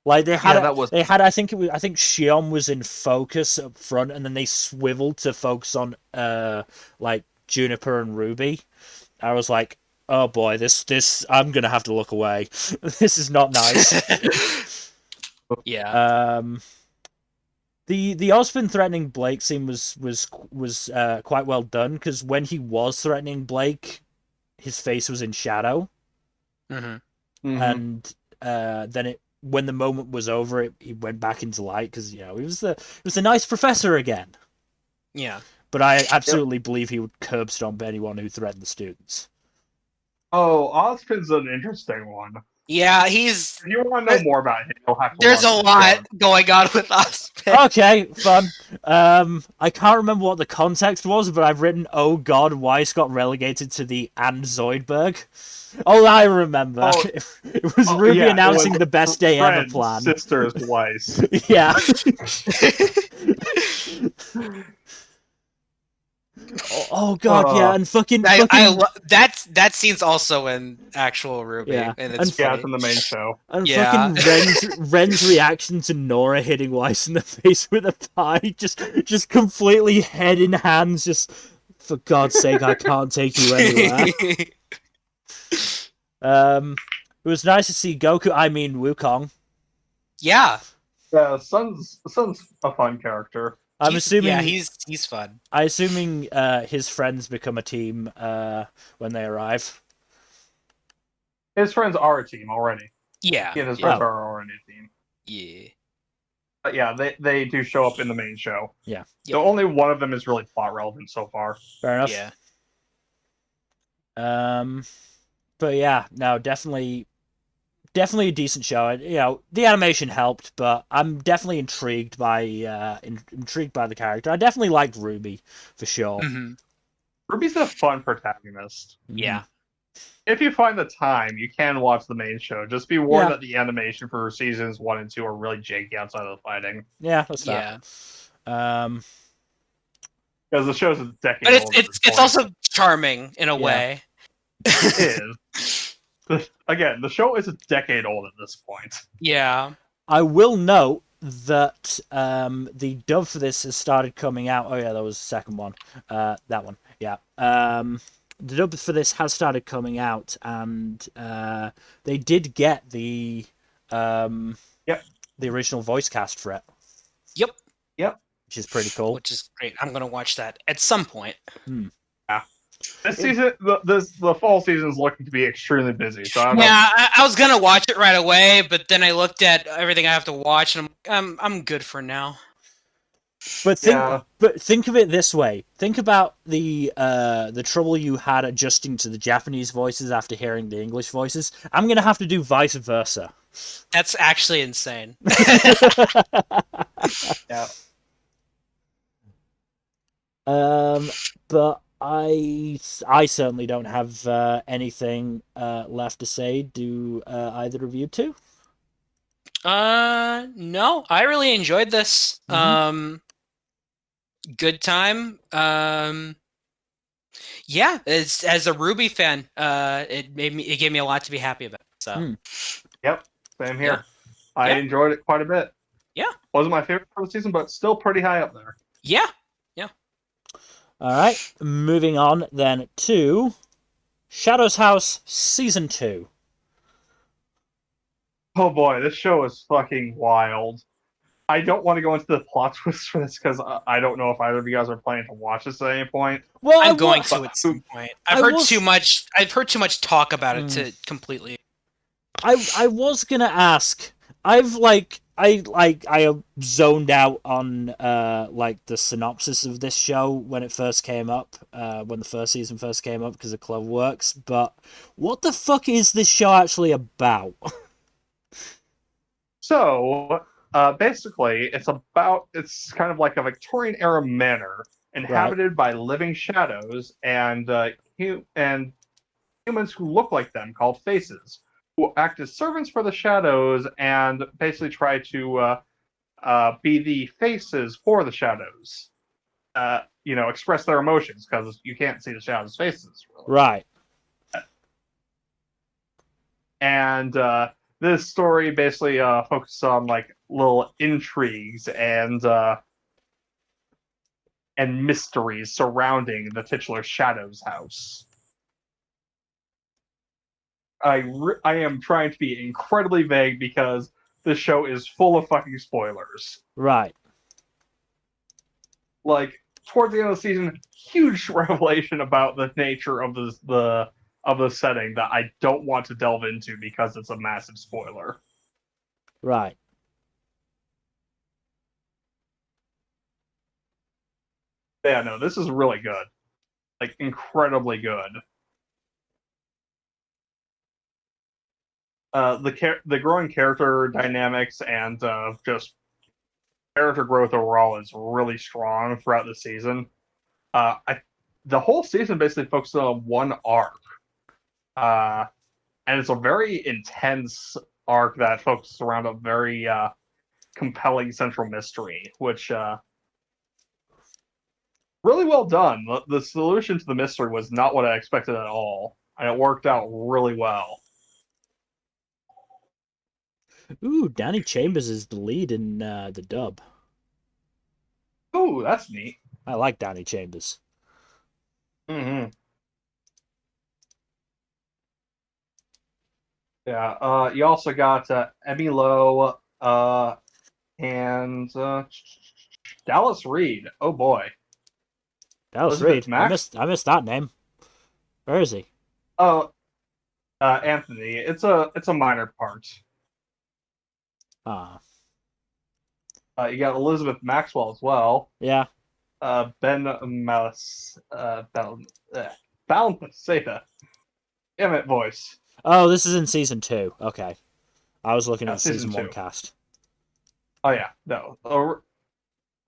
Like they had, I think Shion was in focus up front, and then they swiveled to focus on like Juniper and Rwby. I was like, oh boy, this I'm gonna have to look away. This is not nice. Yeah. The Ozpin threatening Blake scene was quite well done, because when he was threatening Blake, his face was in shadow, and then when the moment was over, he went back into light, because he was the nice professor again. Yeah. But I absolutely believe he would curb stomp anyone who threatened the students. Oh, Ozpin's an interesting one. Yeah, If you want to know more about him, you'll have to There's a lot going on with Ozpin. Okay, fun. I can't remember what the context was, but I've written, "Oh God, Weiss got relegated to the and Zoidberg." Oh, I remember. Oh, it was Rwby announcing the best day ever plan. Sister's Weiss. Yeah. Oh God, yeah, and fucking. That scene's also in actual Rwby, yeah, and it's it's in the main show. And fucking Ren's reaction to Nora hitting Weiss in the face with a pie, just completely head in hands, just for God's sake, I can't take you anywhere. It was nice to see Goku. I mean Wukong. Yeah. Yeah, Sun's a fun character. I'm assuming he's fun. I'm assuming his friends become a team when they arrive. His friends are a team already. Yeah. Yeah, his friends are already a team. Yeah. But yeah, they do show up in the main show. Yeah. So only one of them is really plot relevant so far. Fair enough. Yeah. But yeah, no, definitely a decent show. You know, the animation helped, but I'm definitely intrigued by the character. I definitely liked Rwby for sure. Mm-hmm. Ruby's a fun protagonist. Yeah. If you find the time, you can watch the main show. Just be warned that the animation for seasons 1 and 2 are really janky outside of the fighting. Yeah, that's fair. Because the show's a decade but old. It's also charming in a way. It is. Again, the show is a decade old at this point. Yeah. I will note that the dub for this has started coming out. Oh yeah, that was the second one. That one. Yeah. The dub for this has started coming out, and they did get the original voice cast for it. Yep. Which is pretty cool. Which is great. I'm gonna watch that at some point. Yeah. This season, the fall season is looking to be extremely busy. So I was gonna watch it right away, but then I looked at everything I have to watch, and I'm good for now. But think of it this way. Think about the trouble you had adjusting to the Japanese voices after hearing the English voices. I'm gonna have to do vice versa. That's actually insane. Yeah. But I certainly don't have anything left to say. Do either of you two? No. I really enjoyed this. Good time. Yeah, as a Rwby fan, it gave me a lot to be happy about. So. Yep. Same here. Yeah. I enjoyed it quite a bit. Yeah. Wasn't my favorite part of the season, but still pretty high up there. Yeah. All right, moving on then to Shadow's House Season 2. Oh boy, this show is fucking wild. I don't want to go into the plot twist for this because I don't know if either of you guys are planning to watch this at any point. Well, I'm going to at some point. I've heard too much talk about it to completely. I was gonna ask. I zoned out on the synopsis of this show when it first came up, when the first season first came up because of Cloverworks. But what the fuck is this show actually about? So, basically, it's kind of like a Victorian era manor inhabited by living shadows and humans who look like them, called faces, who act as servants for the shadows and basically try to be the faces for the shadows. Express their emotions because you can't see the shadows' faces. Really. Right. And this story basically focuses on like little intrigues and mysteries surrounding the titular Shadows house. I am trying to be incredibly vague because this show is full of fucking spoilers. Right. Like towards the end of the season, huge revelation about the nature of the setting that I don't want to delve into because it's a massive spoiler. Right. Yeah, no, this is really good. Like, incredibly good. The growing character dynamics and just character growth overall is really strong throughout the season. The whole season basically focuses on one arc, and it's a very intense arc that focuses around a very compelling central mystery, which really well done. The solution to the mystery was not what I expected at all, and it worked out really well. Ooh, Danny Chambers is the lead in the dub. Ooh, that's neat. I like Danny Chambers. Mm-hmm. Yeah. You also got Emmy Lowe and Dallas Reed. Oh boy. Dallas Elizabeth Reed. Max. I missed that name. Where is he? Oh, Anthony. It's a minor part. Ah. You got Elizabeth Maxwell as well. Yeah. Ben Malis. Balmaceda. Damn it, voice. Oh, this is in season 2. Okay. I was looking at the season 1 2. cast. Oh yeah, no.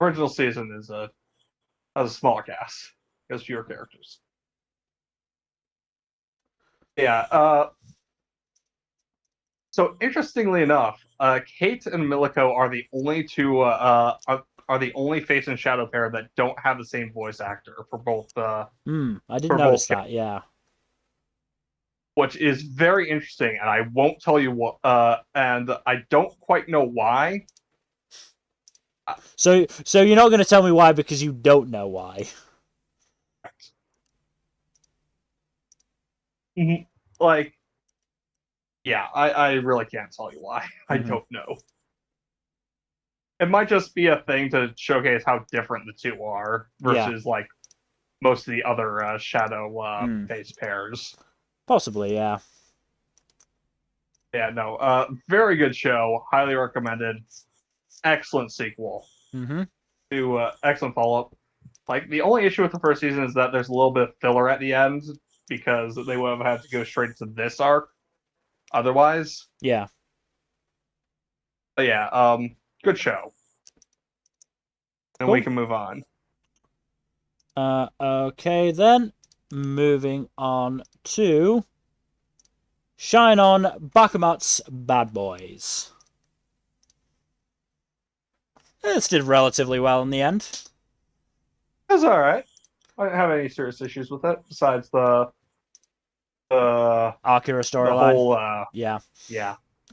Original season has a smaller cast. Has fewer characters. Yeah. So interestingly enough, Kate and Miliko are the only two are the only face and shadow pair that don't have the same voice actor for both. I did for notice both, that. Yeah. which is very interesting, and I won't tell you what. And I don't quite know why. So you're not going to tell me why because you don't know why. Like, yeah, I really can't tell you why. I don't know. It might just be a thing to showcase how different the two are versus like most of the other shadow face pairs. Possibly, yeah. Yeah, no, very good show. Highly recommended. Excellent sequel. To excellent follow up. Like the only issue with the first season is that there's a little bit of filler at the end because they would have had to go straight to this arc otherwise. Yeah. But yeah, good show. And cool. we can move on. Okay then. Moving on to Shine On Bakumatsu Bad Boys. This did relatively well in the end. It was alright. I didn't have any serious issues with it besides the Akira storyline. The whole yeah.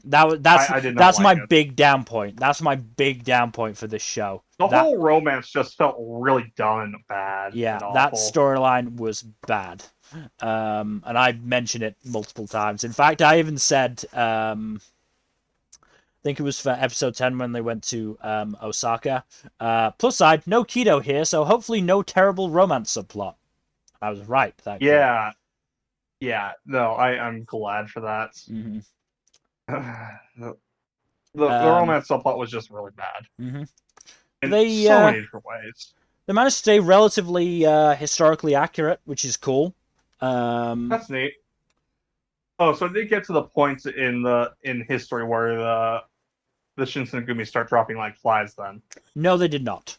That's my it. big down point. That's my big down point for this show. The whole romance just felt really done and bad. Yeah, and that storyline was bad. And I mentioned it multiple times. In fact, I even said, I think it was for episode 10 when they went to Osaka. Plus side, no keto here, so hopefully no terrible romance subplot. I was right. Yeah. Yeah. No, I'm glad for that. The romance subplot was just really bad. In so many different ways. They managed to stay relatively historically accurate, which is cool. That's neat. Oh, so they get to the point in history where the Shinsengumi start dropping like flies then? No, they did not.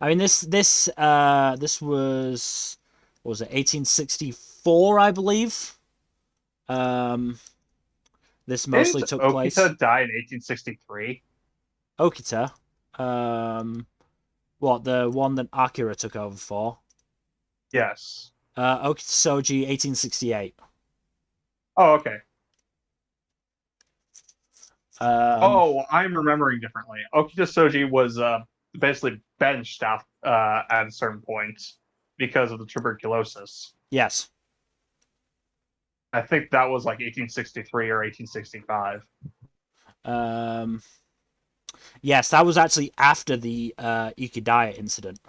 I mean, this was, what was it, 1864, I believe. This mostly took place. Okita die in 1863? Okita? What, the one that Akira took over for? Yes. Okita Soji, 1868. Oh, okay. I'm remembering differently. Okita Soji was basically benched at a certain point because of the tuberculosis. Yes. I think that was like 1863 or 1865. Yes, that was actually after the Ikidaya incident.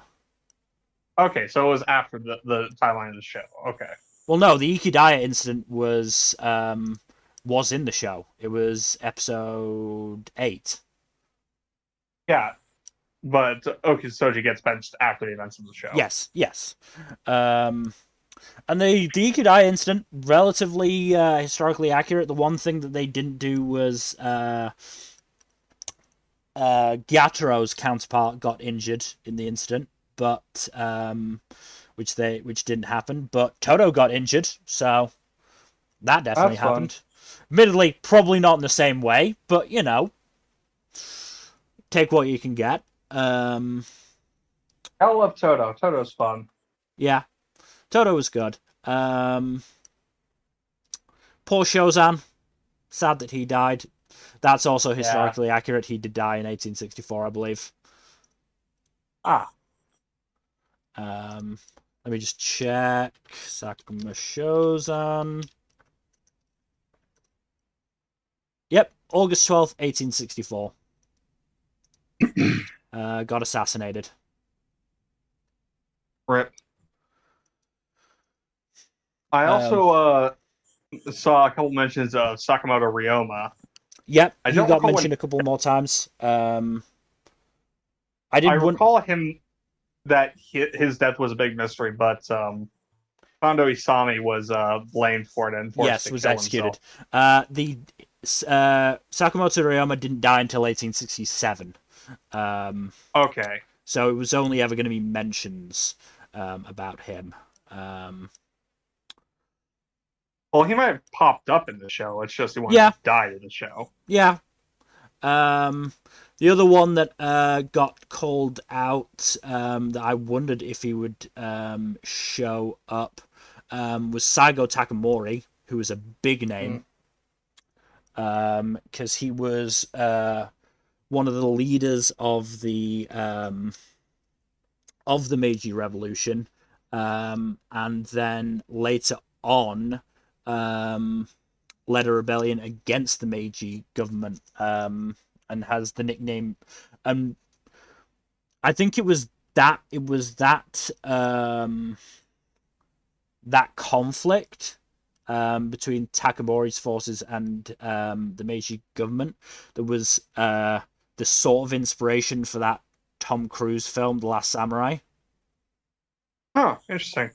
Okay, so it was after the timeline of the show. Okay. Well, no, the Ikidaya incident was in the show. It was episode 8. Yeah. Okusoji gets benched after the events of the show. Yes. And the Ikidai incident, relatively historically accurate. The one thing that they didn't do was Gyataro's counterpart got injured in the incident, but which didn't happen. But Toto got injured, so that definitely happened. Admittedly, probably not in the same way, but take what you can get. I love Toto. Toto's fun. Yeah, Toto was good. Poor Shozan. Sad that he died. That's also historically accurate. He did die in 1864, I believe. Let me just check. Sakuma Shozan. Yep, August 12th, 1864. Got assassinated. Rip. I also saw a couple mentions of Sakamoto Ryoma. Yep, he got mentioned a couple more times. I recall him that his death was a big mystery, but Kondo Isami was blamed for it and forced to was kill executed. himself. The Sakamoto Ryoma didn't die until 1867. Okay. So it was only ever going to be mentions about him. Well, he might have popped up in the show. It's just he died in the show. Yeah. The other one that got called out that I wondered if he would show up was Saigo Takamori, who was a big name. Because he was one of the leaders of the Meiji Revolution, and then later on led a rebellion against the Meiji government, and has the nickname. I think it was that conflict between Takamori's forces and the Meiji government that was the sort of inspiration for that Tom Cruise film, The Last Samurai. Oh, interesting.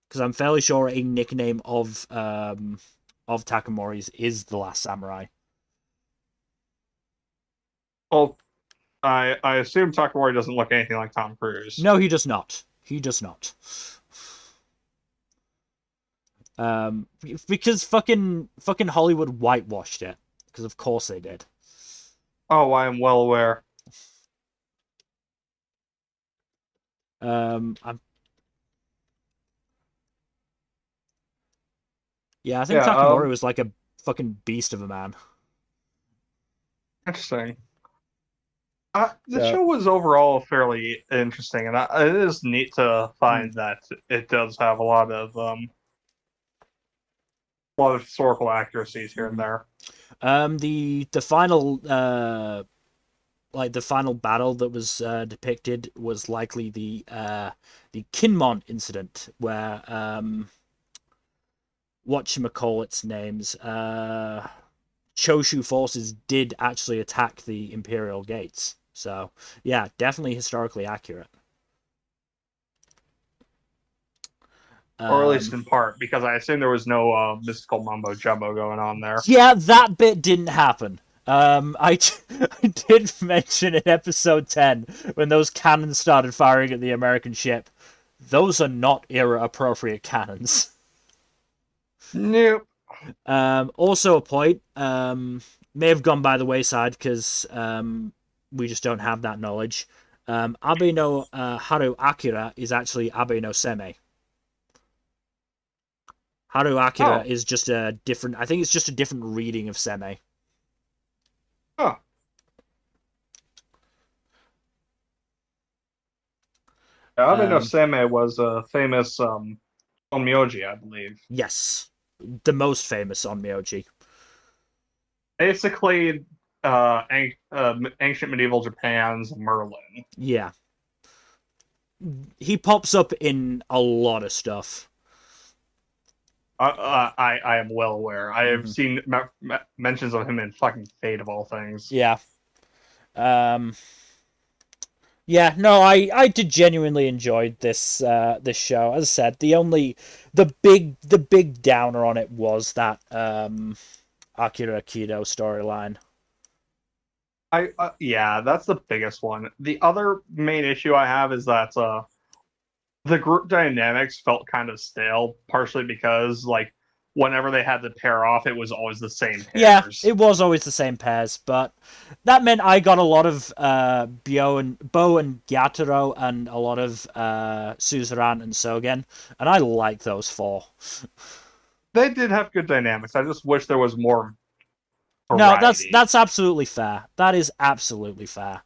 Because I'm fairly sure a nickname of Takamori's is The Last Samurai. Well, I assume Takamori doesn't look anything like Tom Cruise. No, he does not. Because fucking Hollywood whitewashed it. Because of course they did. Oh, I am well aware. Yeah, I think Takamori was like a fucking beast of a man. Interesting. The show was overall fairly interesting, and it is neat to find that it does have a lot of historical accuracies here and there. The final the final battle that was depicted was likely the Kinmon incident, where whatchamacallit's names Choshu forces did actually attack the Imperial gates. So yeah, definitely historically accurate. Or at least in part, because I assume there was no mystical mumbo jumbo going on there. Yeah, that bit didn't happen. I did mention in episode 10 when those cannons started firing at the American ship. Those are not era-appropriate cannons. Nope. Also a point, may have gone by the wayside because we just don't have that knowledge. Abe no Haru Akira is actually Abe no Seme. Haru Akira is just a different... I think it's just a different reading of Seme. Huh. Abe no Seme was a famous onmyoji, I believe. Yes. The most famous onmyoji. Basically, ancient medieval Japan's Merlin. Yeah. He pops up in a lot of stuff. I am well aware. I have seen mentions of him in fucking Fate of all things. Yeah. Yeah, Yeah, no, I did genuinely enjoy this this show. As I said, the big downer on it was that Akira Kido storyline. Yeah, that's the biggest one. The other main issue I have is that the group dynamics felt kind of stale, partially because like whenever they had to pair off, it was always the same Yeah, pairs. it was always the same pairs, but that meant I got a lot of Bo and Gyataro and a lot of Suzerain and Sogen, and I like those four. They did have good dynamics. I just wish there was more No, variety. that's absolutely fair. That is absolutely fair.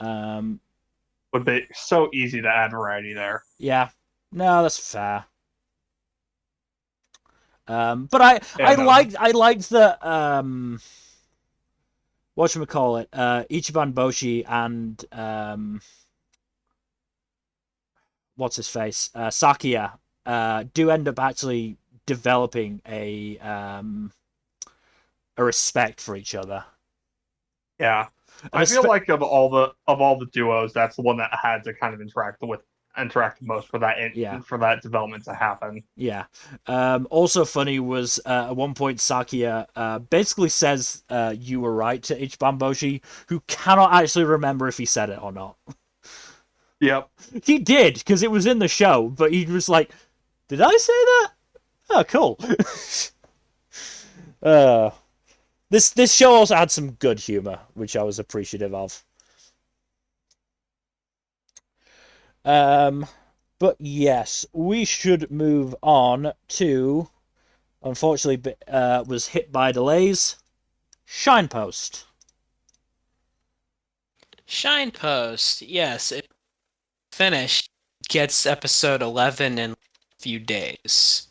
Would be so easy to add variety there. Yeah, no, that's fair. But I liked the whatchamacallit, Ichiban Boshi and what's his face, Sakia, do end up actually developing a respect for each other. Yeah, I feel like of all the duos, that's the one that had to kind of interact the most for that development to happen. Yeah. Also funny was at one point Sakia basically says you were right to Ichiban Boshi, who cannot actually remember if he said it or not. Yep. He did, because it was in the show, but he was like, did I say that? Oh, cool. This show also had some good humor, which I was appreciative of. But yes, we should move on to, unfortunately, was hit by delays, Shinepost. Shinepost, yes, it finished. Gets episode 11 in a few days.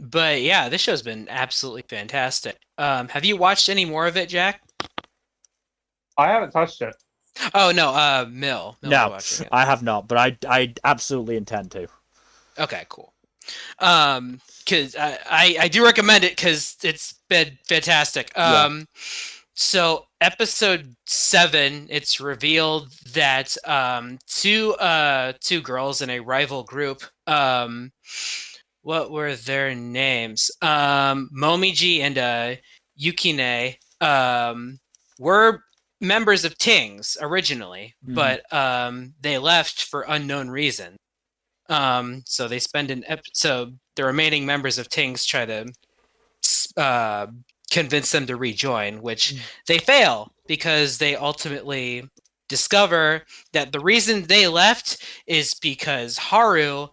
But yeah, this show's been absolutely fantastic. Have you watched any more of it, Jack? I haven't touched it. Oh no, Mill. No, I have not, but I absolutely intend to. Okay, cool. Because I do recommend it because it's been fantastic. So episode 7, it's revealed that two girls in a rival group, what were their names? Momiji and Yukine were members of Tings originally, but they left for unknown reason. So they spend so the remaining members of Tings try to convince them to rejoin, which they fail because they ultimately discover that the reason they left is because Haru,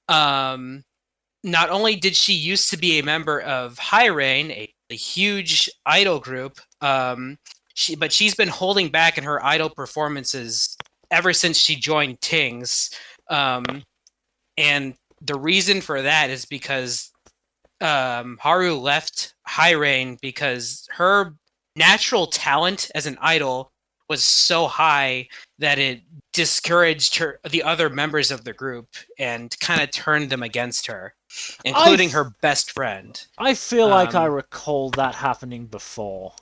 not only did she used to be a member of High Rain, a huge idol group, but she's been holding back in her idol performances ever since she joined Tings. And the reason for that is because Haru left High Rain because her natural talent as an idol was so high that it discouraged the other members of the group and kind of turned them against her, including her best friend. I feel like I recall that happening before.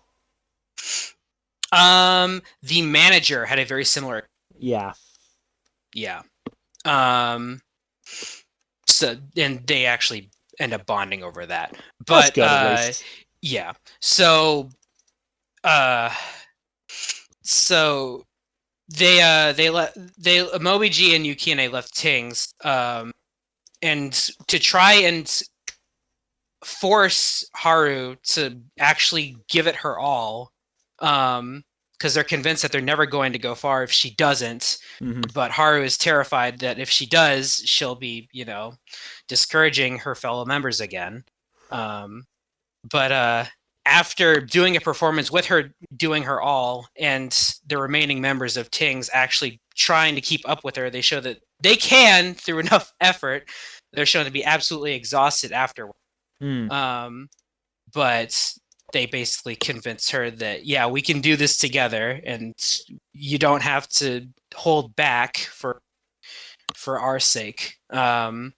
The manager had a very similar. Yeah. So and they actually end up bonding over that. But yeah. So Momiji and Yukine left Tings and to try and force Haru to actually give it her all, because they're convinced that they're never going to go far if she doesn't. But Haru is terrified that if she does, she'll be, discouraging her fellow members again. But after doing a performance with her doing her all and the remaining members of Tings actually trying to keep up with her, they show that they can through enough effort. They're shown to be absolutely exhausted afterward. But they basically convince her that, yeah, we can do this together and you don't have to hold back for our sake. And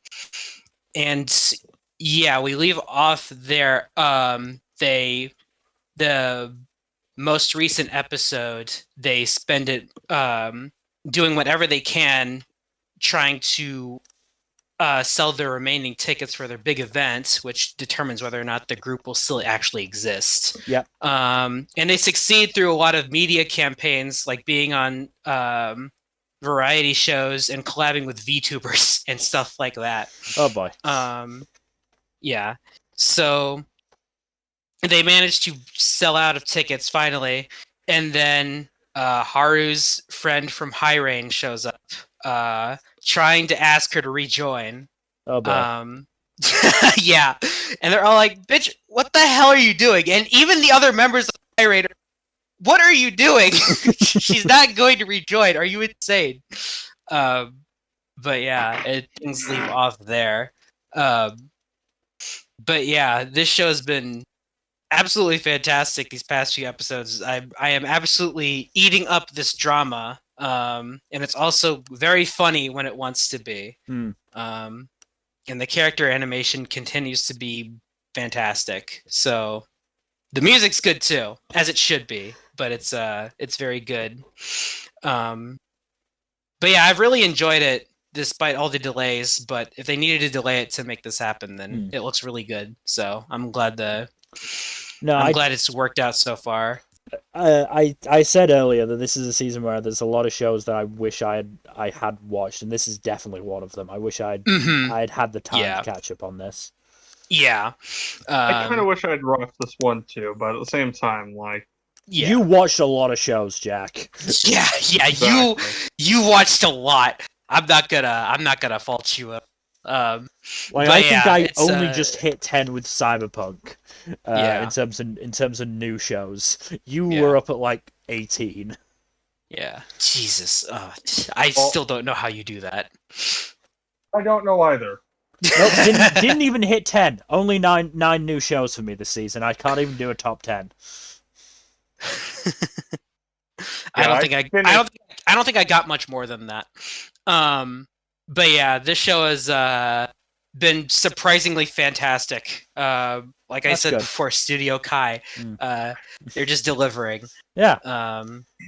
yeah, we leave off there. The most recent episode, they spend it doing whatever they can, trying to sell their remaining tickets for their big event, which determines whether or not the group will still actually exist. Yeah. And they succeed through a lot of media campaigns, like being on variety shows and collabing with VTubers and stuff like that. Oh boy. Yeah. So they managed to sell out of tickets finally, and then Haru's friend from High Range shows up, trying to ask her to rejoin. Oh boy. Yeah, and they're all like, "Bitch, what the hell are you doing?" And even the other members of High Range, what are you doing? She's not going to rejoin. Are you insane? But yeah, things leave off there. But yeah, this show has been absolutely fantastic these past few episodes. I am absolutely eating up this drama, and it's also very funny when it wants to be. And the character animation continues to be fantastic. So the music's good too, as it should be, but it's very good. But yeah, I've really enjoyed it despite all the delays. But if they needed to delay it to make this happen, then it looks really good. So I'm glad glad it's worked out so far. I said earlier that this is a season where there's a lot of shows that I wish I had watched, and this is definitely one of them. I wish I'd had the time to catch up on this. Yeah. I kind of wish I'd watched this one too, but at the same time, like, you watched a lot of shows, Jack. Yeah, exactly. You watched a lot. I'm not gonna fault you. I think I only just hit 10 with Cyberpunk. In terms of new shows, you were up at like 18. Yeah, Jesus. I still don't know how you do that. I don't know either. Nope, didn't even hit 10. Only nine new shows for me this season. I can't even do a top 10. I don't think I got much more than that. But yeah, this show has been surprisingly fantastic. Like I said before, Studio Kai, they're just delivering. Yeah.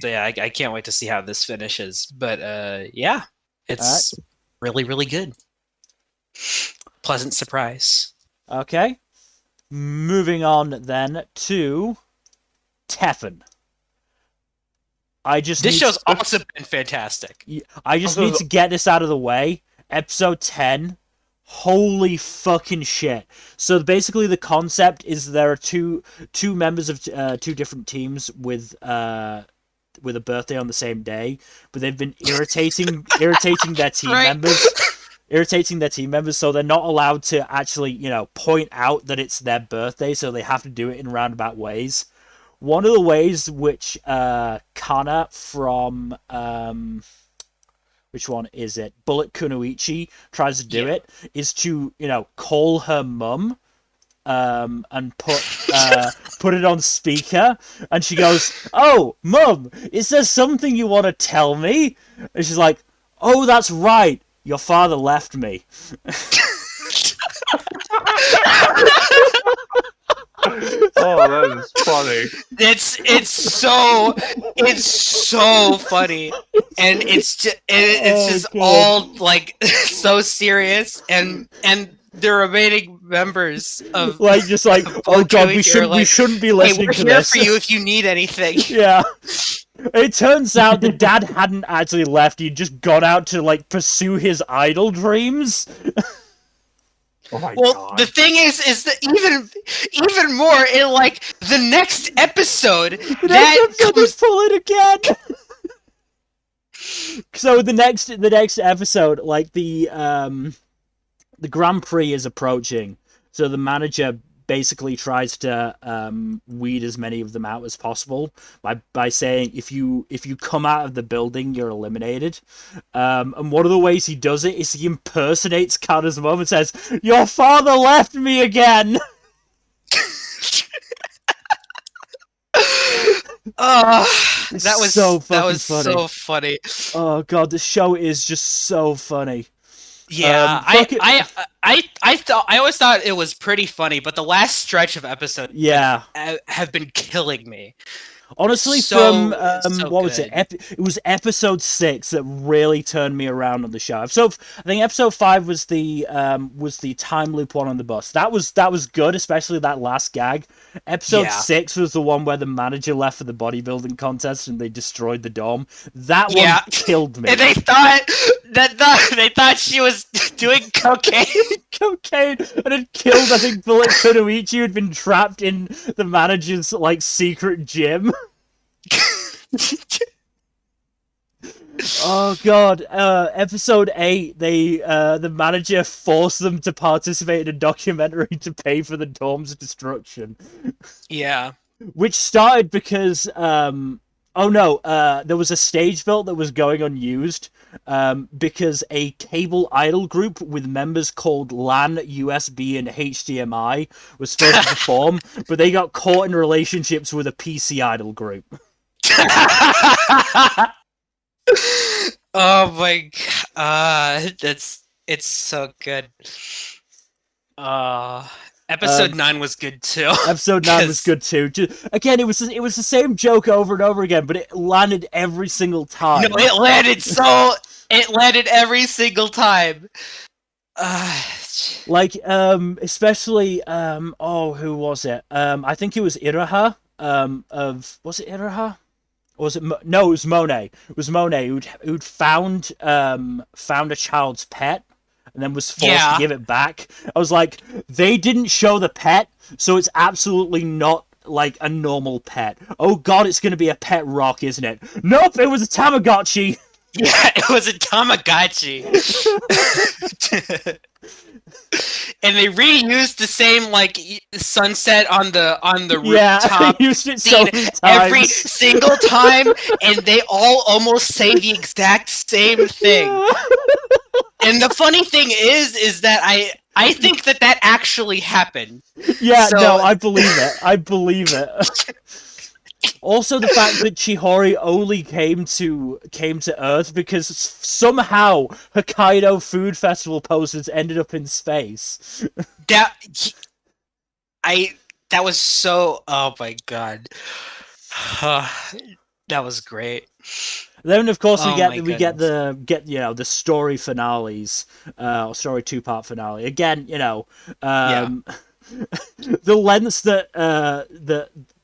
So yeah, I can't wait to see how this finishes. But yeah, it's really, really good. Pleasant surprise. Okay. Moving on then to Teppen. This show's also been fantastic. I just need to get this out of the way. Episode 10. Holy fucking shit. So basically the concept is there are two members of two different teams with a birthday on the same day, but they've been irritating their team members. Irritating their team members, so they're not allowed to actually, point out that it's their birthday, so they have to do it in roundabout ways. One of the ways which Kana from which one is it? Bullet Kunoichi tries to do it is to, call her mum and put it on speaker, and she goes, "Oh, mum, is there something you want to tell me?" And she's like, "Oh, that's right. Your father left me." Oh, that is funny. It's so funny, and it's just all like so serious, and the remaining members of oh god, we shouldn't be listening to this. We're here for you if you need anything. Yeah. It turns out the dad hadn't actually left; he'd just gone out to pursue his idol dreams. Oh my God. The thing is that even more in the next episode, they pull it again. So the next episode, the Grand Prix is approaching, so the manager basically tries to weed as many of them out as possible by saying if you come out of the building, you're eliminated. And one of the ways he does it is he impersonates Kana's mom and says, "Your father left me again." That was so funny. Oh god, the show is just so funny. Yeah, I always thought it was pretty funny, but the last stretch of episodes have been killing me. Honestly, so what was it? It was episode 6 that really turned me around on the show. So I think episode 5 was the time loop one on the bus. That was good, especially that last gag. Episode 6 was the one where the manager left for the bodybuilding contest and they destroyed the dome. That one killed me. And they thought she was doing cocaine. Cocaine, and it killed, I think, Bullet Kunoichi, who'd been trapped in the manager's like secret gym. Oh god, episode 8, the manager forced them to participate in a documentary to pay for the dome's destruction. Yeah. Which started because there was a stage built that was going unused because a cable idol group with members called LAN, USB, and HDMI was supposed to perform, but they got caught in relationships with a PC idol group. Oh my god, it's so good. Episode 9 was good too. Episode 9 was good too. Again, it was the same joke over and over again, but it landed every single time. No, it landed every single time. Especially who was it? I think it was Iraha. Was it Iraha? Or was it no? It was Monet. It was Monet who'd found a child's pet and then was forced to give it back. I was like, they didn't show the pet, so it's absolutely not like a normal pet. Oh god, it's gonna be a pet rock, isn't it? Nope, it was a Tamagotchi. Yeah, it was a Tamagotchi. And they reused the same like sunset on the rooftop. They used it so many times. Every single time, and they all almost say the exact same thing. And the funny thing is that I think that actually happened. Yeah, no, I believe it. Also, the fact that Chihori only came to Earth because somehow Hokkaido Food Festival posters ended up in space. That was so. Oh my god, that was great. Then, of course, we get the story finales, or story 2-part finale. Again, the lengths that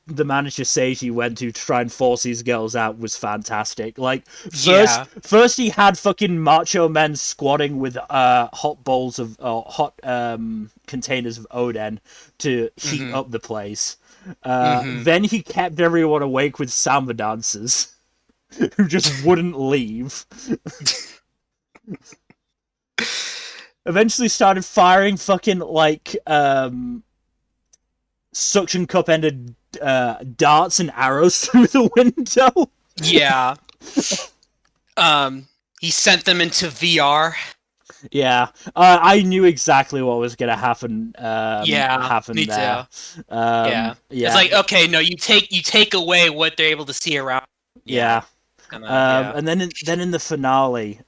the manager Seiji went to try and force these girls out was fantastic. Like, first he had fucking macho men squatting with hot containers of Oden to heat up the place. Then he kept everyone awake with samba dancers who just wouldn't leave. Eventually started firing fucking like suction cup ended darts and arrows through the window. Yeah. He sent them into VR. Yeah. I knew exactly what was gonna happen. Me there. Too. Yeah. It's like, okay, no, you take away what they're able to see around. Yeah. And then in the finale,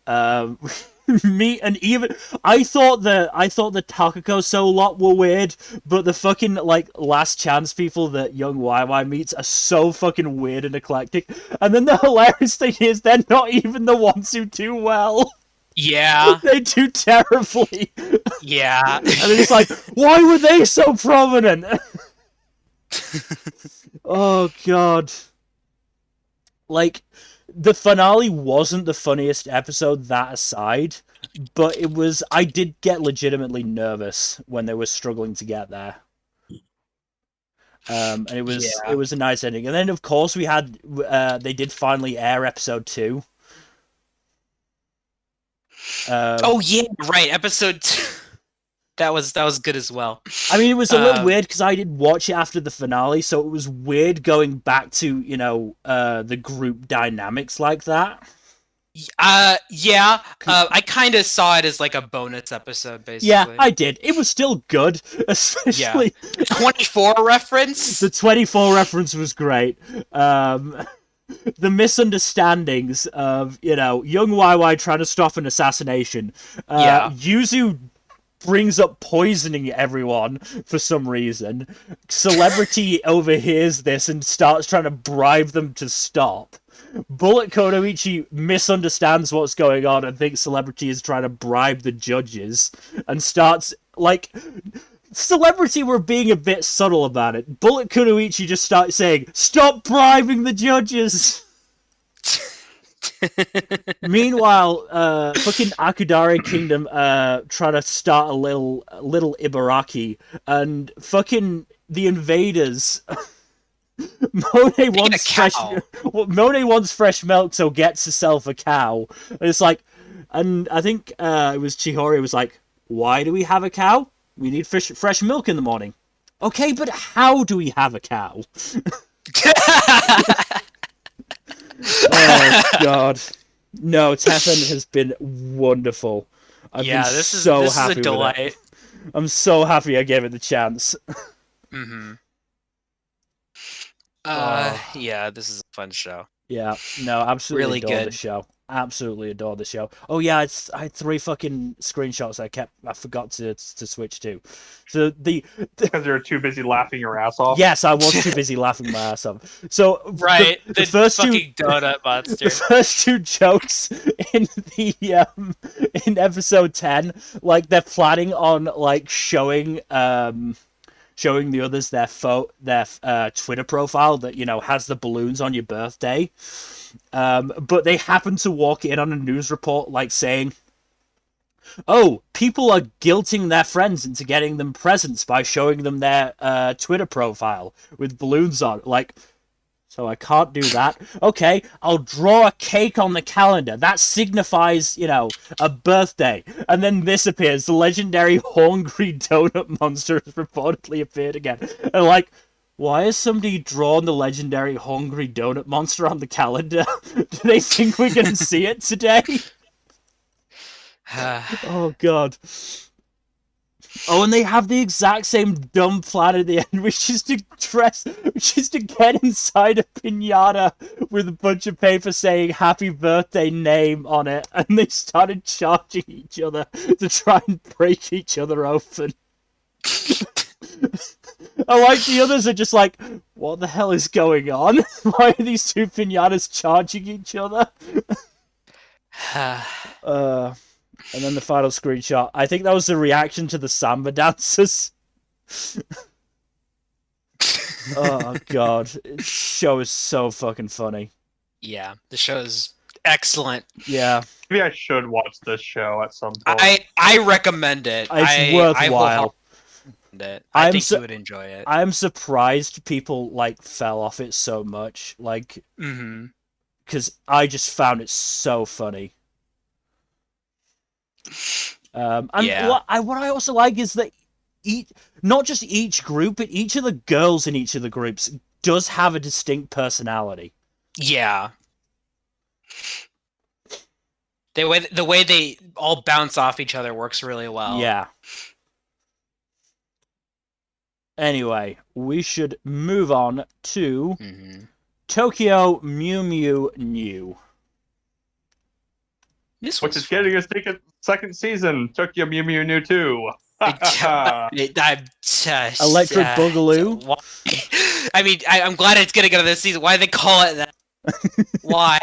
me and even I thought the Takako so lot were weird, but the fucking like last chance people that young YY meets are so fucking weird and eclectic. And then the hilarious thing is they're not even the ones who do well. Yeah. They do terribly. Yeah. And then it's like, why were they so prominent? Oh god. Like, the finale wasn't the funniest episode, that aside, but I did get legitimately nervous when they were struggling to get there. And it was a nice ending. And then, of course, we had, they did finally air episode 2. Episode 2. That was good as well. I mean, it was a little weird because I did watch it after the finale, so it was weird going back to, the group dynamics like that. I kind of saw it as like a bonus episode, basically. Yeah, I did. It was still good, especially... 24 reference? The 24 reference was great. The misunderstandings of, young YY trying to stop an assassination. Yuzu brings up poisoning everyone for some reason. Celebrity overhears this and starts trying to bribe them to stop. Bullet Konoichi misunderstands what's going on and thinks Celebrity is trying to bribe the judges and starts, like... Celebrity were being a bit subtle about it. Bullet Kunoichi just starts saying, "Stop bribing the judges!" Meanwhile, fucking Akudare Kingdom try to start a little Ibaraki, and fucking the invaders... Monet wants fresh milk, so gets herself a cow. And it's like... And I think it was Chihori was like, "Why do we have a cow? We need fresh milk in the morning." Okay, but how do we have a cow? Oh, God. No, Teppen has been wonderful. This is a delight. I'm so happy I gave it the chance. Mm-hmm. This is a fun show. Yeah, no, absolutely really adore good. The show. Absolutely adore the show. Oh yeah, I had 3 fucking screenshots I forgot to switch to. So because you're too busy laughing your ass off. Yes, I was too busy laughing my ass off. So right, the first fucking donut monster. The first 2 jokes in the in episode 10, like they're planning on like showing the others their Twitter profile that, you know, has the balloons on your birthday. But they happen to walk in on a news report like saying, "Oh, people are guilting their friends into getting them presents by showing them their Twitter profile with balloons on." Like, so I can't do that. Okay, I'll draw a cake on the calendar. That signifies, you know, a birthday. And then this appears. The legendary Hungry Donut Monster has reportedly appeared again. And like, why has somebody drawn the legendary Hungry Donut Monster on the calendar? Do they think we're going to see it today? Oh, God. Oh, and they have the exact same dumb plan at the end, which is to get inside a piñata with a bunch of paper saying "Happy Birthday" name on it, and they started charging each other to try and break each other open. I like the others are just like, what the hell is going on? Why are these 2 piñatas charging each other? And then the final screenshot. I think that was the reaction to the samba dancers. Oh, God. This show is so fucking funny. Yeah, the show is excellent. Yeah. Maybe I should watch this show at some point. I recommend it. It's worthwhile. I think you would enjoy it. I'm surprised people, like, fell off it so much. Like, because I just found it so funny. And what I also like is that not just each group, but each of the girls in each of the groups does have a distinct personality. Yeah. The way they all bounce off each other works really well. Yeah. Anyway, we should move on to Tokyo Mew Mew New. Which is getting a second season, Tokyo Mew Mew New 2. Electric Boogaloo. I mean, I'm glad it's gonna go this season. Why do they call it that? Why?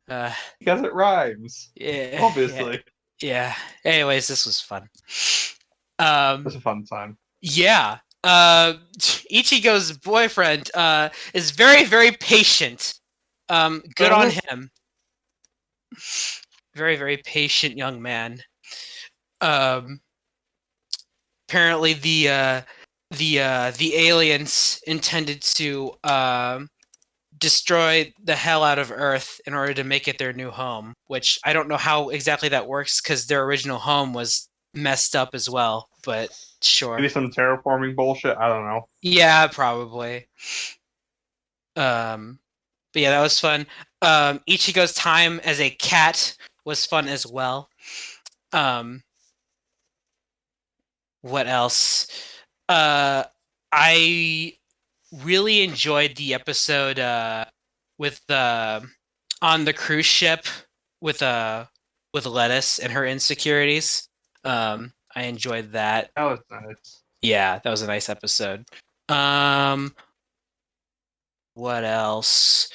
Because it rhymes. Yeah. Obviously. Yeah. Anyways, this was fun. It was a fun time. Yeah. Ichigo's boyfriend is very, very patient. Good on him. Very, very patient young man. Apparently the aliens intended to destroy the hell out of Earth in order to make it their new home, which I don't know how exactly that works because their original home was messed up as well, but sure. Maybe some terraforming bullshit, I don't know. Yeah, probably. But yeah, that was fun. Ichigo's time as a cat was fun as well. What else? I really enjoyed the episode with on the cruise ship with Lettuce and her insecurities. I enjoyed that. That was nice. Yeah, that was a nice episode. What else?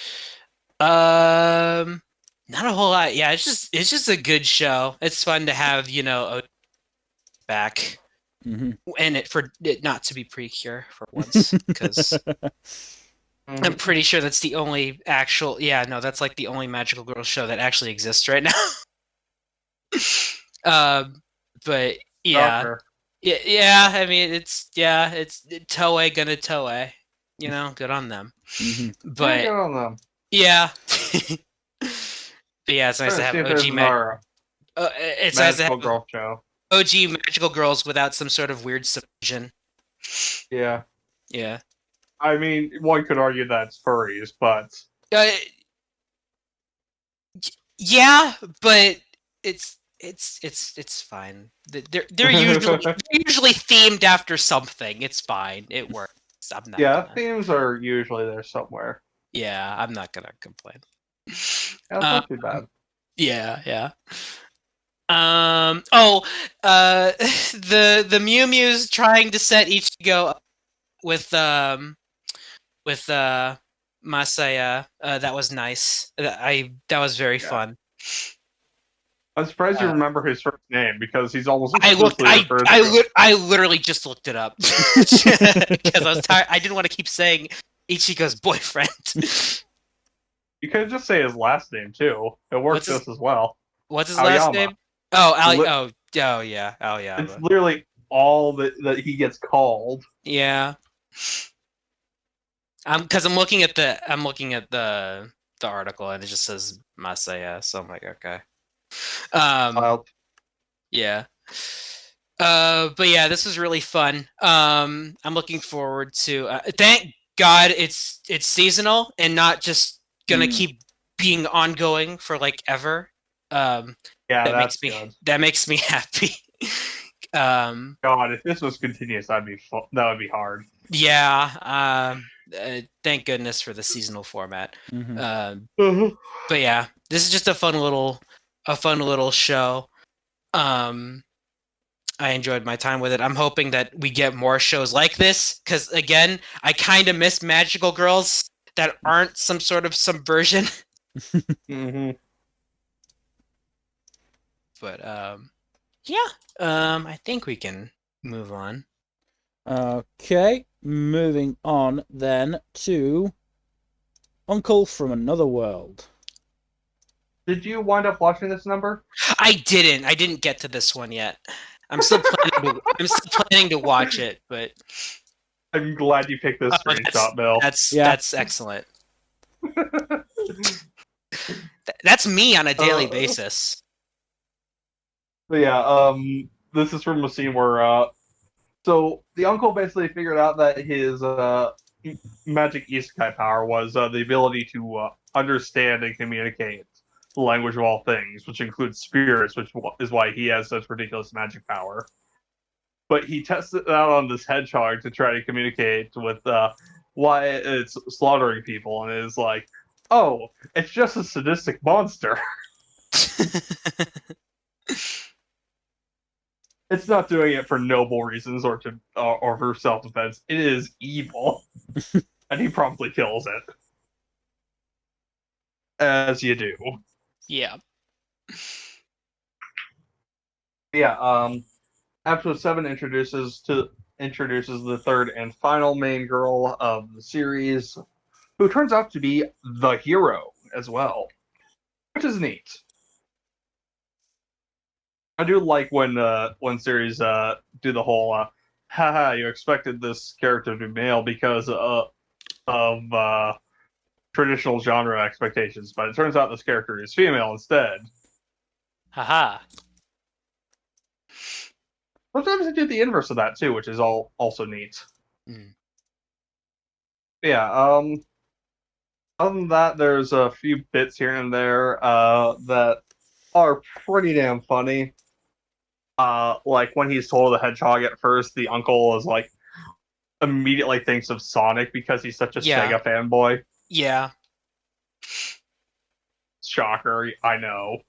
Not a whole lot. Yeah, it's just a good show. It's fun to have, back. And for it not to be Precure for once, because I'm pretty sure that's the only actual. Yeah, no, that's like the only Magical Girl show that actually exists right now. But yeah, Stalker. yeah. I mean, it's Toei gonna Toei. Good on them. But Good on them. yeah, but yeah, it's nice to have OG. It's nice to have Girl show. OG magical girls without some sort of weird subversion. Yeah. Yeah. I mean, one could argue that's furries, but yeah, but it's fine. They're usually themed after something. It's fine. It works. I'm not. Themes are usually there somewhere. Yeah, I'm not gonna complain. That's not too bad. Yeah. The Mew Mew's trying to set Ichigo up with Masaya. That was nice. That was very fun. I'm surprised you remember his first name because he's almost. I literally just looked it up because I was tired. I didn't want to keep saying Ichigo's boyfriend. You could just say his last name too. It works just as well. What's his last name? Oh, yeah. It's literally all that he gets called. Yeah. Because I'm looking at the article and it just says Masaya, so I'm like, okay. Yeah. But yeah, this was really fun. I'm looking forward to. Thank God it's seasonal and not just gonna keep being ongoing for like ever. That makes me happy. God, if this was continuous, that would be hard. Yeah. Thank goodness for the seasonal format. But yeah, this is just a fun little show. I enjoyed my time with it. I'm hoping that we get more shows like this because again, I kind of miss magical girls that aren't some sort of subversion. But I think we can move on. Okay, moving on then to Uncle from Another World. Did you wind up watching this number? I didn't. I didn't get to this one yet. I'm still planning to watch it, but I'm glad you picked this screenshot, Bill. That's excellent. That's me on a daily basis. But yeah, this is from a scene where so the uncle basically figured out that his magic isekai power was the ability to understand and communicate the language of all things, which includes spirits, which is why he has such ridiculous magic power. But he tested it out on this hedgehog to try to communicate with why it's slaughtering people, and it is like, oh, it's just a sadistic monster. It's not doing it for noble reasons or for self-defense. It is evil, and he promptly kills it, as you do. Yeah. Yeah. Episode 7 introduces the third and final main girl of the series, who turns out to be the hero as well, which is neat. I do like when series do the whole haha, you expected this character to be male because of traditional genre expectations, but it turns out this character is female instead. Haha. Sometimes they do the inverse of that too, which is also neat. Yeah, other than that, there's a few bits here and there that are pretty damn funny. Like when he's told the hedgehog at first, the uncle is like immediately thinks of Sonic because he's such a Sega fanboy. Yeah. Shocker, I know.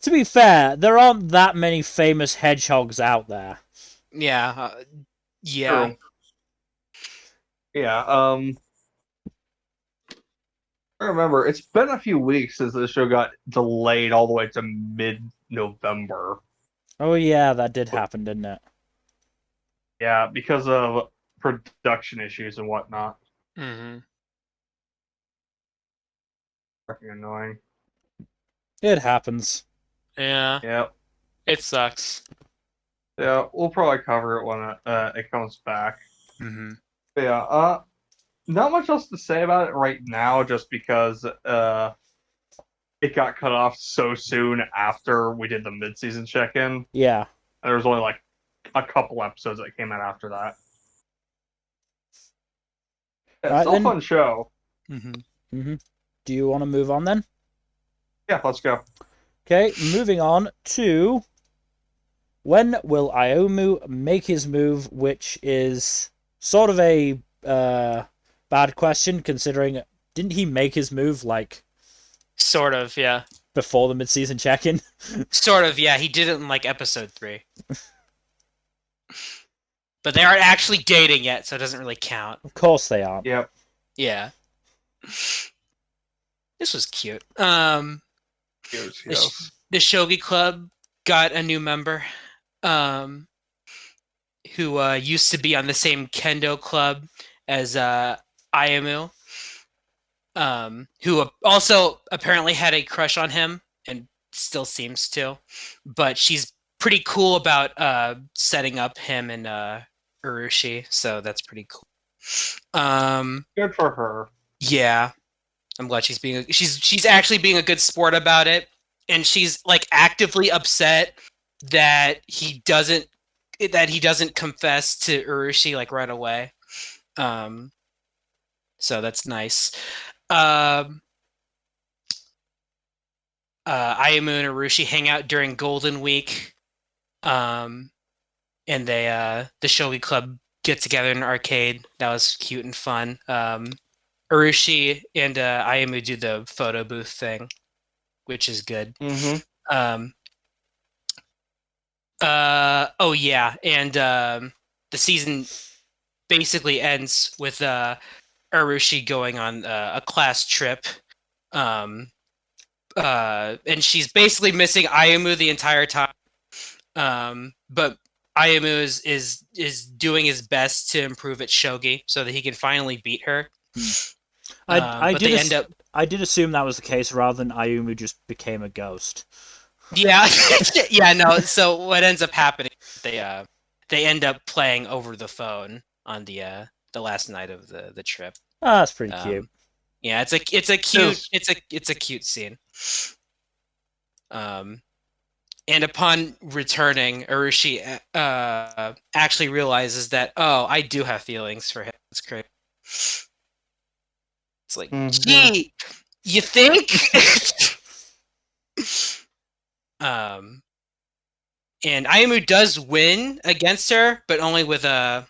To be fair, there aren't that many famous hedgehogs out there. Yeah. Yeah. True. Yeah. I remember it's been a few weeks since the show got delayed all the way to mid-November. Oh yeah, that did happen, didn't it? Yeah, because of production issues and whatnot. Mm-hmm. Fucking annoying. It happens. Yeah. Yep. It sucks. Yeah, we'll probably cover it when it comes back. Mm-hmm. But yeah, not much else to say about it right now, just because it got cut off so soon after we did the mid-season check-in. Yeah. And there was only like a couple episodes that came out after that. Yeah, Right, still then. a fun show. Mm-hmm. Do you want to move on then? Yeah, let's go. Okay, moving on to when will Ayumu make his move, which is sort of a bad question considering didn't he make his move like Sort of, yeah. before the mid-season check-in? Sort of, yeah. He did it in like episode 3. But they aren't actually dating yet, so it doesn't really count. Of course they aren't. Yep. Yeah. This was cute. Yes. The Shogi Club got a new member, who used to be on the same kendo club as Ayumu, who also apparently had a crush on him and still seems to, but she's pretty cool about setting up him and Urushi, so that's pretty cool. Good for her. Yeah, I'm glad she's actually being a good sport about it, and she's like actively upset that he doesn't confess to Urushi like right away. So that's nice. Ayumu and Urushi hang out during Golden Week, and they the Shogi Club get together in an arcade. That was cute and fun. Urushi and Ayumu do the photo booth thing, which is good. Mm-hmm. Oh yeah, and the season basically ends with Urushi going on a class trip, and she's basically missing Ayumu the entire time. But Ayumu is doing his best to improve at shogi so that he can finally beat her. I did assume that was the case rather than Ayumu just became a ghost. Yeah, yeah, no. So what ends up happening? They end up playing over the phone on the last night of the trip. Oh, that's pretty cute. Yeah, it's a cute scene. And upon returning, Urushi actually realizes that, oh, I do have feelings for him. It's great. It's like, gee, you think? And Ayumu does win against her, but only with I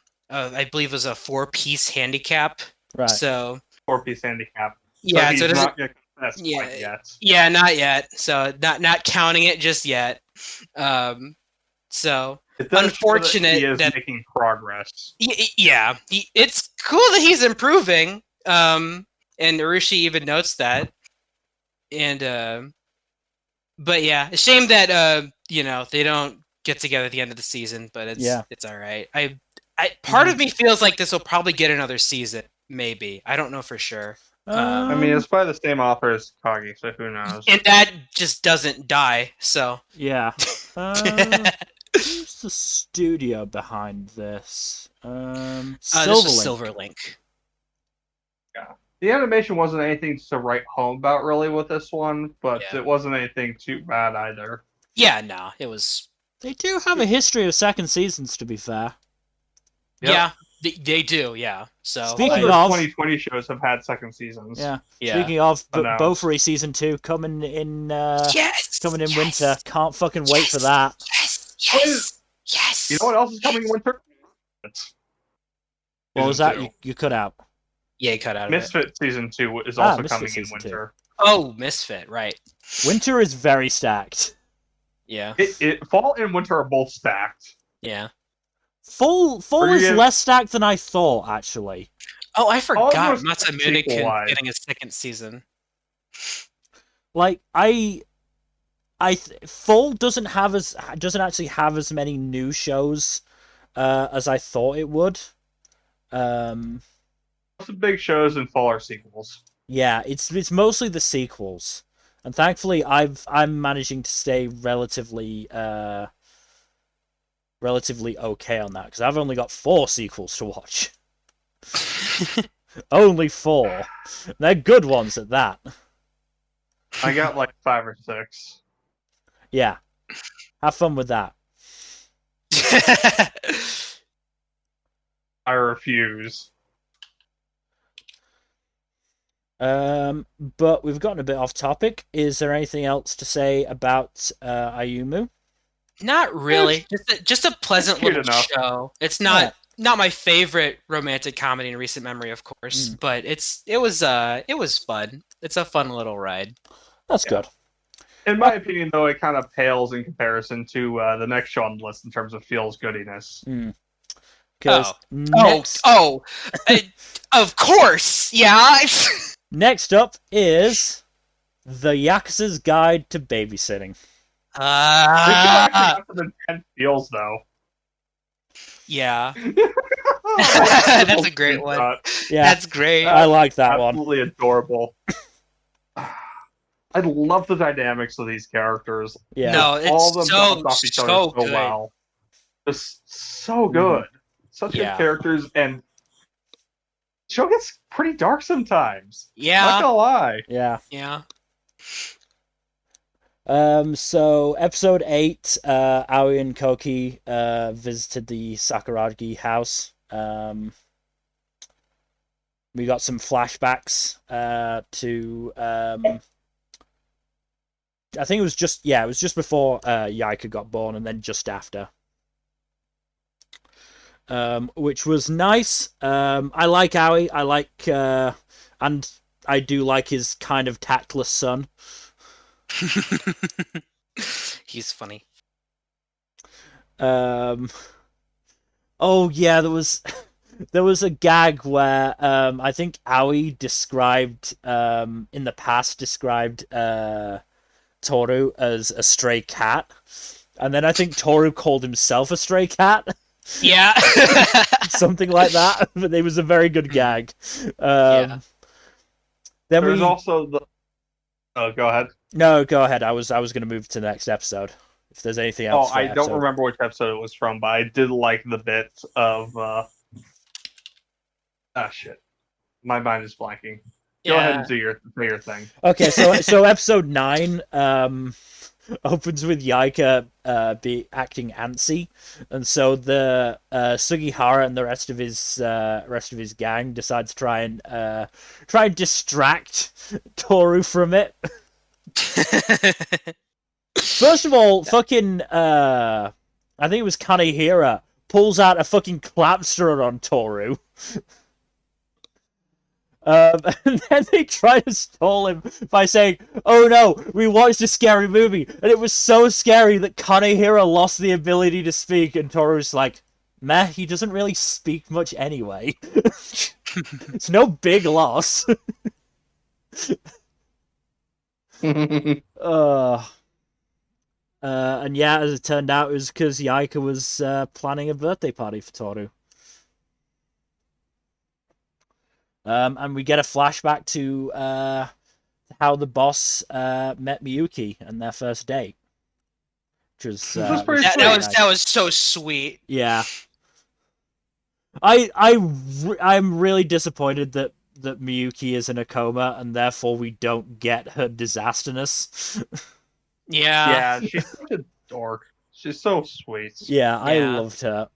believe it was a 4-piece handicap. Right. So 4-piece handicap. Yeah, so it doesn't. Not yet. Yeah, not yet. So not counting it just yet. So unfortunate he is making progress. Yeah, it's cool that he's improving. And Urushi even notes that. And but yeah, a shame that they don't get together at the end of the season. But it's all right. Part of me feels like this will probably get another season. Maybe, I don't know for sure. I mean, it's by the same author as Kagi, so who knows? And that just doesn't die. So yeah. Who's the studio behind this? Silverlink. Yeah. The animation wasn't anything to write home about really with this one, but it wasn't anything too bad either. Yeah, no, it was. They do have a history of second seasons, to be fair. Yep. Yeah, they do. Yeah. So speaking of 2020 shows have had second seasons. Yeah. Speaking of Bofuri season 2 coming in. Coming in winter. Can't fucking wait for that. Yes. You know what else is coming in winter? What was that? You cut out. Yeah, you cut out. Misfit season 2 is also coming in winter. Oh, Misfit, right? Winter is very stacked. Yeah. Fall and winter are both stacked. Yeah. Fall is less stacked than I thought, actually. Oh, I forgot Masamune getting a second season. Like Fall doesn't actually have as many new shows as I thought it would. Most of the big shows in Fall are sequels. Yeah, it's mostly the sequels, and thankfully I'm managing to stay relatively okay on that because I've only got 4 sequels to watch. Only 4. They're good ones at that. I got like 5 or 6. Yeah, have fun with that. I refuse. But we've gotten a bit off topic. Is there anything else to say about Ayumu? Not really. Just a pleasant little show. It's not my favorite romantic comedy in recent memory, of course, but it was fun. It's a fun little ride. That's good. In my opinion, though, it kind of pales in comparison to the next show on the list in terms of feels goodiness. Of course, yeah. Next up is the Yakuza's Guide to Babysitting. The 10 feels though. Yeah, that's a great one. Yeah, that's great. I like that one. Absolutely adorable. I love the dynamics of these characters. Yeah, no, it's all of them so good. Well. Just so good. Such good characters, and the show gets pretty dark sometimes. Yeah, not gonna lie. Yeah. So episode 8, Aoi and Koki visited the Sakuragi house. We got some flashbacks to I think it was just before Yaika got born and then just after. Which was nice. I like Aoi. I like and I do like his kind of tactless son. He's funny. Oh yeah, there was a gag where I think Aoi described in the past Toru as a stray cat, and then I think Toru called himself a stray cat. Yeah. Something like that. But it was a very good gag. Then there's also the go ahead. No, go ahead. I was going to move to the next episode. If there's anything else. I don't remember which episode it was from, but I did like the bit of shit. My mind is blanking. Go ahead and do your thing. Okay, so episode 9 opens with Yaika acting antsy, and so the Sugihara and the rest of his gang decide to try and distract Toru from it. First of all, fucking I think it was Kanehira pulls out a fucking clapster on Toru. And then they try to stall him by saying, "Oh no, we watched a scary movie, and it was so scary that Kanehira lost the ability to speak." And Toru's like, "Meh, he doesn't really speak much anyway. It's no big loss." And yeah, as it turned out, it was because Yaika was planning a birthday party for Toru. And we get a flashback to how the boss met Miyuki and their first date, which was that was so sweet. Yeah, I'm really disappointed that Miyuki is in a coma and therefore we don't get her disasterness. Yeah, she's such a dork. She's so sweet. Yeah, I loved her.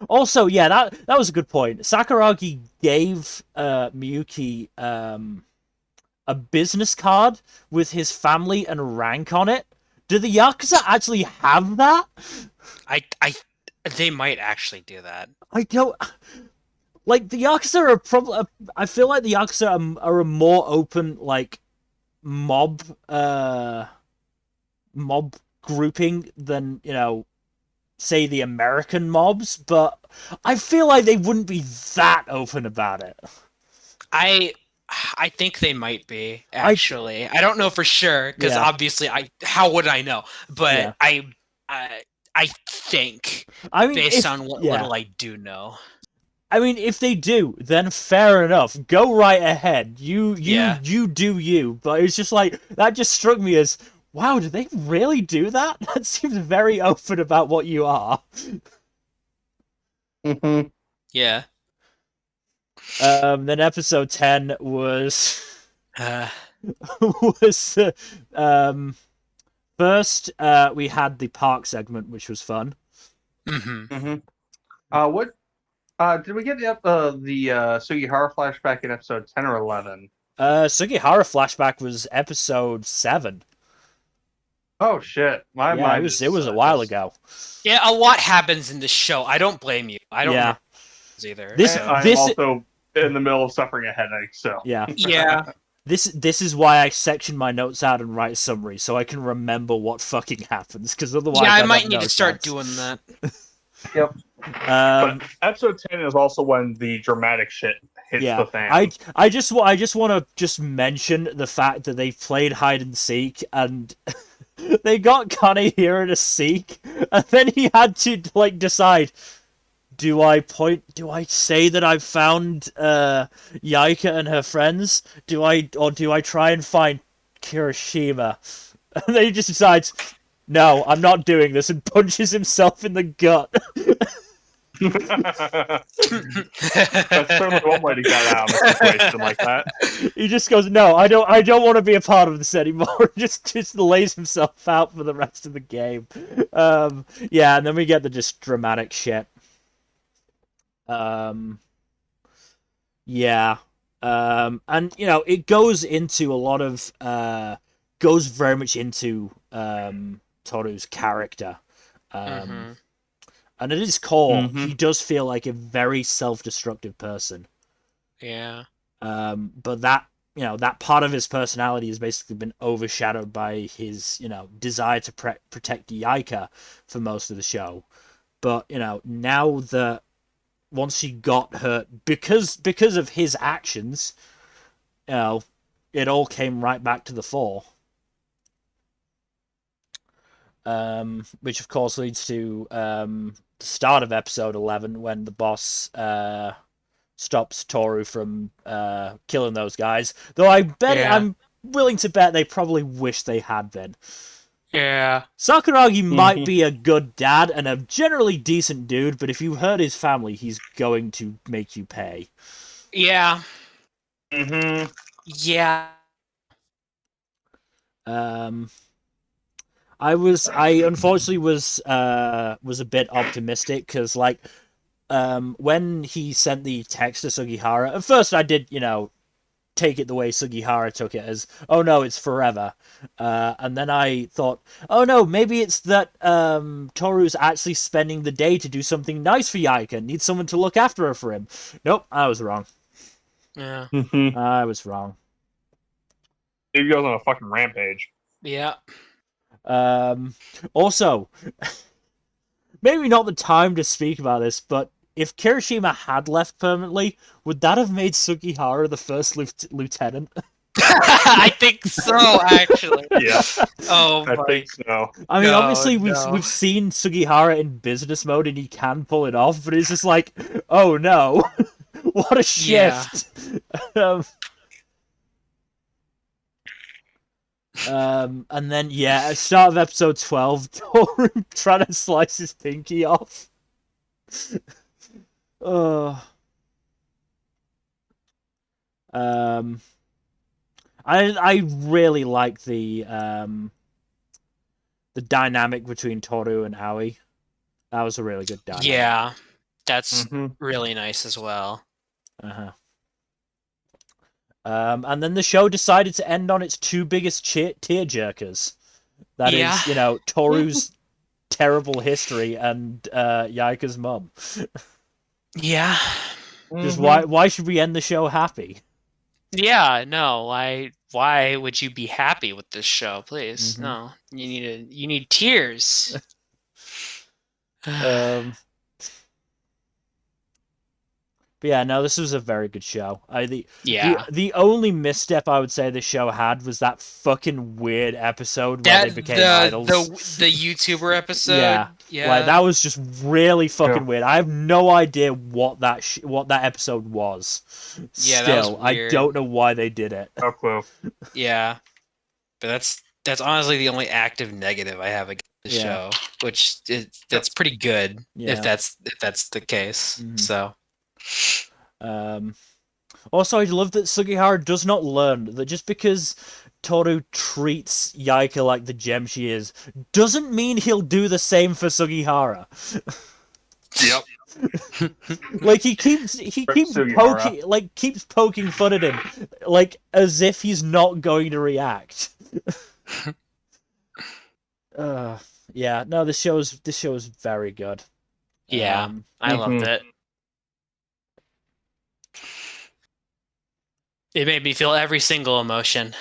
Also, yeah, that was a good point. Sakuragi gave Miyuki a business card with his family and rank on it. Do the Yakuza actually have that? They might actually do that. I don't... Like, the Yakuza are probably... I feel like the Yakuza are a more open, like, mob mob grouping than, say the American mobs, but I feel like they wouldn't be that open about it. I think they might be, actually. I don't know for sure, because obviously how would I know? But I think, based on what little I do know. I mean, if they do, then fair enough. Go right ahead. You do you. But it's just like, that just struck me as, wow, do they really do that? That seems very open about what you are. Mm-hmm. Yeah. Then episode 10 was... first, we had the park segment, which was fun. Mm-hmm. Mm-hmm. What did we get the Sugihara flashback in episode 10 or 11? Sugihara flashback was episode 7. Oh shit! My mind it was a while ago. Yeah, a lot happens in this show. I don't blame you. I don't remember either. I'm also in the middle of suffering a headache, so yeah. This is why I section my notes out and write a summary, so I can remember what fucking happens, because otherwise I might need to start doing that. Yep. But episode 10 is also when the dramatic shit hits the fan. I just want to just mention the fact that they played hide and seek, and they got Kanehira to seek, and then he had to decide, do I say that I've found Yaika and her friends? Do I try and find Kirishima? And then he just decides, no, I'm not doing this, and punches himself in the gut. That's certainly one way to get out of a situation like that. He just goes, no, I don't want to be a part of this anymore. just lays himself out for the rest of the game. And then we get the just dramatic shit. And it goes into a lot of goes very much into Toru's character. And at his core, he does feel like a very self-destructive person. Yeah. But that part of his personality has basically been overshadowed by his, desire to protect Yaika for most of the show. But, now that once she got hurt, because of his actions, it all came right back to the fore. Which of course leads to the start of episode 11, when the boss stops Toru from killing those guys. Though I'm willing to bet they probably wish they had been. Yeah. Sakuragi might be a good dad and a generally decent dude, but if you hurt his family, he's going to make you pay. Yeah. Mm-hmm. Yeah. I unfortunately was a bit optimistic, because when he sent the text to Sugihara, at first I did, take it the way Sugihara took it, as, oh no, it's forever. And then I thought, oh no, maybe it's that Toru's actually spending the day to do something nice for Yaika, needs someone to look after her for him. Nope, I was wrong. Yeah. I was wrong. He goes on a fucking rampage. Yeah. Also, maybe not the time to speak about this, but if Kirishima had left permanently, would that have made Sugihara the first lieutenant? I think so, actually. Yeah. Oh, I think so. I mean, obviously we've seen Sugihara in business mode and he can pull it off, but it's just like, oh no, what a shift. And then at the start of episode 12, Toru trying to slice his pinky off. I really like the dynamic between Toru and Aoi. That was a really good dynamic. Yeah, that's really nice as well. And then the show decided to end on its two biggest tearjerkers. That is, Toru's terrible history and Yaika's mum. Yeah. Just why should we end the show happy? Yeah, no, why would you be happy with this show? Please, no. You need tears. But yeah, no, this was a very good show. The only misstep I would say the show had was that fucking weird episode where they became idols. The YouTuber episode. Yeah. Like that was just really fucking weird. I have no idea what that episode was. Yeah, Still, that was weird. I don't know why they did it. No clue. Yeah, but that's honestly the only active negative I have against the show, which that's pretty good if that's the case. So. Also, I love that Sugihara does not learn that just because Toru treats Yaika like the gem she is, doesn't mean he'll do the same for Sugihara. Yep. Like he keeps poking fun at him, like as if he's not going to react. Yeah, no, this show is very good. Yeah, I loved it. It made me feel every single emotion.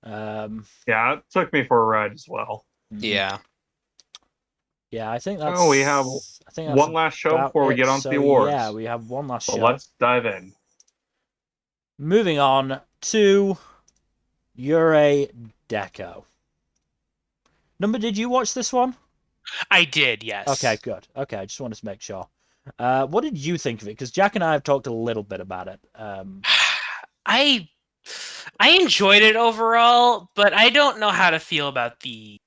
Yeah, it took me for a ride as well. Yeah. Yeah, I think that's. Oh, we have one last show before we get on to the awards. Yeah, we have one last show. Let's dive in. Moving on to Yurei Deco. Nmbr, did you watch this one? I did, yes. Okay, good. Okay, I just wanted to make sure. What did you think of it? Because Jack and I have talked a little bit about it. I enjoyed it overall, but I don't know how to feel about the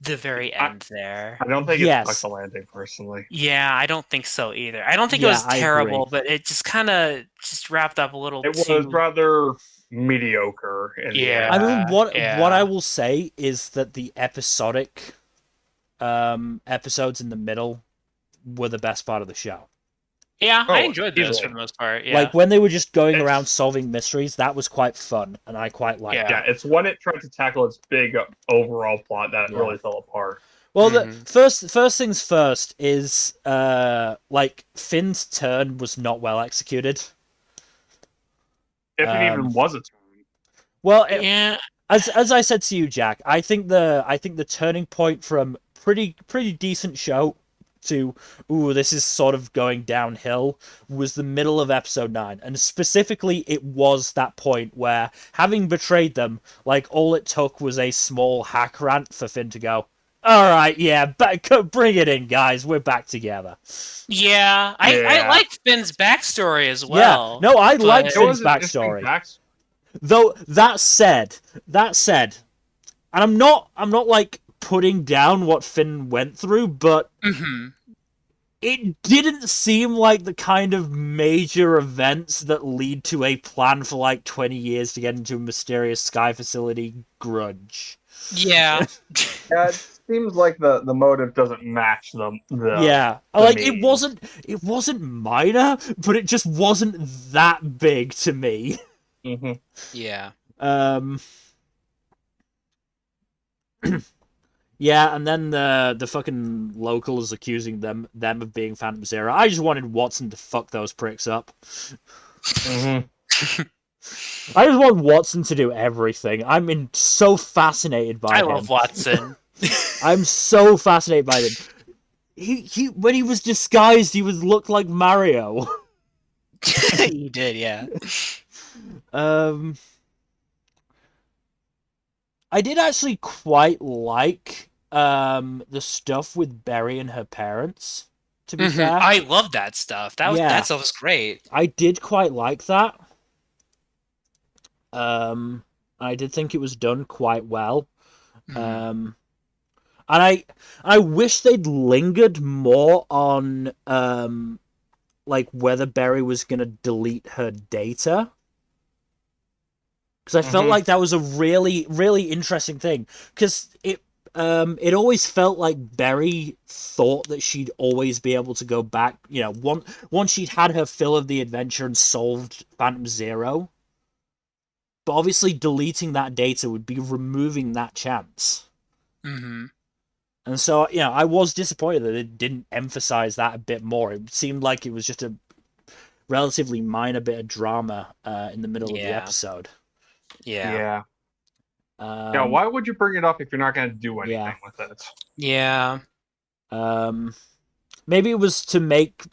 very end there. I don't think it's stuck the landing, personally. Yeah, I don't think so either. I don't think it was terrible, but it just kind of just wrapped up a little. It was rather mediocre. I mean, what I will say is that the episodic episodes in the middle were the best part of the show. Yeah, I enjoyed those for the most part. Yeah. Like when they were just going around solving mysteries, that was quite fun, and I quite liked it. Yeah, it's when it tried to tackle its big overall plot that really fell apart. Well, the first things first is like Finn's turn was not well executed. If it even was a turn. Well, as I said to you, Jack, I think the turning point from pretty decent show to this is sort of going downhill was the middle of episode 9, and specifically it was that point where, having betrayed them, like all it took was a small hack rant for Finn to go, all right, bring it in, guys, we're back together. Yeah, I liked Finn's backstory as well. Yeah, no, I liked Finn's backstory. Though that said, and I'm not like putting down what Finn went through, but it didn't seem like the kind of major events that lead to a plan for like 20 years to get into a mysterious sky facility grudge. Yeah. It seems like the motive doesn't match the it wasn't minor, but it just wasn't that big to me. Yeah. Yeah, and then the fucking locals accusing them of being Phantom Zero. I just wanted Watson to fuck those pricks up. I just want Watson to do everything. I'm so fascinated by him. I love Watson. I'm so fascinated by him. He when he was disguised, he looked like Mario. He did, yeah. I did actually quite like the stuff with Berry and her parents, to be fair. I love that stuff. That stuff was great. I did quite like that. I did think it was done quite well. And I wish they'd lingered more on like whether Berry was gonna delete her data. Because I felt like that was a really, really interesting thing. Because it always felt like Berry thought that she'd always be able to go back. You know, once she'd had her fill of the adventure and solved Phantom Zero. But obviously, deleting that data would be removing that chance. And so, you know, I was disappointed that it didn't emphasize that a bit more. It seemed like it was just a relatively minor bit of drama in the middle of the episode. Yeah. Yeah, why would you bring it up if you're not going to do anything with it? Yeah. Maybe it was to make,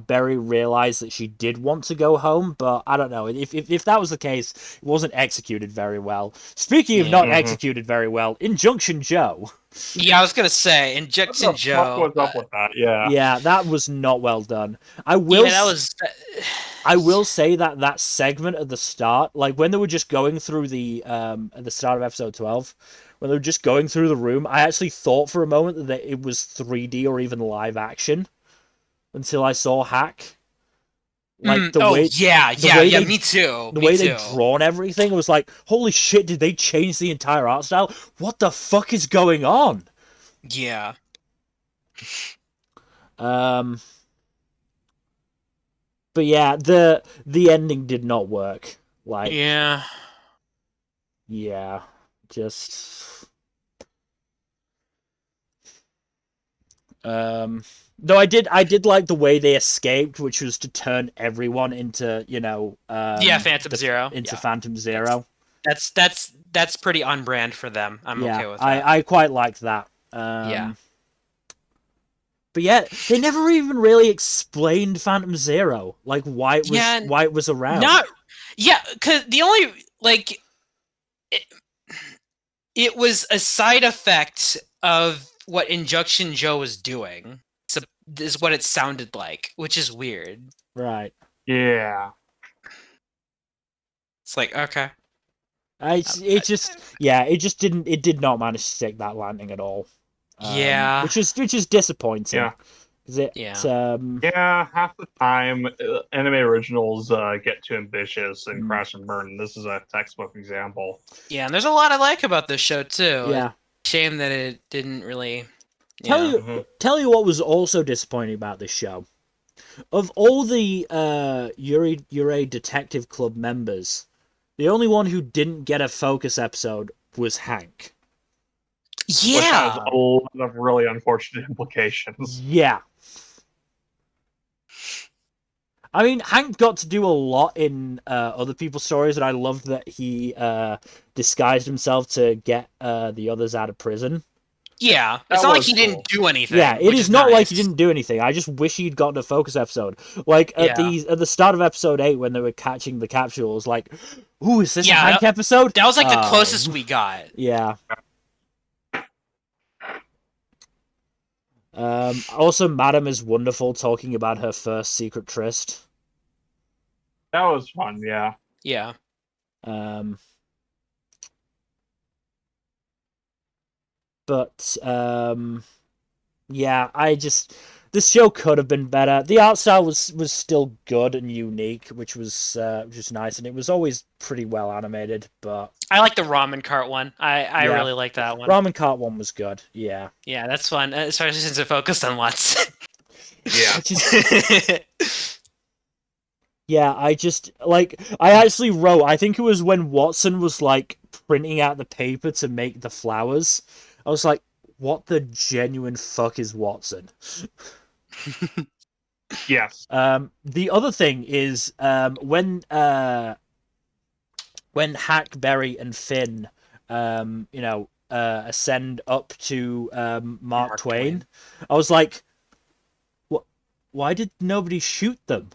Berry realize that she did want to go home, but I don't know. If that was the case, it wasn't executed very well. Speaking of not executed very well, Injunction Joe. Yeah, I was going to say, Injunction Joe. What was up with that? Yeah. Yeah, that was not well done. I will say that segment at the start, like when they were just going through at the start of episode 12, when they were just going through the room, I actually thought for a moment that it was 3D or even live action until I saw Hack. Like me too. The way they'd drawn everything, it was like, holy shit, did they change the entire art style? What the fuck is going on? Yeah. But yeah, the ending did not work. Like, yeah, just though I did like the way they escaped, which was to turn everyone into Phantom Zero into Phantom Zero. That's pretty on brand for them. I'm okay with that. I quite liked that. But yeah, they never even really explained Phantom Zero, like why it was around. Because the only it was a side effect of what Injunction Joe was doing. So is what it sounded like, which is weird. Right. Yeah. It's like, okay. It did not manage to stick that landing at all. Which is disappointing. Yeah. Yeah. Half the time anime originals get too ambitious and crash and burn. This is a textbook example. Yeah, and there's a lot I like about this show too. Yeah. Shame that it didn't really tell you what was also disappointing about this show. Of all the Yurei Detective Club members, the only one who didn't get a focus episode was Hank. Yeah. Which has a lot of really unfortunate implications. Yeah. I mean, Hank got to do a lot in other people's stories, and I loved that he disguised himself to get the others out of prison. Yeah, it's not like he didn't do anything. Yeah, it is not like he didn't do anything. I just wish he'd gotten a focus episode. Like at the start of episode 8 when they were catching the capsules, like, ooh, is this a Hank episode? That was like the closest we got. Yeah. Also, Madam is wonderful talking about her first secret tryst. That was fun, yeah. Yeah. But this show could have been better. The art style was still good and unique, which was nice, and it was always pretty well animated. But I like the ramen cart one. I really like that one. Ramen cart one was good. Yeah. Yeah, that's fun, especially since it focused on Watson. Yeah. Yeah, I actually wrote, I think it was when Watson was like printing out the paper to make the flowers. I was like, what the genuine fuck is Watson? Yes. The other thing is when Hack, Berry, and Finn ascend up to Mark Twain, I was like, what? Why did nobody shoot them?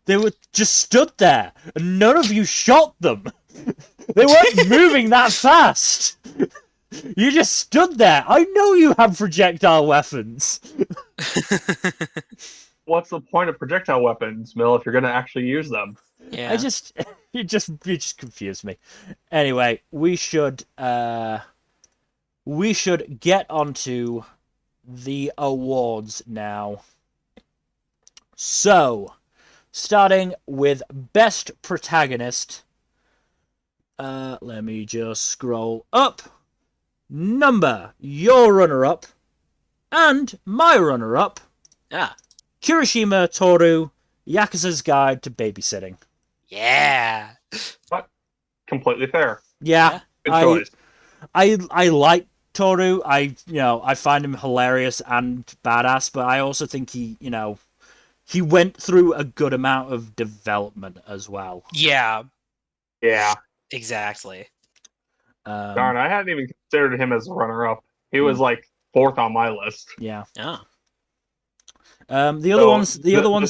They were just stood there, and none of you shot them. They weren't moving that fast. You just stood there. I know you have projectile weapons. What's the point of projectile weapons, Mill, if you're going to actually use them? Yeah. You just confused me. Anyway, we should get onto the awards now. So, starting with Best Protagonist. Let me just scroll up. Nmbr, your runner-up, and my runner-up. Kirishima Toru, Yakuza's Guide to Babysitting. Yeah. But completely fair. Yeah. Good choice. I like Toru. I find him hilarious and badass, but I also think he he went through a good amount of development as well. Yeah. Yeah. Exactly. Darn, I hadn't even considered him as a runner-up. He was like 4th on my list. Yeah. Oh. The other ones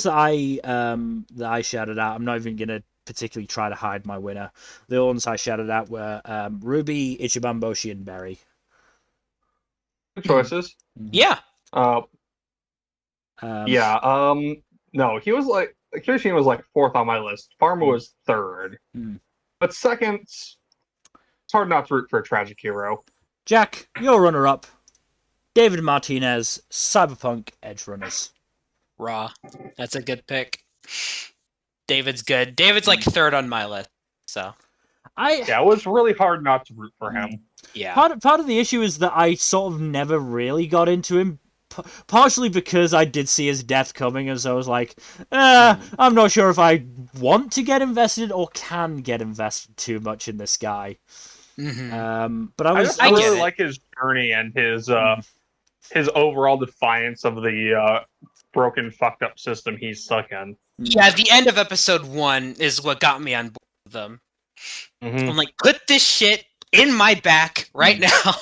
that I shouted out, I'm not even gonna particularly try to hide my winner. The other ones I shouted out were Rwby, Ichiban Boshi, and Berry. Good choices. Yeah. No, he was like Kirishima was like 4th on my list. Pharma was 3rd. But 2nd, it's hard not to root for a tragic hero. Jack, your runner-up. David Martinez, Cyberpunk Edgerunners. Raw. That's a good pick. David's good. David's like 3rd on my list. So it was really hard not to root for him. Yeah. Part of the issue is that I sort of never really got into him. Partially because I did see his death coming, and so I was like, I'm not sure if I want to get invested or can get invested too much in this guy. But I really like his journey and his overall defiance of the broken, fucked up system he's stuck in. Yeah, the end of episode 1 is what got me on board with them. I'm like, put this shit in my back right now.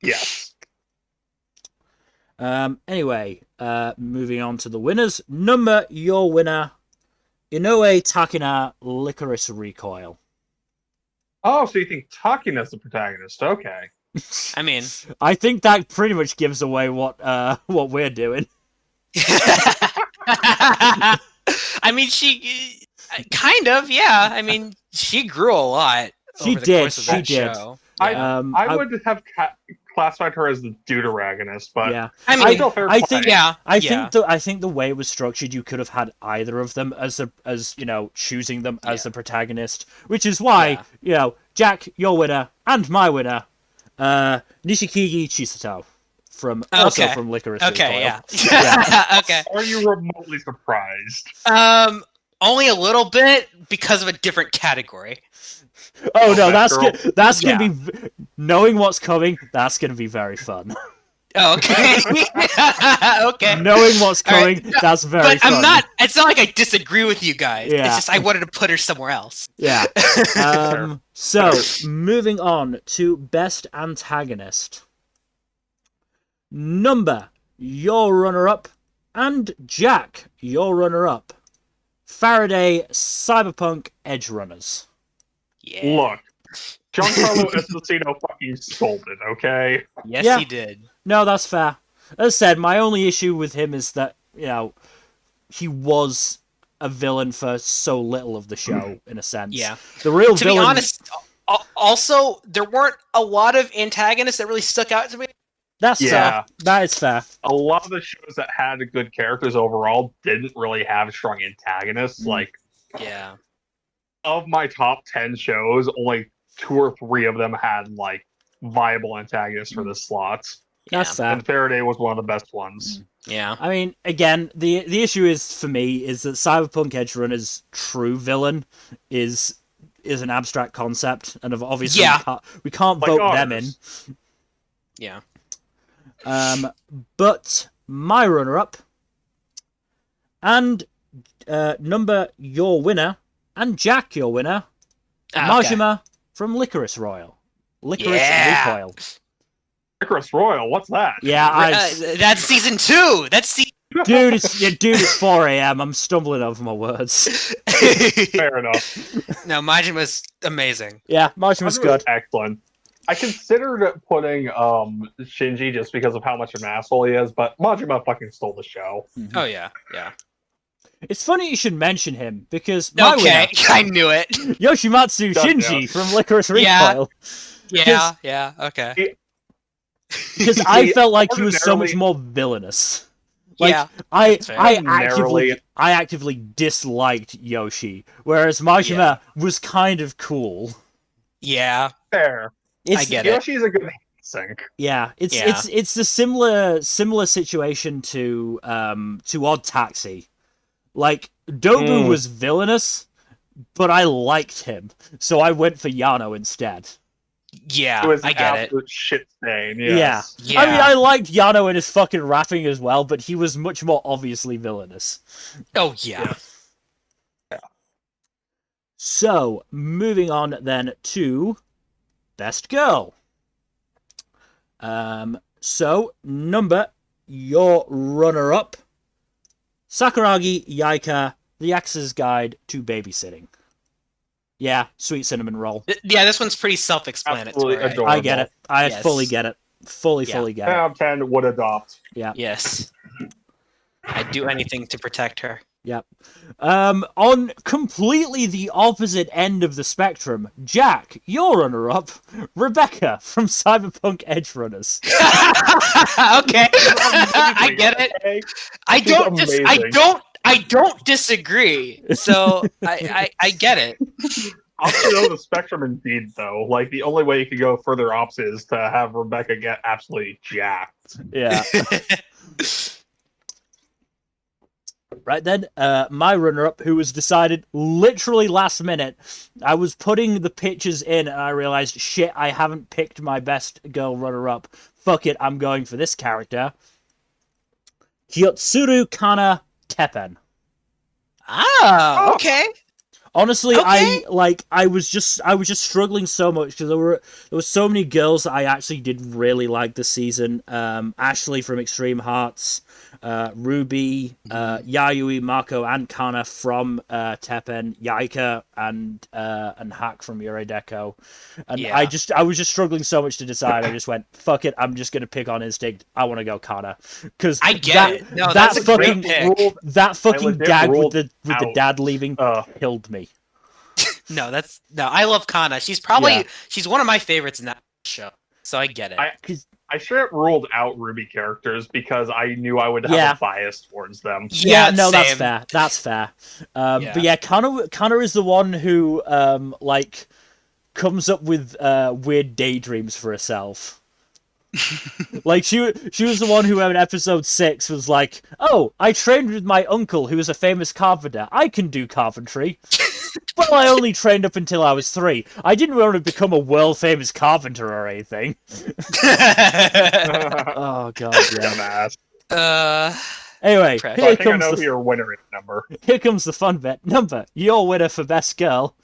Yes. Anyway, moving on to the winners. Nmbr, your winner, Inoue Takina, Lycoris Recoil. Oh, so you think Takina's the protagonist? Okay. I mean, I think that pretty much gives away what we're doing. I mean, she kind of, yeah. I mean, she grew a lot. She over the did. course of that show. Yeah. I would have classified her as the deuteragonist, but yeah. I mean, I think I think the way it was structured, you could have had either of them as choosing them as the protagonist, which is why Jack, your winner, and my winner, Nishikigi Chisato from Lycoris Recoil. Yeah. Okay. Are you remotely surprised? Only a little bit because of a different category. Oh no, that's gonna be knowing what's coming. That's gonna be very fun. Oh, okay. Okay. Knowing what's coming, that's very fun. I'm not. It's not like I disagree with you guys. Yeah. It's just I wanted to put her somewhere else. Yeah. So moving on to best antagonist. Nmbr, your runner-up, and Jack, your runner-up. Faraday, Cyberpunk Edgerunners. Yeah. Look, Giancarlo Esposito fucking stole it, okay? Yes, he did. No, that's fair. As I said, my only issue with him is that, he was a villain for so little of the show, in a sense. Yeah. The real to villain... be honest, also, there weren't a lot of antagonists that really stuck out to me. That's fair. That is fair. A lot of the shows that had good characters overall didn't really have strong antagonists. Yeah. Of my top 10 shows, only 2 or 3 of them had viable antagonists for the slots. That's fair. And Faraday was one of the best ones. Yeah. I mean, again, the issue is for me is that Cyberpunk Edgerunner's true villain is an abstract concept, and obviously we can't vote them in. Yeah. But my runner-up and Nmbr, your winner, and Jack, your winner, Majima from Lycoris Recoil. Recoil. Lycoris Recoil, what's that? Yeah, that's season 2. That's Dude, it's 4 a.m. I'm stumbling over my words. Fair enough. No, Majima's amazing. Yeah, Majima's good. Excellent. I considered putting Shinji just because of how much of an asshole he is, but Majima fucking stole the show. Mm-hmm. Oh, yeah. It's funny you should mention him, because my winner, I knew it. Yoshimatsu Shinji from Lycoris Recoil. Yeah, okay. Because I felt like he was so much more villainous. I actively disliked Yoshi, whereas Majima was kind of cool. Yeah. Fair. I get it. Yoshi's a good sync. Yeah, it's a similar situation to Odd Taxi. Dobu was villainous, but I liked him, so I went for Yano instead. Yeah, It was I an get it. absolute shit stain. Yes. Yeah. I mean, I liked Yano in his fucking rapping as well, but he was much more obviously villainous. Oh yeah. Yes. So, moving on then to Best Girl. So, Nmbr, your runner-up, Sakuragi Yaika, The Yakuza's Guide to Babysitting. Yeah, sweet cinnamon roll. Yeah, this one's pretty self-explanatory. Absolutely adorable. I get it. I Yes. fully get it. Fully get it. 10 out of 10 would adopt. Yeah. Yes. I'd do anything to protect her. Yep. On completely the opposite end of the spectrum, Jack, your runner-up, Rebecca from Cyberpunk Edgerunners. Okay, I get it. Okay? I She's amazing. I don't disagree. So I get it. Opposite of the spectrum, indeed, though. Like, the only way you could go further opposite is to have Rebecca get absolutely jacked. Yeah. Right then, my runner-up, who was decided literally last minute, I was putting the pictures in and I realized, shit, I haven't picked my best girl runner-up. Fuck it, I'm going for this character. Kyotsuru Kana Teppen. Ah, okay. Honestly, Okay. I was just struggling so much because there were so many girls that I actually did really like this season. Ashley from Extreme Hearts, Rwby, Yayoi, Marco, and Kana from Teppen, Yaika, and Hack from Yurei Deco. And Yeah. I was just struggling so much to decide. I just went, fuck it, I'm just gonna pick on instinct. I want to go Kana because I get it. No, that's a great pick. that fucking legit gag with ruled the out. dad leaving killed me. No, I love Kana. She's one of my favorites in that show. So I get it. I straight ruled out Rwby characters because I knew I would have a bias towards them. Yeah, no, same. that's fair. But yeah, Kana is the one who comes up with weird daydreams for herself. Like she was the one who in episode 6 was like, "Oh, I trained with my uncle who is a famous carpenter. I can do carpentry." Well, I only trained up until I was 3. I didn't want to become a world famous carpenter or anything. Oh god, yeah. Anyway, here comes I know who your winner is, Nmbr. Here comes the fun bit. Nmbr, your winner for best girl.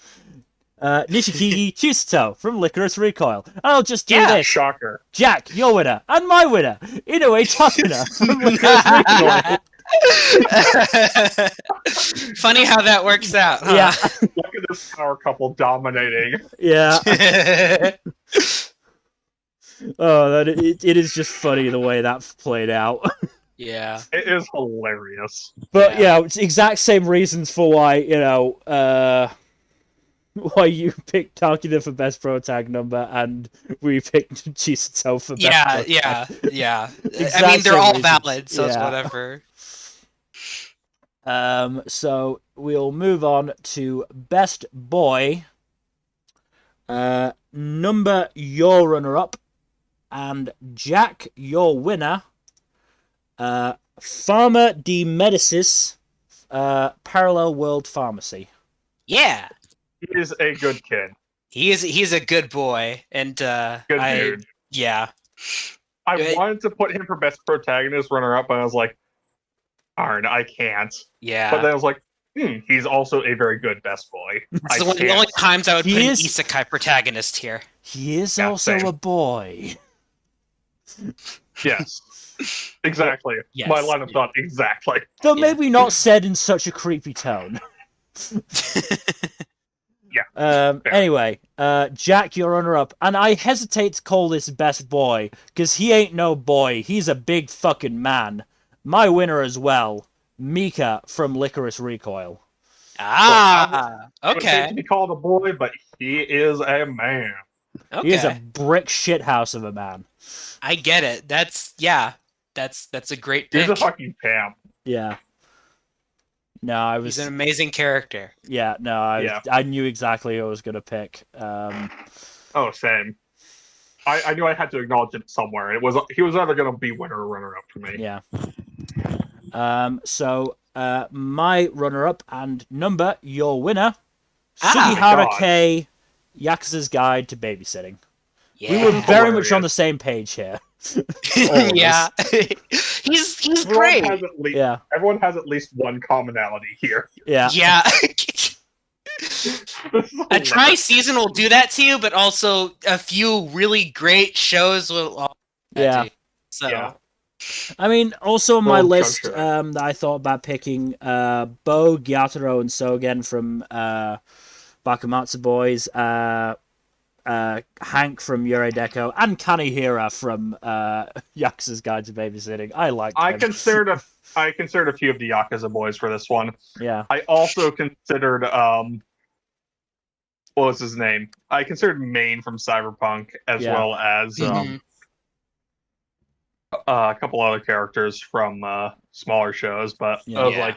Nishikigi Chisato from Lycoris Recoil. I'll just do this. Shocker. Jack, your winner, and my winner, Inoue Takuna from Lycoris Recoil. Funny how that works out, huh? Yeah. Look at this power couple dominating. Yeah. It is just funny the way that played out. Yeah. It is hilarious. But yeah, it's exact same reasons for why, why you picked Takuna for best protag number and we picked Chisato for best protag. Yeah. I mean, they're all valid, so it's whatever. So we'll move on to best boy. Nmbr, your runner-up, and Jack, your winner. Pharma de Medicis, Parallel World Pharmacy. Yeah. He is a good kid. He's a good boy, and good dude. Yeah. I wanted to put him for best protagonist runner-up, but I was like, darn, I can't. Yeah. But then I was like, he's also a very good best boy. It's one of the only times I would put an isekai protagonist here. He is also a boy. Yes. Exactly. Yes. My line of thought, exactly. Though maybe not said in such a creepy tone. Yeah. Anyway, Jack, your runner-up, and I hesitate to call this best boy because he ain't no boy. He's a big fucking man. My winner as well, Mika from Lycoris Recoil. Ah, okay. To be called a boy, but he is a man. Okay. He is a brick shithouse of a man. I get it. That's a great pick. He's a fucking champ. Yeah. No, He's an amazing character. Yeah, no, I knew exactly who I was gonna pick. Oh, same. I knew I had to acknowledge it somewhere. He was either gonna be winner or runner-up for me. Yeah. So my runner-up and Nmbr, your winner, Sugihara Kei, Yakuza's Guide to Babysitting. Yeah. We were very much on the same page here. Yeah. He's great. Everyone has at least one commonality here. Yeah. Yeah. A tri-season will do that to you, but also a few really great shows will. Yeah. So. Yeah. I mean, also on my list that I thought about picking Bo, Gyataro, and Sogen from Bakumatsu Boys, Hank from Yurei Deco, and Kanehira from Yakuza's Guide to Babysitting. I considered a few of the Yakuza boys for this one. Yeah. I also considered what was his name? I considered Main from Cyberpunk as well as a couple other characters from smaller shows, but I was like,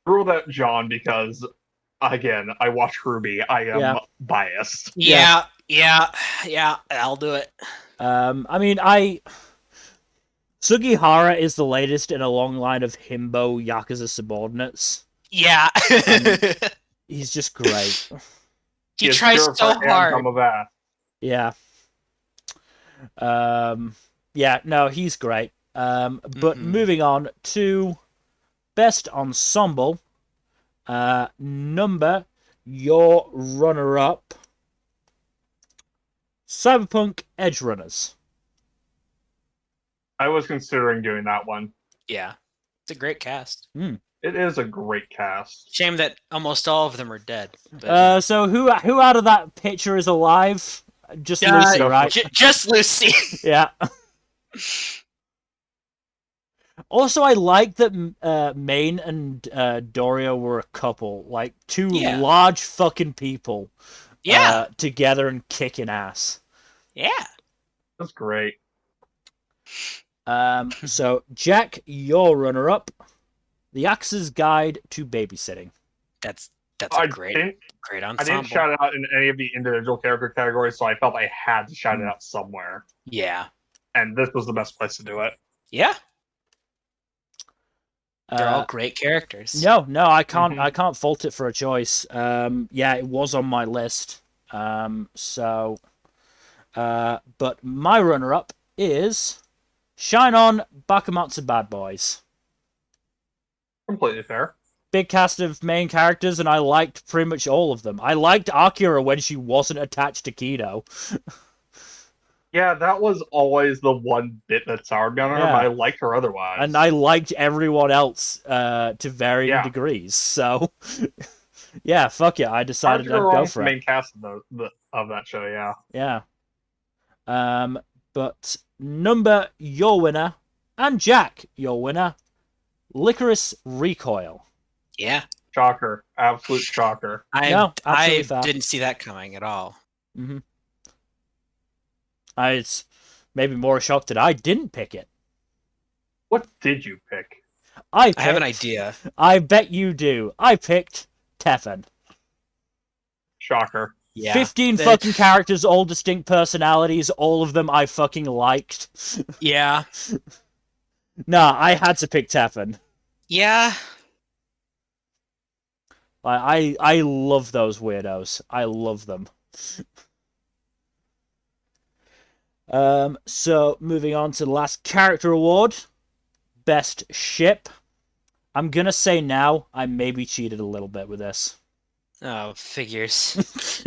rule that John because again, I watch Rwby. I am biased. Yeah, I'll do it. I mean, Sugihara is the latest in a long line of himbo Yakuza subordinates. Yeah. He's just great. He tries so hard. Yeah. Yeah, no, he's great. But moving on to Best Ensemble. Nmbr, your runner-up. Cyberpunk Edgerunners. I was considering doing that one. Yeah. It's a great cast. It is a great cast. Shame that almost all of them are dead. But, so who out of that picture is alive? Just Lucy, right? Just Lucy. Yeah. Also, I like that Main and Dorio were a couple. Like, two large fucking people. Yeah. Together and kicking ass. Yeah. That's great. So, Jack, your runner-up. The Yakuza's Guide to Babysitting. That's a great ensemble. I didn't shout it out in any of the individual character categories, so I felt I had to shout it out somewhere. Yeah. And this was the best place to do it. Yeah. They're all great characters. No, I can't. I can't fault it for a choice. Yeah, it was on my list. But my runner-up is Shine On Bakumatsu Bad Boys. Completely fair. Big cast of main characters, and I liked pretty much all of them. I liked Akira when she wasn't attached to Kido. Yeah, that was always the one bit that soured me on her, but I liked her otherwise. And I liked everyone else to varying degrees. So, yeah, fuck it. I decided I'd go for it. Main cast of that show, yeah. Yeah. But Nmbr, your winner, and Jack, your winner, Lycoris Recoil. Yeah. Shocker. Absolute shocker. I didn't see that coming at all. Mm-hmm. It's maybe more shocked that I didn't pick it. What did you pick? I have an idea. I bet you do. I picked Teppen. Shocker. Yeah. 15 fucking characters, all distinct personalities, all of them I fucking liked. Yeah. Nah, I had to pick Teppen. Yeah. I love those weirdos. I love them. So moving on to the last character award, Best Ship. I'm gonna say now I maybe cheated a little bit with this. Oh, figures.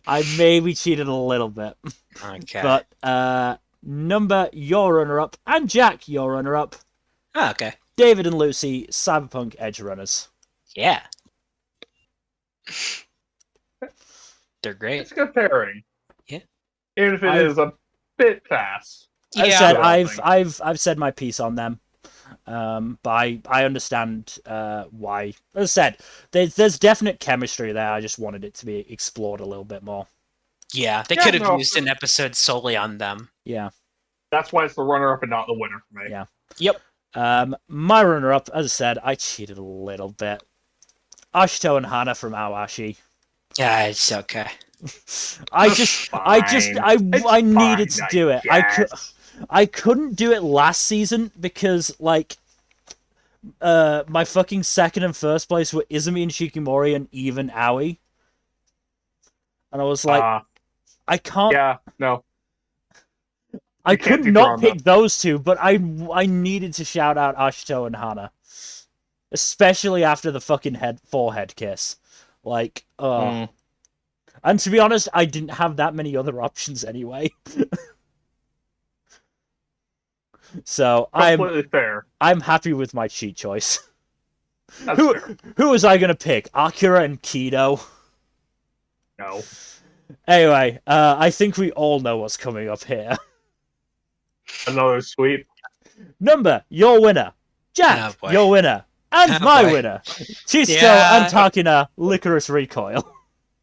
I maybe cheated a little bit. Okay. But Nmbr, your runner-up, and Jack, your runner-up. Oh, okay. David and Lucy, Cyberpunk Edgerunners. Yeah. They're great. It's a good pairing. Yeah. Even if it is a bit fast. I've said my piece on them. But I understand why. As I said, there's definite chemistry there. I just wanted it to be explored a little bit more. Yeah, they could have used an episode solely on them. Yeah. That's why it's the runner-up and not the winner for me. Yeah. Yep. My runner-up, as I said, I cheated a little bit. Ashito and Hana from Aoashi. Yeah, it's okay. I needed to do it. I couldn't do it last season because, like, my fucking second and first place were Izumi and Shikimori and even Aoi. And I was like, I can't... Yeah, no. I could not pick those two, but I needed to shout out Ashito and Hana. Especially after the fucking forehead kiss. Like, And to be honest, I didn't have that many other options anyway. So completely fair. I'm happy with my cheat choice. That's fair. Who was I gonna pick? Akira and Kido? No. Anyway, I think we all know what's coming up here. Another sweep. Nmbr, your winner. Jack, your winner. And my winner. Chisto and Takina, Lycoris Recoil.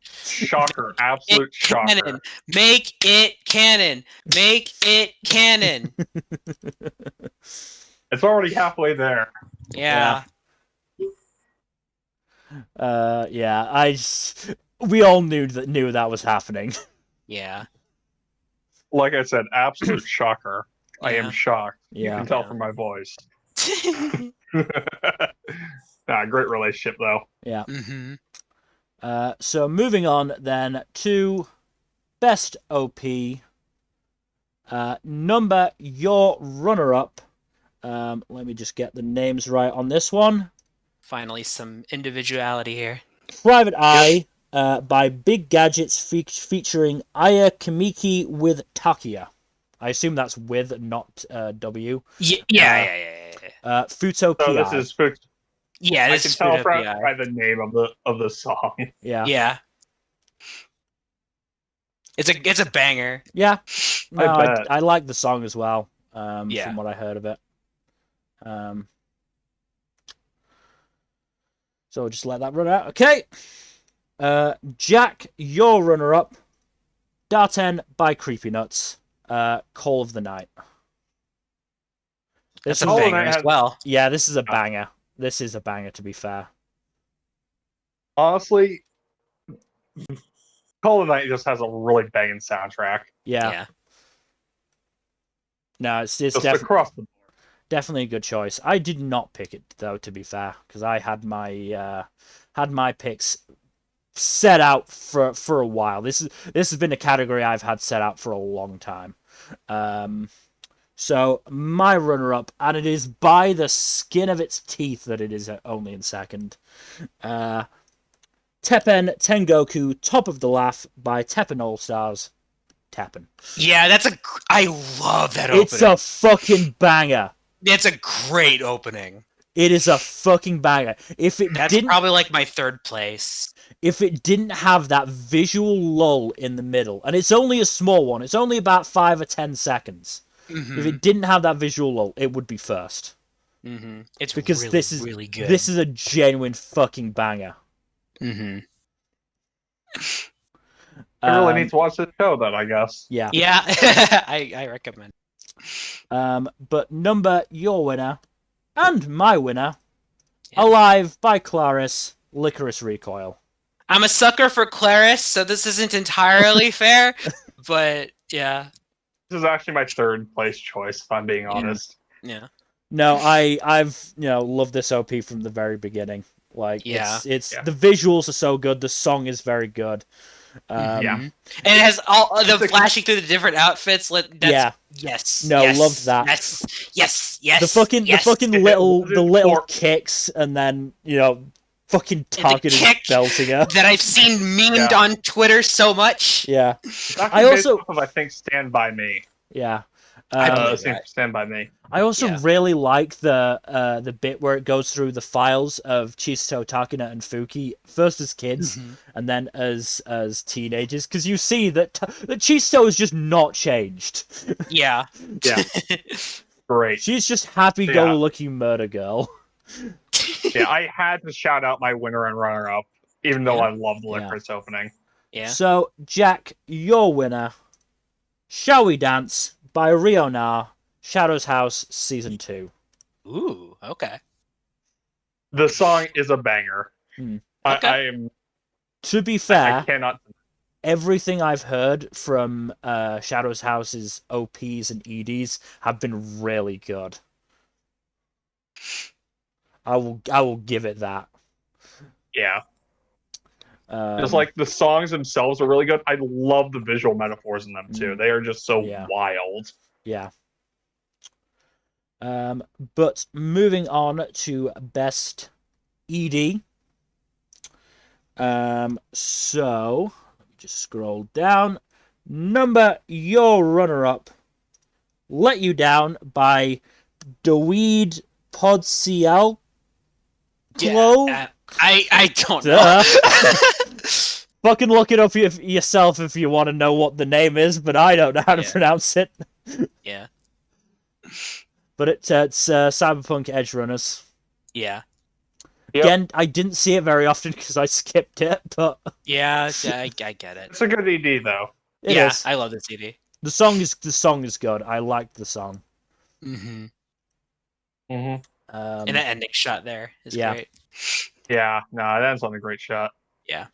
Shocker. Absolute shocker. Canon. Make it canon. Make it canon. It's already halfway there. Yeah. We all knew that was happening. Yeah. Like I said, absolute shocker. Yeah. I am shocked. Yeah. You can tell from my voice. Great relationship though. Yeah. Mm-hmm. So moving on then to best OP. Nmbr, your runner-up. Let me just get the names right on this one. Finally, some individuality here. Private Eye by Big Gadgets featuring Aya Kamiki with Takia. I assume that's with, not W. Yeah. Fuuto PI. So this is Fuuto. Yeah, this is Fuuto PI. by the name of the song. Yeah. It's a banger. Yeah. No, I like the song as well. From what I heard of it. So just let that run out. Okay. Jack, your runner-up. Darten by Creepy Nuts. Call of the Night. That's a banger as well. Yeah, this is a banger. This is a banger, to be fair. Honestly, Call of the Night just has a really banging soundtrack. Yeah. No, it's across the board. Definitely a good choice. I did not pick it though, to be fair, because I had my picks set out for a while. This has been a category I've had set out for a long time. So my runner-up, and it is by the skin of its teeth that it is only in second. Teppen Tengoku Top of the Laugh by Teppen All Stars. Teppen. Yeah, I love that opening. It's a fucking banger. It's a great opening. It is a fucking banger. That's probably like my third place. If it didn't have that visual lull in the middle, and it's only a small one, it's only about 5 or 10 seconds. Mm-hmm. If it didn't have that visual lull, it would be first. Mm-hmm. It's because really, this is really good. This is a genuine fucking banger. Mm-hmm. I really need to watch this show, then, I guess. Yeah. Yeah, I recommend. But Nmbr, your winner, and my winner, Alive by Claris, Lycoris Recoil. I'm a sucker for Claris, so this isn't entirely fair, but yeah. This is actually my third place choice, if I'm being honest. Yeah. No, I've loved this OP from the very beginning. Like, it's the visuals are so good, the song is very good. And it has all the flashing through the different outfits. Yes. No, loved that. Yes. The fucking little kicks, and then fucking targeted belting her. That I've seen memed on Twitter so much. Yeah. I also I think Stand By Me. Yeah. Stand By Me. I also really like the bit where it goes through the files of Chisto, Takina, and Fuki, first as kids, and then as teenagers, because you see that Chisto is just not changed. Yeah. Great. She's just happy-go-lucky murder girl. Yeah, I had to shout out my winner and runner-up, even though I love the Lycoris opening. Yeah. So, Jack, your winner, Shall We Dance by Riona, Shadow's House Season 2. Ooh, okay. The song is a banger. Okay. I am. To be fair, I cannot. Everything I've heard from Shadow's House's OPs and EDs have been really good. I will give it that. Yeah. Just like the songs themselves are really good. I love the visual metaphors in them too. They are just so wild. Yeah. But moving on to best ED. So let me just scroll down. Nmbr, your runner-up, Let You Down by Daweed Podsial. Yeah, I don't know. Fucking look it up yourself if you want to know what the name is, but I don't know how to pronounce it. Yeah. But it's Cyberpunk Edgerunners. Yeah. Yep. Again, I didn't see it very often because I skipped it, but yeah, I get it. It's a good ED though. It is. I love the CD. The song is good. I liked the song. Mm-hmm. Mm-hmm. And that ending shot there is great. Yeah, no, that's on a great shot. Yeah.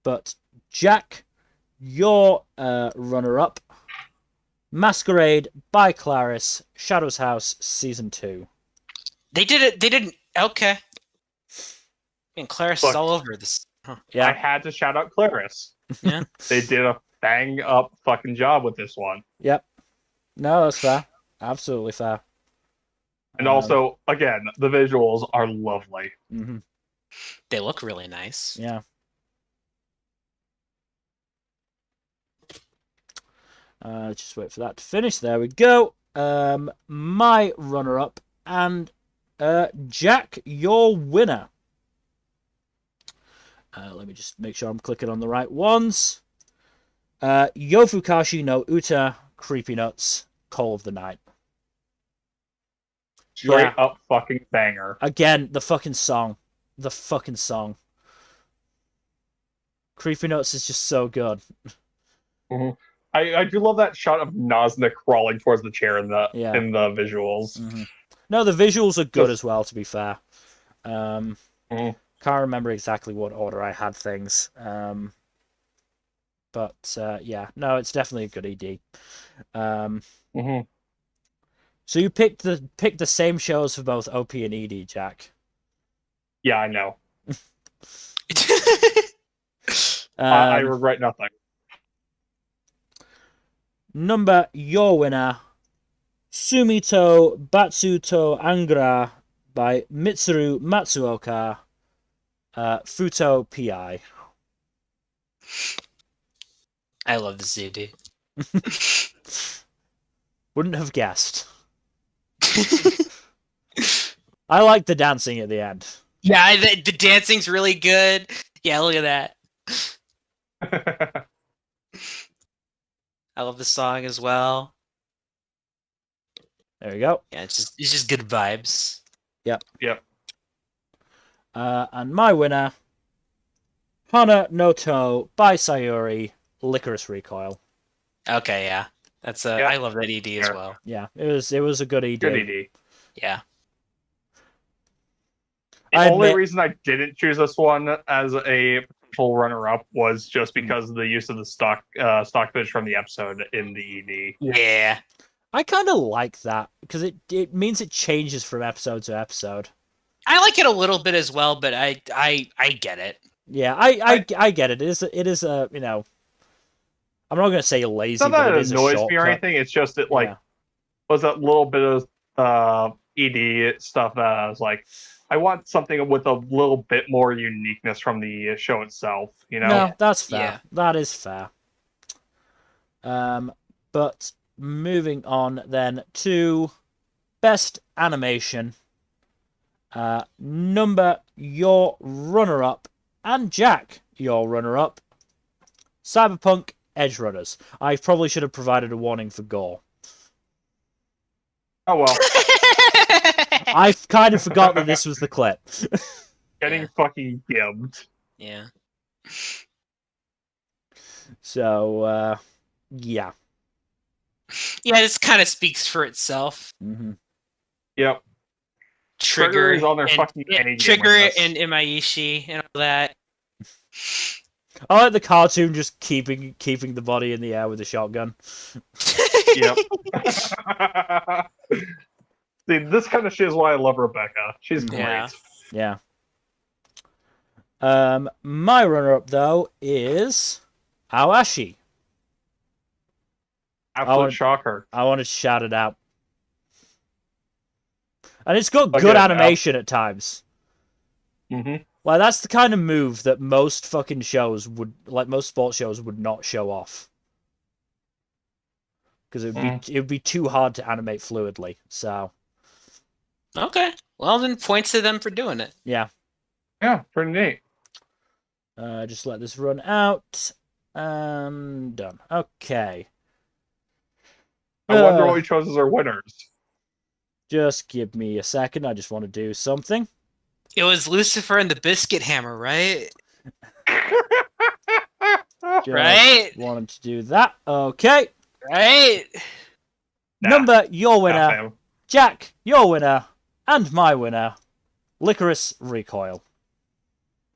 But Jack, your runner-up, Masquerade by Claris, Shadow's House Season 2. They did it. They didn't. Okay. And Claris is all over this. Huh. Yeah. I had to shout out Claris. Yeah. They did a bang up fucking job with this one. Yep. No, that's fair. Absolutely fair. And also, again, the visuals are lovely. Mm-hmm. They look really nice. Yeah. Just wait for that to finish. There we go. My runner-up and Jack, your winner. Let me just make sure I'm clicking on the right ones. Yofukashi no Uta, Creepy Nuts, Call of the Night. Straight up fucking banger. Again, the fucking song. The fucking song. Creepy Nuts is just so good. Mm-hmm. I do love that shot of Nazna crawling towards the chair in the visuals. Mm-hmm. No, the visuals are good as well, to be fair. Can't remember exactly what order I had things. But yeah, no, it's definitely a good ED. So you picked the same shows for both OP and ED, Jack. Yeah, I know. I regret nothing. Nmbr, your winner, Sumito Batsuto Angra by Mitsuru Matsuoka, Fuuto PI. I love the CD. Wouldn't have guessed. I like the dancing at the end. Yeah, the dancing's really good. Yeah, look at that. I love the song as well. There we go. Yeah, it's just good vibes. Yep. Yep. And my winner, Hana no To by Sayuri, Lycoris Recoil. Okay, yeah. That's I love that ED as well. Yeah, it was a good ED. Good ED. Yeah. The only reason I didn't choose this one as a potential runner-up was just because of the use of the stock footage from the episode in the ED. Yeah. I kind of like that because it means it changes from episode to episode. I like it a little bit as well, but I get it. Yeah, I get it. It is a I'm not gonna say lazy. It's not that but it annoys me or anything. It's just that was that little bit of ED stuff that I was like, I want something with a little bit more uniqueness from the show itself. You know? No, that's fair. Yeah. That is fair. But moving on then to best animation. Nmbr, your runner-up, and Jack, your runner-up, Cyberpunk Edgerunners. I probably should have provided a warning for gore. Oh well. I kind of forgot that this was the clip. Getting fucking gibbed. Yeah. So, yeah. Yeah, this kind of speaks for itself. Mm-hmm. Yep. Trigger is on their fucking Trigger and Imaishi and all that. I like the cartoon just keeping the body in the air with a shotgun. Yep. See, this kind of shit is why I love Rebecca. She's great. Yeah. My runner-up though is Aoashi. Absolute shocker. I wanted to shout it out. And it's got good animation at times. Mm-hmm. Like, that's the kind of move that most fucking shows would, like most sports shows would not show off. Because it would be too hard to animate fluidly, so... Okay. Well, then points to them for doing it. Yeah. Yeah, pretty neat. Just let this run out. Done. Okay. I wonder what we chose as our winners. Just give me a second. I just want to do something. It was Lucifer and the Biscuit Hammer, right? Right? Wanted to do that. Okay. Right? Nmbr, your winner. Jack, your winner. And my winner, Lycoris Recoil.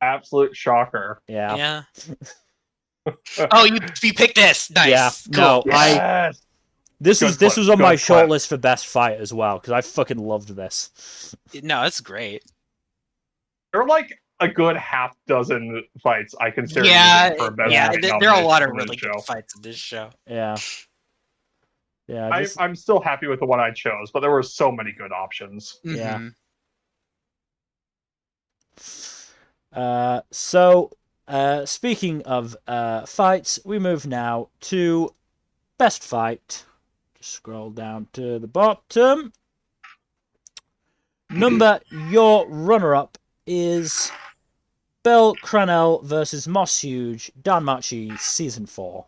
Absolute shocker. Yeah. Oh, you picked this. Nice. Yeah. Cool. No, yes. This was on my shortlist for best fight as well because I fucking loved this. No, it's great. There are like a good half dozen fights I consider. For best fight there are a lot of really good fights in this show. Yeah. Yeah. I'm still happy with the one I chose, but there were so many good options. Yeah. So, speaking of fights, we move now to best fight. Just scroll down to the bottom. Nmbr, your runner-up is Bell Cranell versus Moss Huge, Danmachi Season 4.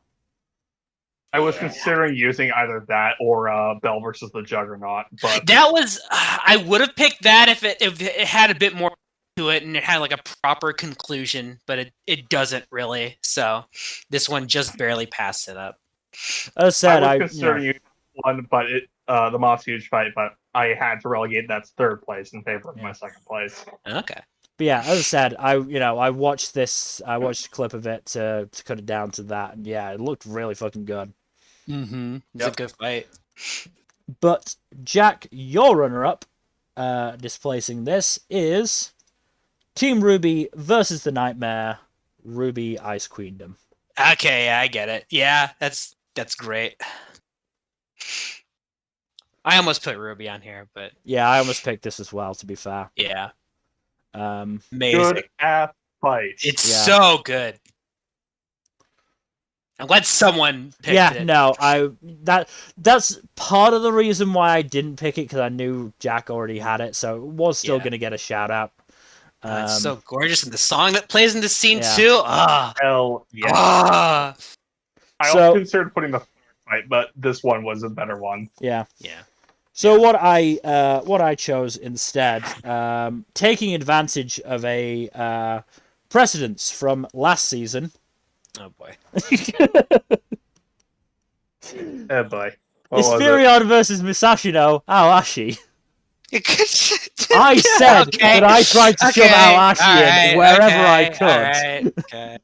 I was considering using either that or Bell versus the Juggernaut, but that was I would have picked that if it had a bit more to it and it had like a proper conclusion, but it doesn't really. So this one just barely passed it up. As said, I was considering using one, but the Moss Huge fight, but I had to relegate that to third place in favor of my second place. Okay. But yeah, as I said, I watched this. I watched a clip of it to cut it down to that, and yeah, it looked really fucking good. It's a good fight. But Jack, your runner-up, displacing this is Team Rwby versus the Nightmare, Rwby Ice Queendom. Okay, yeah, I get it. Yeah, that's great. I almost put Rwby on here, but yeah, I almost picked this as well. To be fair, yeah, amazing. Good ass fight. It's so good. I'm glad someone picked it. Yeah, no, that's part of the reason why I didn't pick it because I knew Jack already had it, so it was still going to get a shout out. It's so gorgeous, and the song that plays in the scene too. Hell yeah! I also considered putting the fight, but this one was a better one. Yeah. So what I chose instead, taking advantage of a precedence from last season. Oh boy. Oh boy. Furion versus Musashino Aoashi. I said that I tried to shove Aoashi in wherever I could.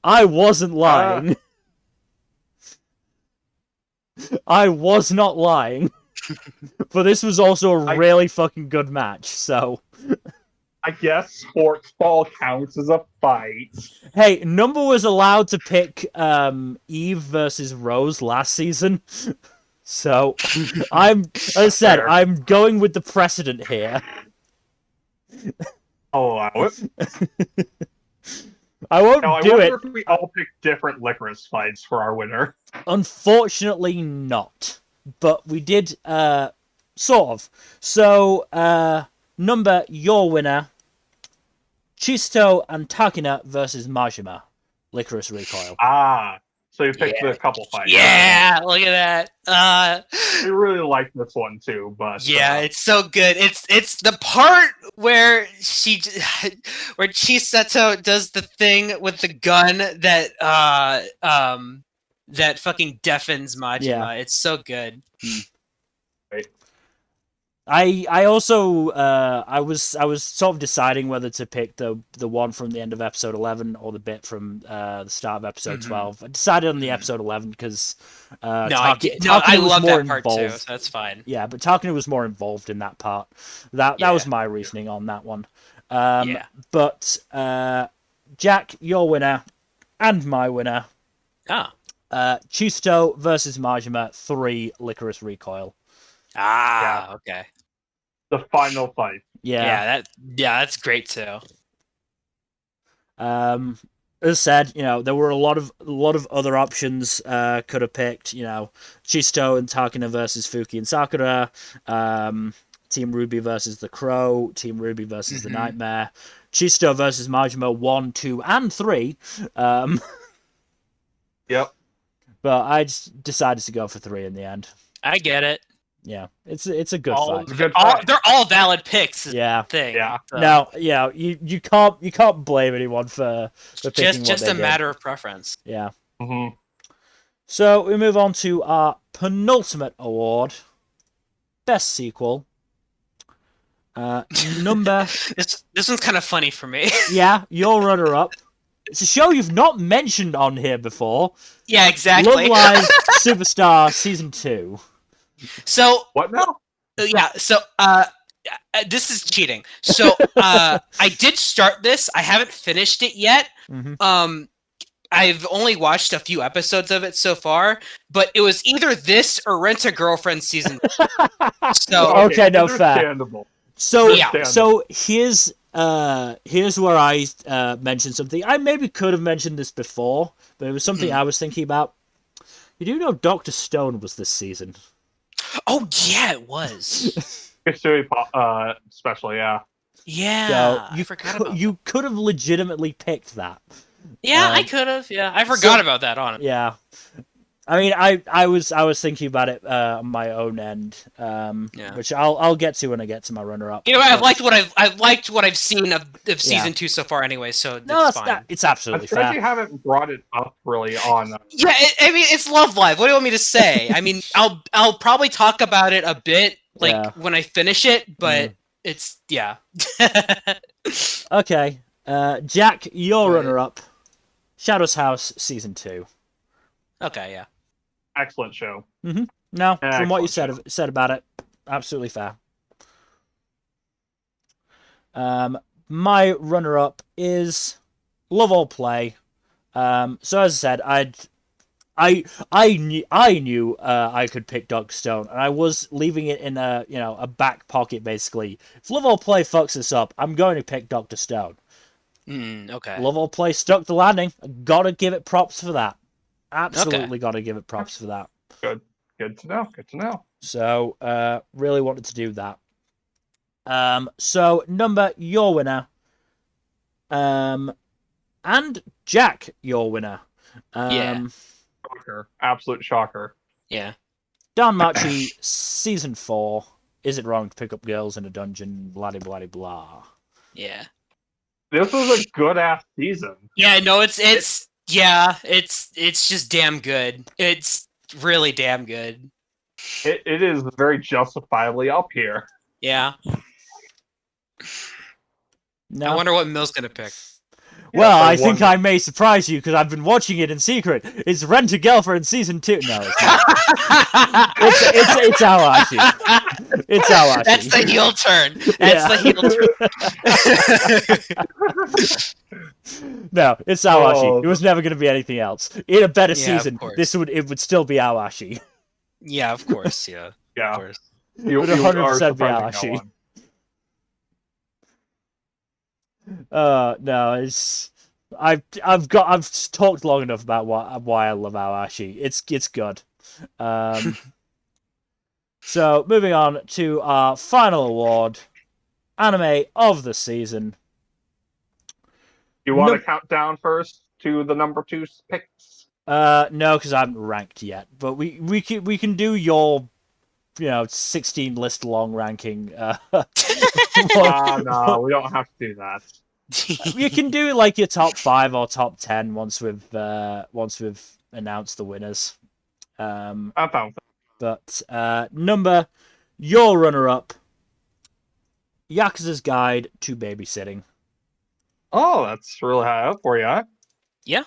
I wasn't lying. I was not lying. But this was also a really fucking good match, so... I guess sports ball counts as a fight. Hey, Nmbr was allowed to pick Eve versus Rose last season. So, as I said, I'm going with the precedent here. I'll allow it. I won't do it. If we all pick different Lycoris fights for our winner. Unfortunately not. But we did, sort of. So, Nmbr, your winner. Chisto and Takina versus Majima. Lycoris Recoil. So you picked the couple fight. Yeah, look at that. I really like this one too, but it's so good. It's the part where Chisato does the thing with the gun that that fucking deafens Majima. Yeah. It's so good. Right. I also I was sort of deciding whether to pick the one from the end of episode 11 or the bit from the start of episode 12. I decided on the episode 11 because I love that part too. So that's fine. Yeah, but Takina was more involved in that part. That was my reasoning on that one. But Jack, your winner and my winner. Chisto versus Majima 3 Lycoris Recoil. Okay. The final fight. Yeah. That's great too. As said, there were a lot of other options could have picked. Chisto and Takina versus Fuki and Sakura. Team Rwby versus the Crow. Team Rwby versus the Nightmare. Chisto versus Majima 1, 2, and 3. Yep. But I just decided to go for 3 in the end. I get it. Yeah, it's a good fight. They're all valid picks. Yeah. Thing. Yeah. So. No, yeah, you can't blame anyone for picking just a matter of preference. Yeah. Mm-hmm. So we move on to our penultimate award, best sequel. Nmbr. This one's kind of funny for me. Yeah, your runner-up. It's a show you've not mentioned on here before. Yeah, exactly. Love Live Superstar Season 2. So what now? Yeah, so this is cheating. So I did start this. I haven't finished it yet. Mm-hmm. I've only watched a few episodes of it so far, but it was either this or Rent a Girlfriend season. So okay, no fair. So yeah. So here's where I mentioned something. I maybe could have mentioned this before, but it was something I was thinking about. You do know Dr. Stone was this season? Oh yeah, it was. Special, yeah. Yeah, so I forgot about that. You could have legitimately picked that. Yeah, I could have. Yeah, I forgot about that. On it. Yeah, I mean, I was thinking about it on my own end, which I'll get to when I get to my runner-up. I've liked what I've seen of season 2 so far, anyway. So that's fine. It's absolutely fair. You haven't brought it up really on. Yeah, I mean, it's Love Live. What do you want me to say? I mean, I'll probably talk about it a bit when I finish it, but it's Okay, Jack, your runner-up, Shadow's House Season 2. Okay, yeah. Excellent show. Mm-hmm. No, from what you said about it, absolutely fair. My runner-up is Love All Play. So as I said, I knew I could pick Dr. Stone, and I was leaving it in a back pocket basically. If Love All Play fucks this up, I'm going to pick Dr. Stone. Okay. Love All Play stuck the landing. Gotta give it props for that. Absolutely gotta give it props for that. Good to know. So really wanted to do that. So Nmbr, your winner. And Jack, your winner. Shocker. Absolute shocker. Yeah. Danmachi Season 4. Is it wrong to pick up girls in a dungeon? Blah blah blah blah. Yeah. This was a good ass season. Yeah, no, it's just damn good. It's really damn good. It is very justifiably up here. Yeah. No. I wonder what Mill's gonna pick. Well, I think I may surprise you because I've been watching it in secret. It's Rent a Girlfriend Season 2. No, it's not. it's Aoashi. It's Aoashi. That's the heel turn. That's the heel turn. No, it's Aoashi. It was never going to be anything else. In a better season, it would still be Aoashi. Yeah, of course. Yeah. Yeah. Of course. It would 100% be Aoashi. No, it's I've talked long enough about why I love Aoashi. It's good. So moving on to our final award, anime of the season. You want to count down first to the number 2 picks? No, because I haven't ranked yet. But we can do your 16 list long ranking. No, we don't have to do that. You can do like your top 5 or top 10 once we've announced the winners. I found that. But Nmbr, your runner-up, Yakuza's Guide to Babysitting. Oh, that's really high up for you, huh? Yeah.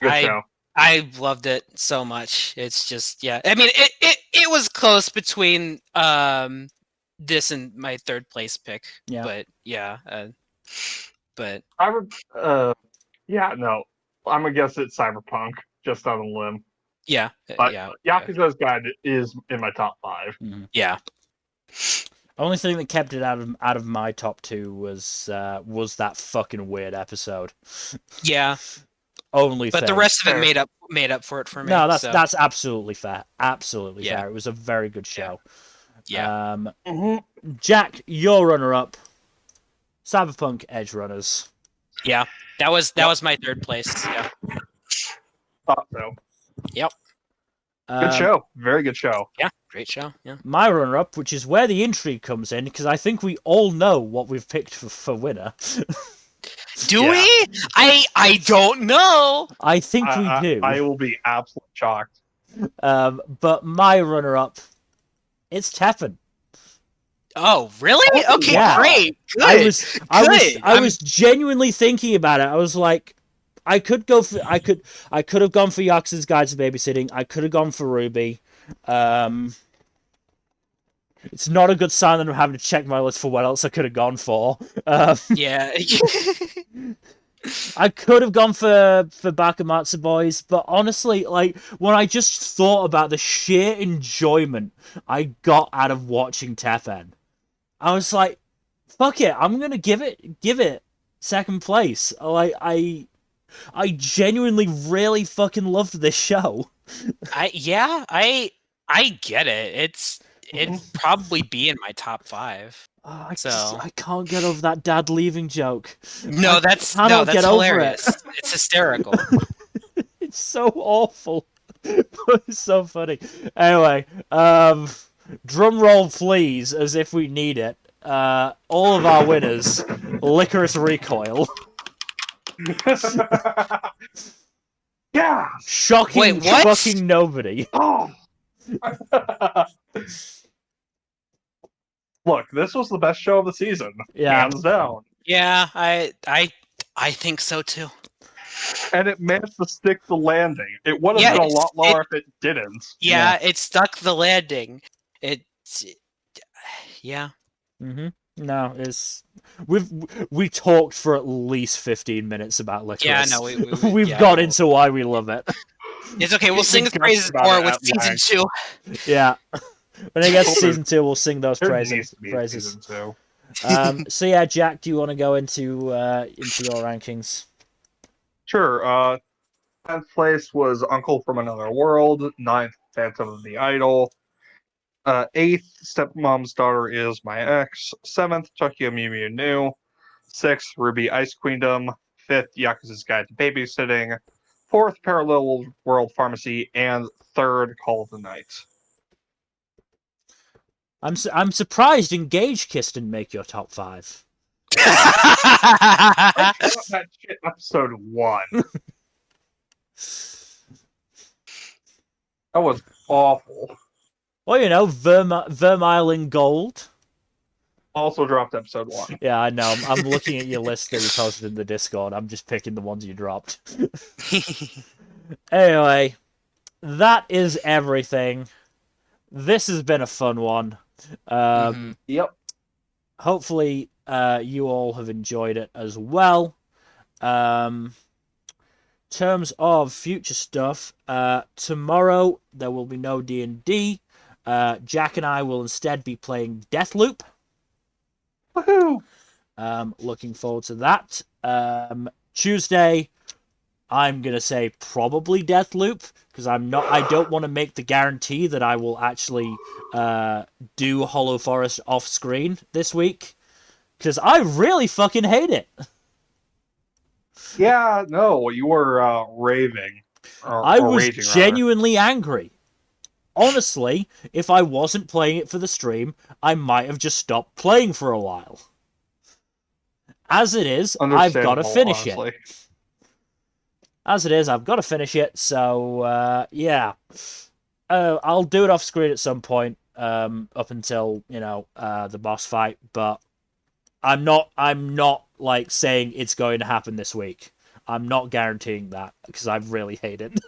Good show. I loved it so much. It's just I mean it was close between this and my third place pick. Yeah. But but I would no. I'm gonna guess it's Cyberpunk. just on a limb. Yeah. But Yeah. Yakuza's Guide is in my top 5. Mm-hmm. Yeah. Only thing that kept it out of my top 2 was that fucking weird episode. Yeah. Only but thing. The rest of it made up for it for me. No, that's absolutely fair. Absolutely Yeah. fair. It was a very good show. Yeah. Jack, your runner-up, Cyberpunk Edgerunners. Yeah. That was my third place. Yeah. Thought so. Yep. Good show. Very good show. Yeah. Great show. Yeah. My runner-up, which is where the intrigue comes in, because I think we all know what we've picked for winner. Do we? I don't know. I think we do. I will be absolutely shocked. But my runner-up, it's Teppen. Oh, really? Okay, yeah. Great. Good. I was genuinely thinking about it. I was like, I could have gone for Yakuza's Guide to Babysitting. I could have gone for Rwby. It's not a good sign that I'm having to check my list for what else I could have gone for. Yeah. I could have gone for Bakumatsu Boys, but honestly, like, when I just thought about the sheer enjoyment I got out of watching Teppen, I was like, fuck it, I'm gonna give it second place. Like, I genuinely really fucking loved this show. I get it. It'd probably be in my top 5. I can't get over that dad leaving joke. That's hilarious. It's hysterical. It's so awful. It's so funny. Anyway, drum roll please, as if we need it. All of our winners, Lycoris Recoil. Yeah. Shocking. Wait, what? Fucking nobody. Oh. Look, this was the best show of the season. Yeah. Hands down. Yeah, I think so too. And it managed to stick the landing. It would have been a lot lower if it didn't. Yeah, it stuck the landing. Yeah. Mm-hmm. No, we talked for at least 15 minutes about Lycoris. Yeah, no, we've got into why we love it. It's okay. We'll sing the praises more with season 2. Yeah. When it gets to season 2, we'll sing those praises. So yeah, Jack, do you want to go into your rankings? Sure. 10th place was Uncle from Another World. 9th, Phantom of the Idol. 8th, Stepmom's Daughter Is My Ex. 7th, Tokyo Mew Mew New. 6th, Rwby Ice Queendom. 5th, Yakuza's Guide to Babysitting. 4th, Parallel World Pharmacy. And 3rd, Call of the Night. I'm surprised Engage Kiss didn't make your top 5. I got that shit episode 1. That was awful. Well, you know, Vermilion Gold. Also dropped episode 1. Yeah, I know. I'm looking at your list that you posted in the Discord. I'm just picking the ones you dropped. Anyway, that is everything. This has been a fun one. Yep. Hopefully, you all have enjoyed it as well. Terms of future stuff, tomorrow there will be no D&D. Jack and I will instead be playing Deathloop. Woohoo! Looking forward to that. Tuesday, I'm gonna say probably Deathloop, because I don't want to make the guarantee that I will actually do Hollow Forest off screen this week, because I really fucking hate it. Yeah, no, you were raving. I was genuinely angry. Honestly, if I wasn't playing it for the stream, I might have just stopped playing for a while. As it is, I've got to finish it. As it is, I've got to finish it, so, yeah. I'll do it off screen at some point, up until, the boss fight, but I'm not, like, saying it's going to happen this week. I'm not guaranteeing that, because I really hate it.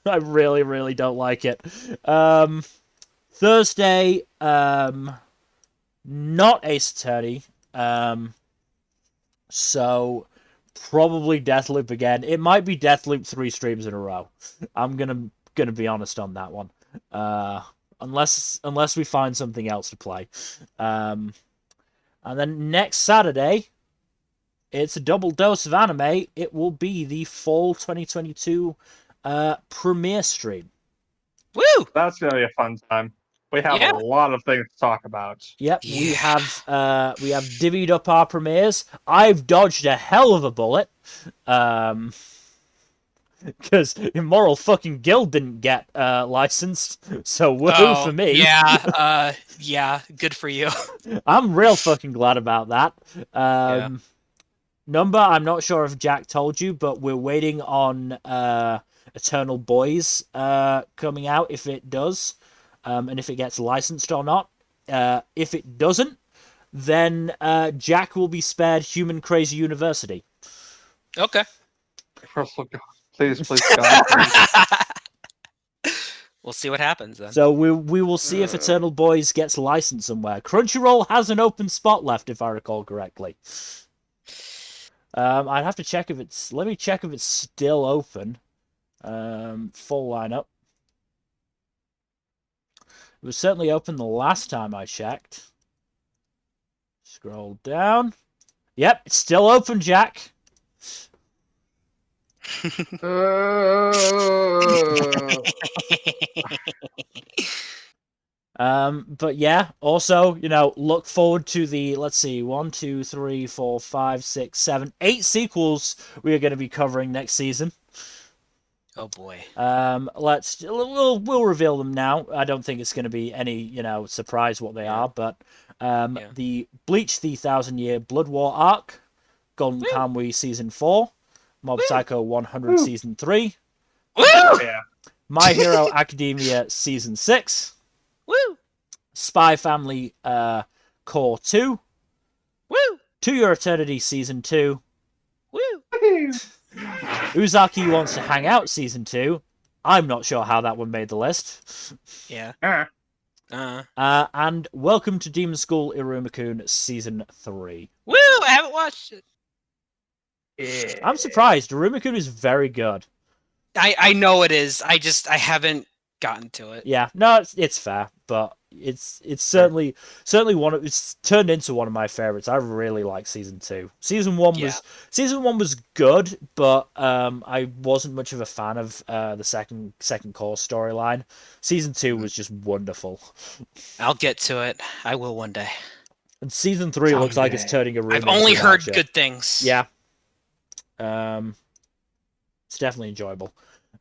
I really, really don't like it. Thursday, not Ace Attorney, so probably Deathloop again. It might be Deathloop 3 streams in a row. I'm gonna be honest on that one. Unless we find something else to play. And then next Saturday, it's a double dose of anime. It will be the fall 2022 premiere stream. Woo! That's gonna be a fun time. We have a lot of things to talk about. Yep, we have divvied up our premieres. I've dodged a hell of a bullet. Because Immoral fucking Guild didn't get licensed, so woohoo for me. Yeah, good for you. I'm real fucking glad about that. Nmbr, I'm not sure if Jack told you, but we're waiting on Eternal Boys coming out, if it does, and if it gets licensed or not. If it doesn't, then Jack will be spared Human Crazy University. Okay. Please, God. We'll see what happens then. So we will see if Eternal Boys gets licensed somewhere. Crunchyroll has an open spot left, if I recall correctly. I'd have to check if it's... Let me check if it's still open. Full lineup. It was certainly open the last time I checked. Scroll down. Yep, it's still open, Jack. But yeah, also, look forward to the, let's see, 1, 2, 3, 4, 5, 6, 7, 8 sequels we are going to be covering next season. Oh boy. We'll reveal them now. I don't think it's going to be any, surprise what they are, but the Bleach the 1,000-Year Blood War arc, Golden Kamuy Season 4, Mob Psycho 100 Season 3, My Hero Academia Season 6, Spy Family Core 2, To Your Eternity Season 2, Uzaki Wants to Hang Out Season 2. I'm not sure how that one made the list. Yeah. And Welcome to Demon School Iruma-kun Season 3. Woo! I haven't watched it. Yeah. I'm surprised. Iruma-kun is very good. I know it is. I haven't gotten to it. Yeah, no, it's fair, but it's certainly it's turned into one of my favorites. I really like season 2. Season 1 was good, but I wasn't much of a fan of the second core storyline. Season 2 was just wonderful. I'll get to it. I will one day. And season 3 looks like it's turning a. I've only heard good things. Yeah. It's definitely enjoyable.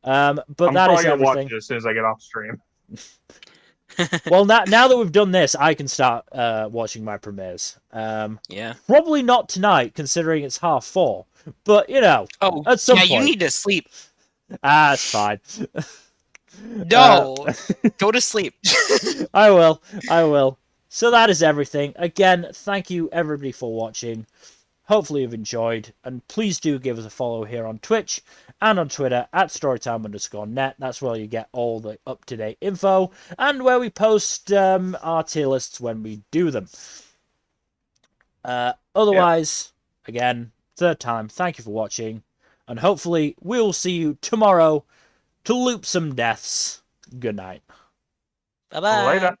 But I'm that is everything. Watch it as soon as I get off stream. Well, now that we've done this, I can start watching my premieres. Yeah. Probably not tonight, considering it's 4:30. But at some point. You need to sleep. It's fine. No, go to sleep. I will. So that is everything. Again, thank you everybody for watching. Hopefully you've enjoyed, and please do give us a follow here on Twitch and on Twitter at storytime_net. That's where you get all the up-to-date info and where we post our tier lists when we do them. Otherwise, again, third time, thank you for watching, and hopefully we'll see you tomorrow to loop some deaths. Good night. Bye-bye. Later.